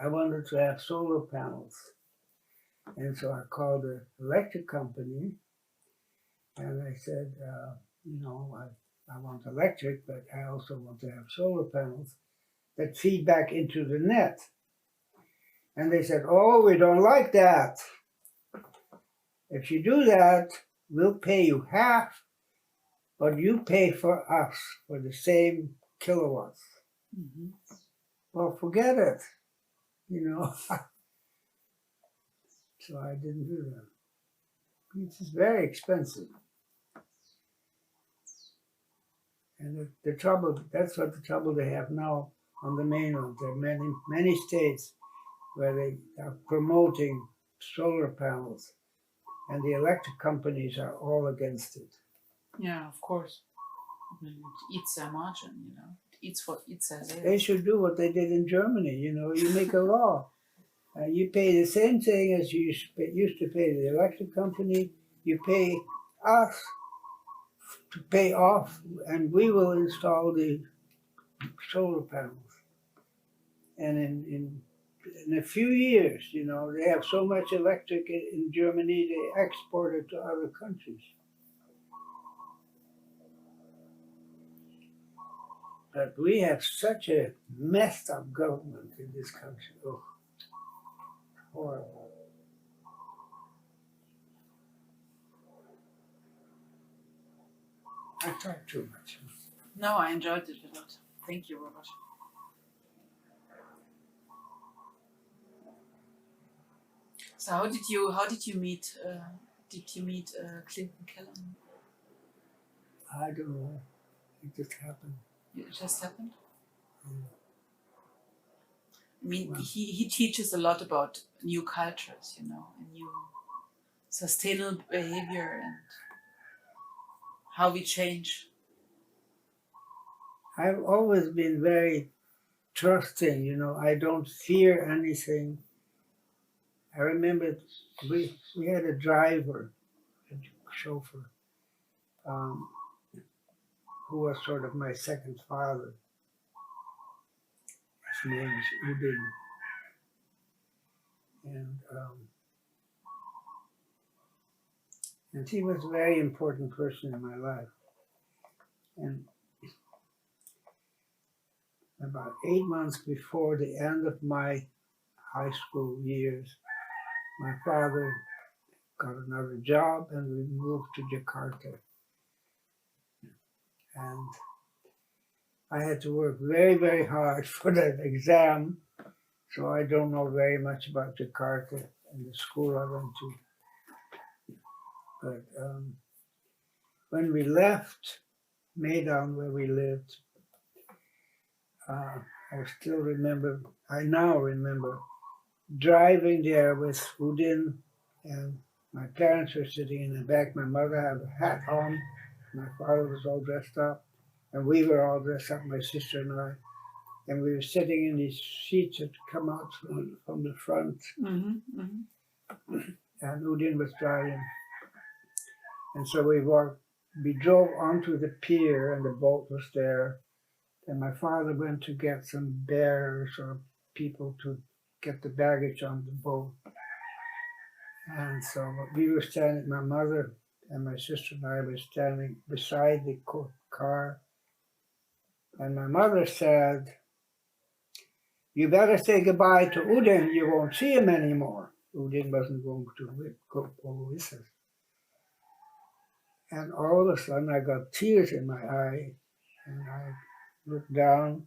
I wanted to have solar panels. And so I called the electric company and I said, I want electric, but I also want to have solar panels that feed back into the net. And they said, oh, we don't like that. If you do that, we'll pay you half, but you pay for us for the same kilowatts. Mm-hmm. Well, forget it, So I didn't do that. It's very expensive. And the trouble, that's what the trouble they have now on the mainland. There are many states where they are promoting solar panels, and the electric companies are all against it. Yeah, of course. It eats their margin, It eats their sales. They should do what they did in Germany. You make a law. You pay the same thing as you used to pay the electric company. You pay us to pay off, and we will install the solar panels. And in a few years, they have so much electric in Germany, they export it to other countries. But we have such a messed up government in this country. Oh, horrible. I talk too much. No, I enjoyed it a lot. Thank you, Robert. So how did you meet Clinton Kellam? I don't know. It just happened. It just happened. Mm. I mean, Wow. he teaches a lot about new cultures, and new sustainable behavior and how we change. I've always been very trusting, I don't fear anything. I remember we had a driver, a chauffeur, who was sort of my second father. His name is Udin. And he was a very important person in my life. And about 8 months before the end of my high school years, my father got another job and we moved to Jakarta. And I had to work very, very hard for that exam, so I don't know very much about Jakarta and the school I went to. But when we left Medan, where we lived, I now remember driving there with Udin, and my parents were sitting in the back. My mother had a hat on. My father was all dressed up, and we were all dressed up, my sister and I. And we were sitting in these seats that come out from the front. Mm-hmm, mm-hmm. And Udin was driving. And so we drove onto the pier, and the boat was there. And my father went to get some bearers or people to get the baggage on the boat. And so we were standing, my mother and my sister and I were standing beside the car. And my mother said, "You better say goodbye to Udin, you won't see him anymore." Udin wasn't going to go with us. And all of a sudden I got tears in my eye, and I looked down.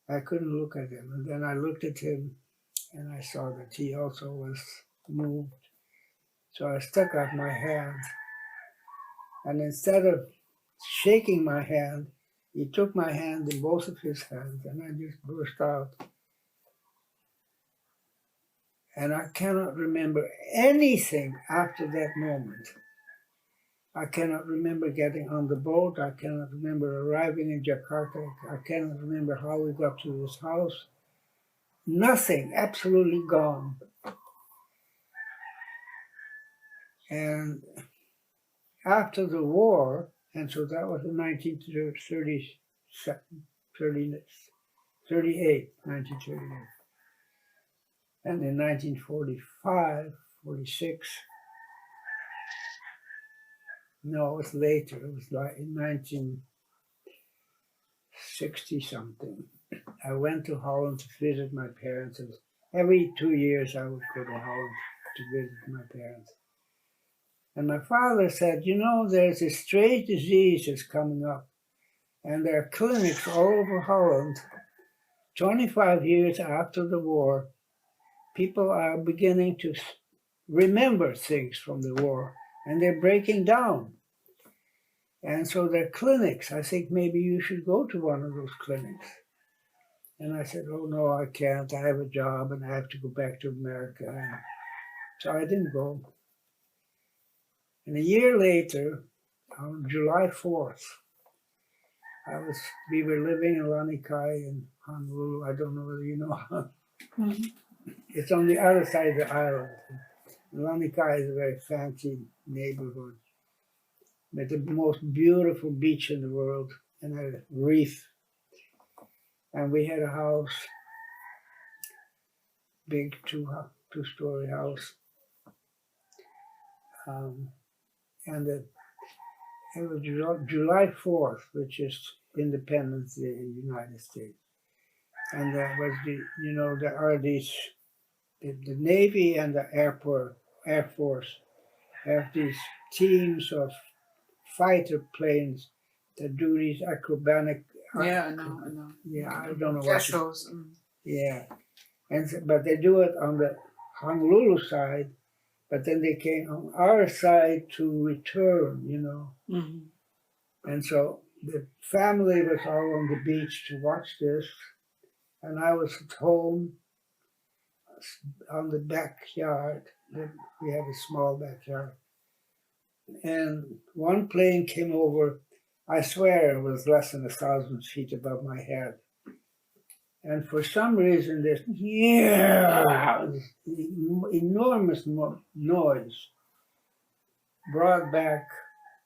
I couldn't look at him. And then I looked at him and I saw that he also was moved. So I stuck out my hand. And instead of shaking my hand, he took my hand in both of his hands, and I just burst out. And I cannot remember anything after that moment. I cannot remember getting on the boat. I cannot remember arriving in Jakarta. I cannot remember how we got to this house. Nothing, absolutely gone. And after the war, and so that was in 1938, 1938. And in 1945, 46, no, it was later, it was like in 1960 something. I went to Holland to visit my parents. It was every 2 years I would go to Holland to visit my parents. And my father said, you know, there's a strange disease that's coming up. And there are clinics all over Holland. 25 years after the war, people are beginning to remember things from the war, and they're breaking down. And so there are clinics. I think maybe you should go to one of those clinics. And I said, oh, no, I can't. I have a job and I have to go back to America. And so I didn't go. And a year later, on July 4th, we were living in Lanikai in Honolulu. I don't know whether you know. Mm-hmm. It's on the other side of the island. Lanikai is a very fancy neighborhood with the most beautiful beach in the world and a reef. And we had a house, big two-story house. And it was July 4th, which is Independence Day in the United States. And that was there are these, the Navy and the Air Force have these teams of fighter planes that do these acrobatic. Yeah, I know. Yeah, I don't know Air what. shows. Yeah, but they do it on the Honolulu side, but then they came on our side to return, Mm-hmm. And so the family was all on the beach to watch this, and I was at home on the backyard. We have a small backyard. And one plane came over. I swear it was less than 1,000 feet above my head. And for some reason, this enormous noise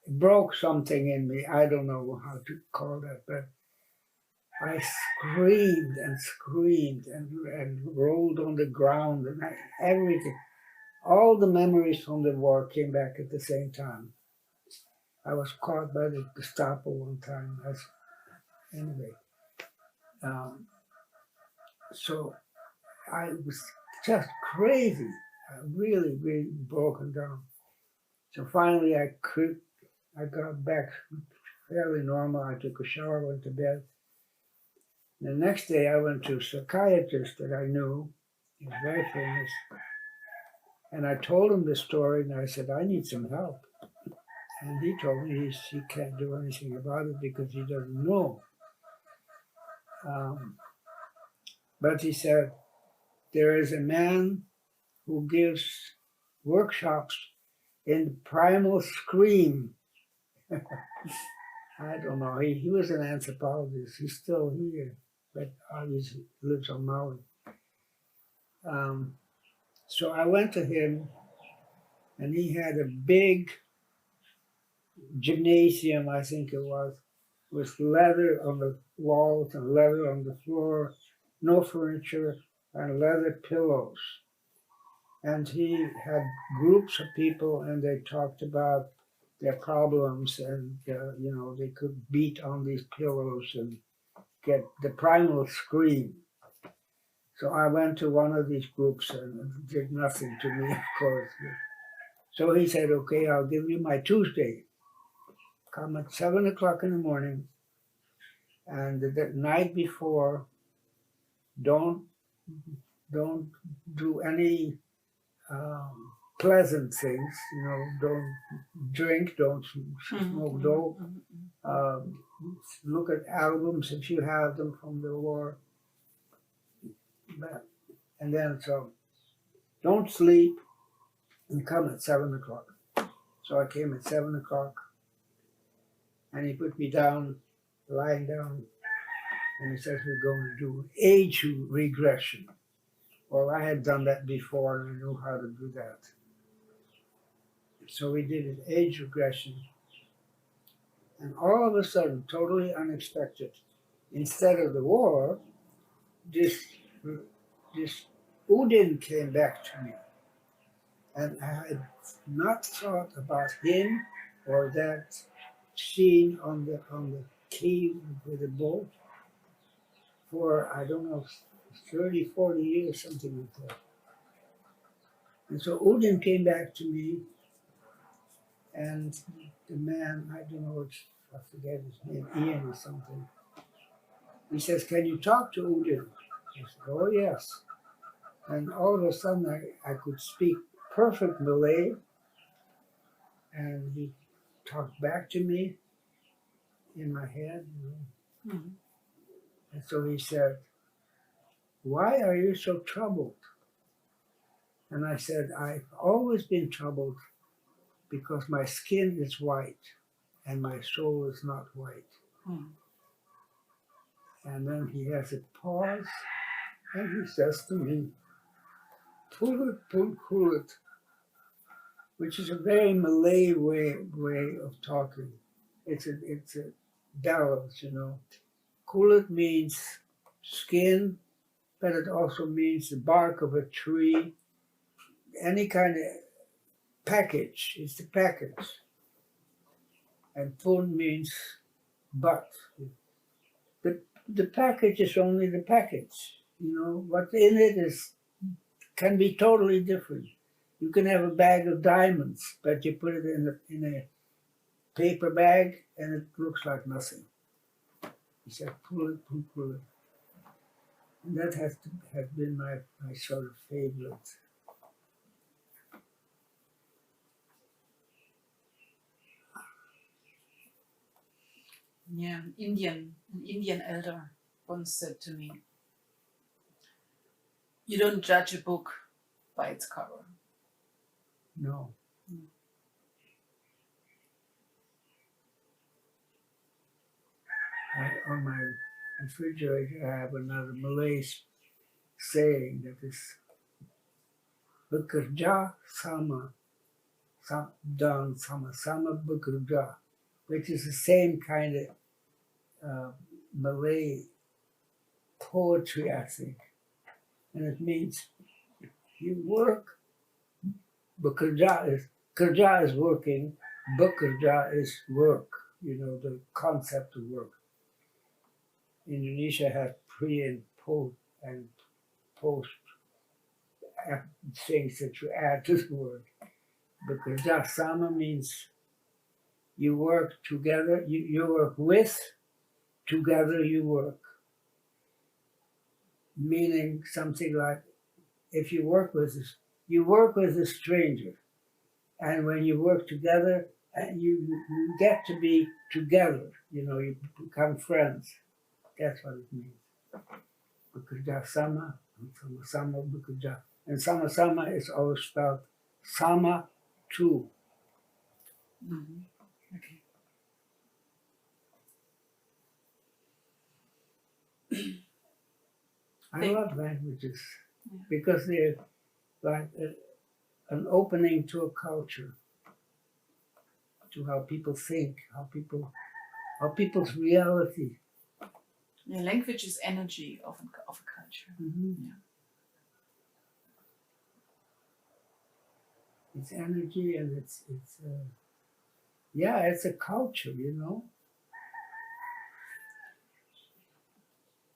broke something in me. I don't know how to call that, but I screamed and rolled on the ground and everything. All the memories from the war came back at the same time. I was caught by the Gestapo one time. Anyway, so I was just crazy. I really, really broken down. So finally, I got back fairly normal. I took a shower, went to bed. The next day, I went to a psychiatrist that I knew. He was very famous. And I told him this story, and I said, I need some help. And he told me he can't do anything about it because he doesn't know. But he said, there is a man who gives workshops in primal scream. I don't know. He was an anthropologist. He's still here, but obviously lives on Maui. So I went to him, and he had a big gymnasium, I think it was, with leather on the walls and leather on the floor, no furniture, and leather pillows. And he had groups of people, and they talked about their problems, and they could beat on these pillows and get the primal scream. So I went to one of these groups, and it did nothing to me, of course. So he said, okay, I'll give you my Tuesday. Come at 7 o'clock in the morning, and the night before, don't do any pleasant things. Don't drink, don't smoke dope. Look at albums if you have them from the war. And then so don't sleep and come at 7 o'clock. So I came at 7 o'clock, and he put me down, lying down, and he says we're going to do age regression. Well, I had done that before, and I knew how to do that. So we did an age regression, and all of a sudden, totally unexpected, instead of the war, this Udin came back to me, and I had not thought about him or that scene on the quay with the boat for, I don't know, 30, 40 years, something like that. And so Udin came back to me, and the man, I don't know, I forget his name, Ian or something, he says, "Can you talk to Udin?" I said, "Oh, yes." And all of a sudden, I could speak perfect Malay, and he talked back to me in my head. Mhm. And so he said, "Why are you so troubled?" And I said, "I've always been troubled because my skin is white and my soul is not white." Mhm. And then he has a pause, and he says to me, "Pulut pun kulut," which is a very Malay way of talking. It's a dialect, you know. Kulit means skin, but it also means the bark of a tree. Any kind of package is the package. And pun means but. The package is only the package. You know, what's in it is can be totally different. You can have a bag of diamonds, but you put it in a paper bag and it looks like nothing. He said, "Pull it, pull it." And that has been my sort of favorite. Yeah, an Indian elder once said to me, "You don't judge a book by its cover." No. On my refrigerator, I have another Malay saying that is bekerja sama, dan sama bekerja, which is the same kind of Malay poetry, I think. And it means you work, kerja is working, bekerja is work, you know, the concept of work. Indonesia has pre and post things that you add to the word. Because sama means you work together, you work with, together you work. Meaning something like if you work with a stranger, and when you work together, you get to be together. You know, you become friends. That's what it means. Bekerja sama, sama bekerja, and sama is always spelled sama too. Mm-hmm. Okay. I love languages Yeah. because they're like an opening to a culture, to how people think, how people's reality. Yeah, language is energy of a culture. Mm-hmm. Yeah. It's energy, and it's a culture, you know.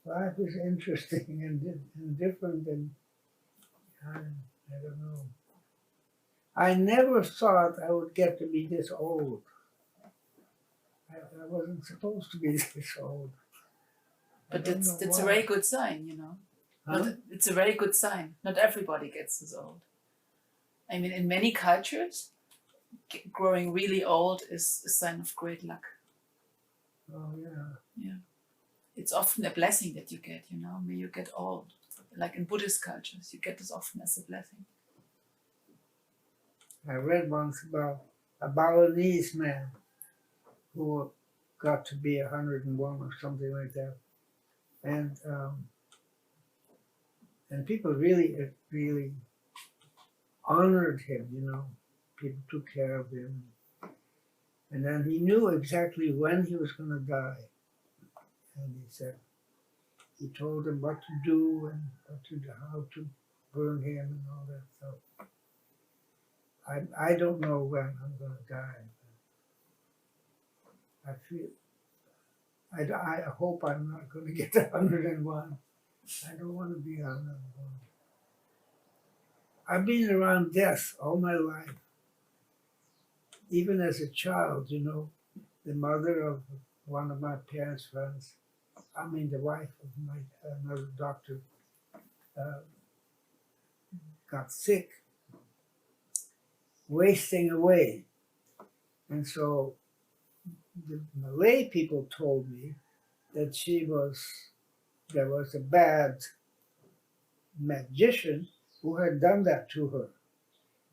Life is interesting and different, and I don't know. I never thought I would get to be this old. I wasn't supposed to be this old. But that's a very good sign, you know. Huh? It's a very good sign. Not everybody gets this old. I mean, in many cultures, growing really old is a sign of great luck. Oh yeah. Yeah. It's often a blessing that you get, you know, when you get old. Like in Buddhist cultures, you get this often as a blessing. I read once about a Balinese man who got to be 101 or something like that, and people really honored him. You know, people took care of him, and then he knew exactly when he was going to die, and he told them what to do and how to burn him and all that stuff. I don't know when I'm going to die. I feel I hope I'm not going to get 101. I don't want to be 101. I've been around death all my life. Even as a child, you know, the mother of one of my parents' friends, I mean the wife of my another doctor, got sick, wasting away. And so the Malay people told me that there was a bad magician who had done that to her.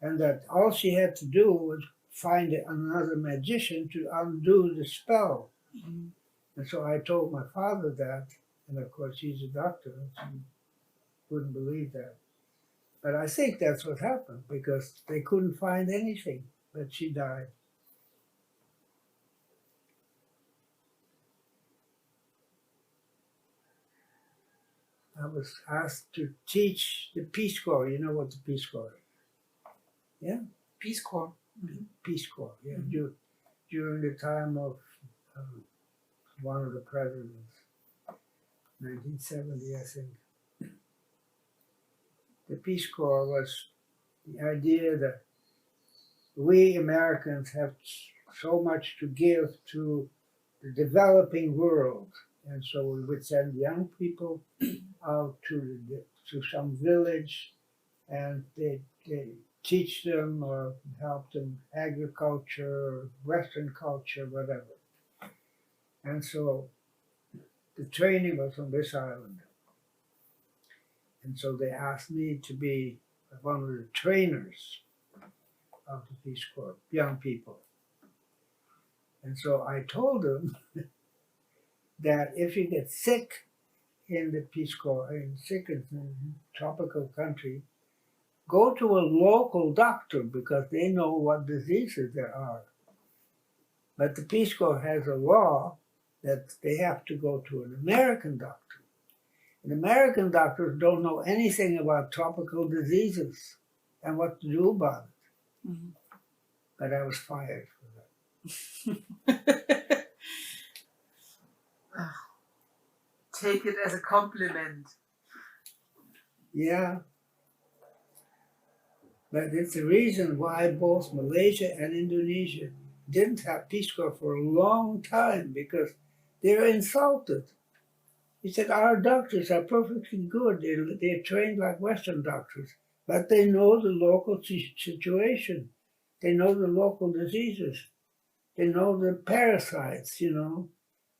And that all she had to do was find another magician to undo the spell. Mhm. And so I told my father that, and of course he's a doctor, and he wouldn't believe that. But I think that's what happened, because they couldn't find anything, but she died. I was asked to teach the Peace Corps. You know what the Peace Corps is? Yeah? Peace Corps. Peace Corps, yeah. During the time of one of the presidents, 1970, I think. The Peace Corps was the idea that we Americans have so much to give to the developing world. And so we would send young people out to some village, and they teach them or help them agriculture, Western culture, whatever. And so the training was on this island. And so they asked me to be one of the trainers of the Peace Corps, young people. And so I told them that if you get sick in the Peace Corps, sick in a tropical country, go to a local doctor because they know what diseases there are. But the Peace Corps has a law that they have to go to an American doctor. And American doctors don't know anything about tropical diseases and what to do about it. Mhm. But I was fired for that. Take it as a compliment. Yeah. But it's the reason why both Malaysia and Indonesia didn't have Peace Corps for a long time, because they were insulted. He said, our doctors are perfectly good. They're trained like Western doctors, but they know the local situation. They know the local diseases. They know the parasites, you know.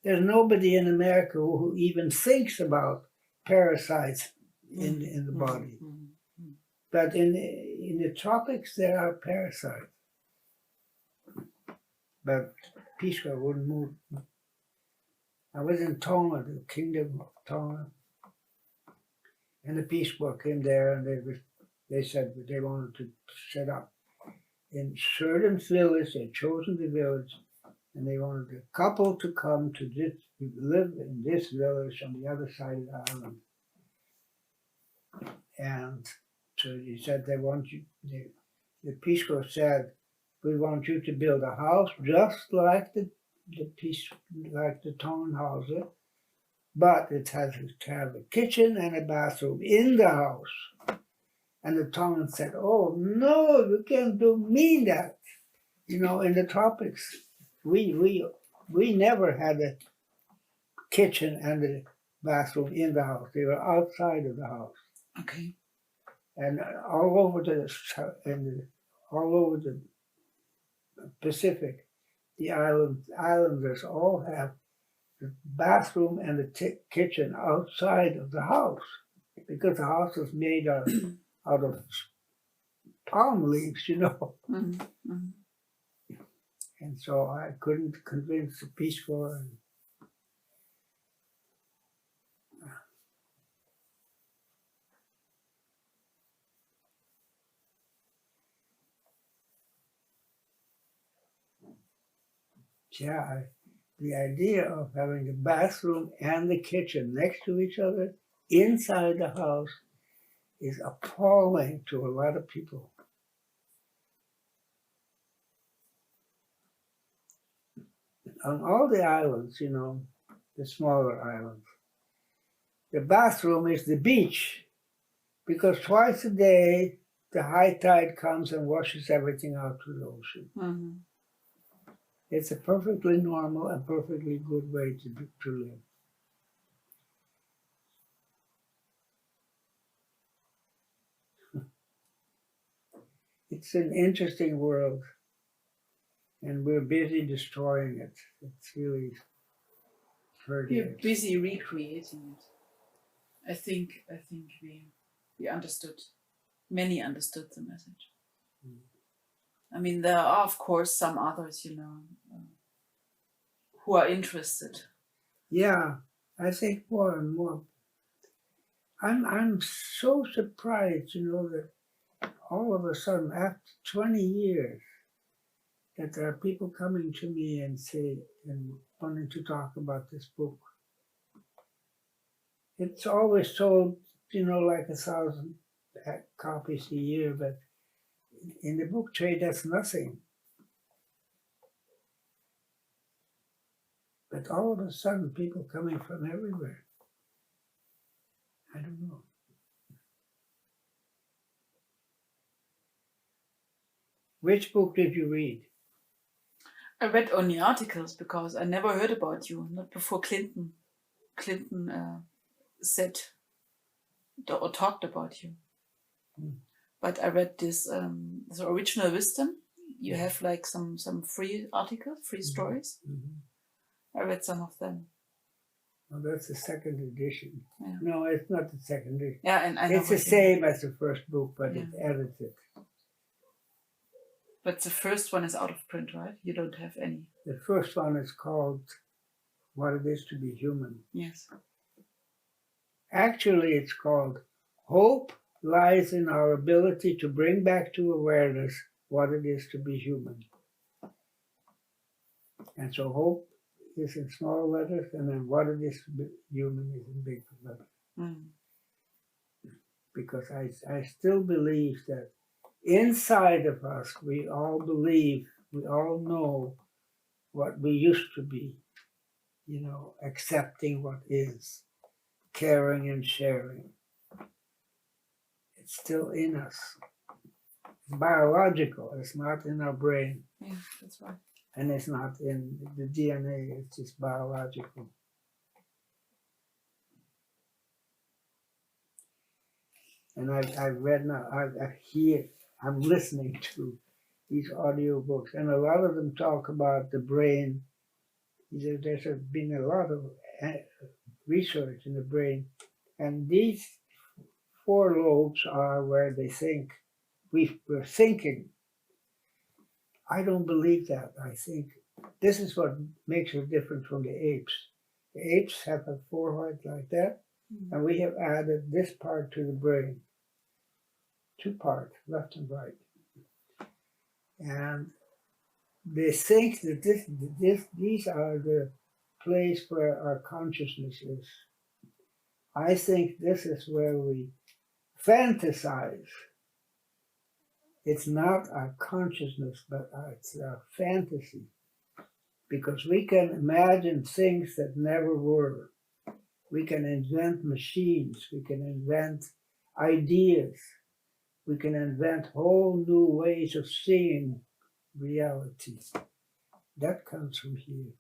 There's nobody in America who even thinks about parasites in the body. Mm-hmm. But in the tropics, there are parasites. But Peace Corps wouldn't move. I was in Tonga, the Kingdom of Tonga, and the Peace Corps came there, and they said that they wanted to set up in certain village. They'd chosen the village, and they wanted a couple to come to live in this village on the other side of the island. And so he said they want you. The Peace Corps said, we want you to build a house just like the Tongan house, but it has to have a kitchen and a bathroom in the house. And the Tongans said, oh no, you can't mean that. You know, in the tropics, we never had a kitchen and a bathroom in the house. They were outside of the house. Okay. And all over the Pacific, the islanders all have the bathroom and the kitchen outside of the house, because the house is made out of palm leaves, you know. Mm-hmm. Mm-hmm. And so I couldn't convince the Peace Corps. Yeah, the idea of having the bathroom and the kitchen next to each other inside the house is appalling to a lot of people. On all the islands, you know, the smaller islands, the bathroom is the beach, because twice a day the high tide comes and washes everything out to the ocean. Mm-hmm. It's a perfectly normal and perfectly good way to live. It's an interesting world, and we're busy destroying it. It's really hurting We're it. busy recreating it. I think we understood. Many understood the message. I mean, there are of course some others, you know, who are interested. Yeah, I think more and more. I'm so surprised, you know, that all of a sudden, after 20 years, that there are people coming to me and say and wanting to talk about this book. It's always sold, you know, like 1,000 copies a year, but in the book trade, that's nothing. But all of a sudden, people coming from everywhere. I don't know. Which book did you read? I read only articles because I never heard about you, not before Clinton. Clinton said or talked about you. But I read this the original wisdom. You have like some free articles, free stories. I read some of them. Well, that's the second edition. Yeah. No, it's not the second edition. Yeah, and I know It's the what you same as the first book, but Yeah. it's edited. But the first one is out of print, right? You don't have any. The first one is called What It Is to Be Human. Yes. Actually, it's called Hope Lies in Our Ability to Bring Back to Awareness What It Is to Be Human. And so hope is in small letters, and then what it is to be human is in big letters. Mm. Because I still believe that inside of us, we all believe, we all know what we used to be, you know, accepting what is, caring and sharing. It's still in us. It's biological, it's not in our brain. Yeah, that's right. And it's not in the DNA, it's just biological. And I read now, I hear, I'm listening to these audiobooks, and a lot of them talk about the brain. There's been a lot of research in the brain, and these four lobes are where they think. We're thinking. I don't believe that. I think this is what makes us different from the apes. The apes have a forehead like that, and we have added this part to the brain. Two parts, left and right. And they think that these are the place where our consciousness is. I think this is where we fantasize. It's not our consciousness, but it's our fantasy. Because we can imagine things that never were. We can invent machines. We can invent ideas. We can invent whole new ways of seeing reality. That comes from here.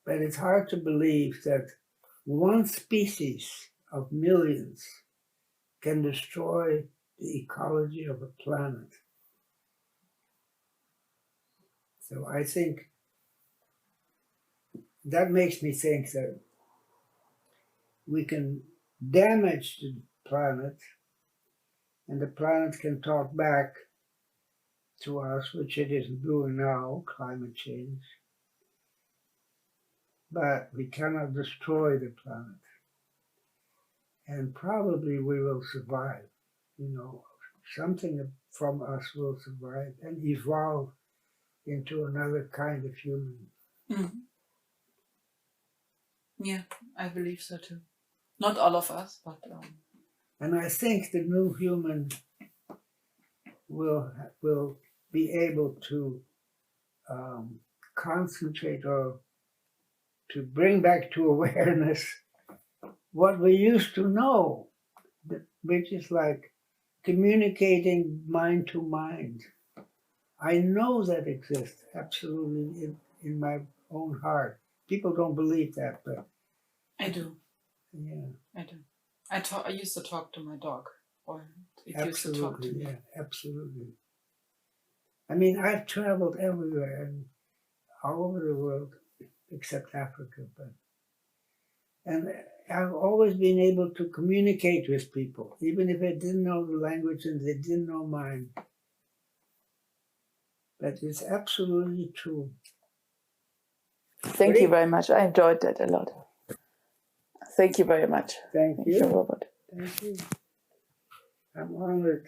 But it's hard to believe that one species of millions can destroy the ecology of a planet. So I think that makes me think that we can damage the planet, and the planet can talk back to us, which it isn't doing now, climate change. But we cannot destroy the planet. And probably we will survive. You know, something from us will survive and evolve into another kind of human. Mm. Yeah, I believe so too. Not all of us, but And I think the new human will be able to concentrate or to bring back to awareness what we used to know, which is like communicating mind to mind. I know that exists absolutely in my own heart. People don't believe that, but I do. yeah, I do. I used to talk to my dog, or it used to talk to absolutely, me. yeah, absolutely. I mean, I've traveled everywhere and all over the world except Africa, and I've always been able to communicate with people, even if I didn't know the language and they didn't know mine. That is absolutely true. Thank you very much. I enjoyed that a lot. Thank you very much. Thank you. Robert. Thank you. I'm honored.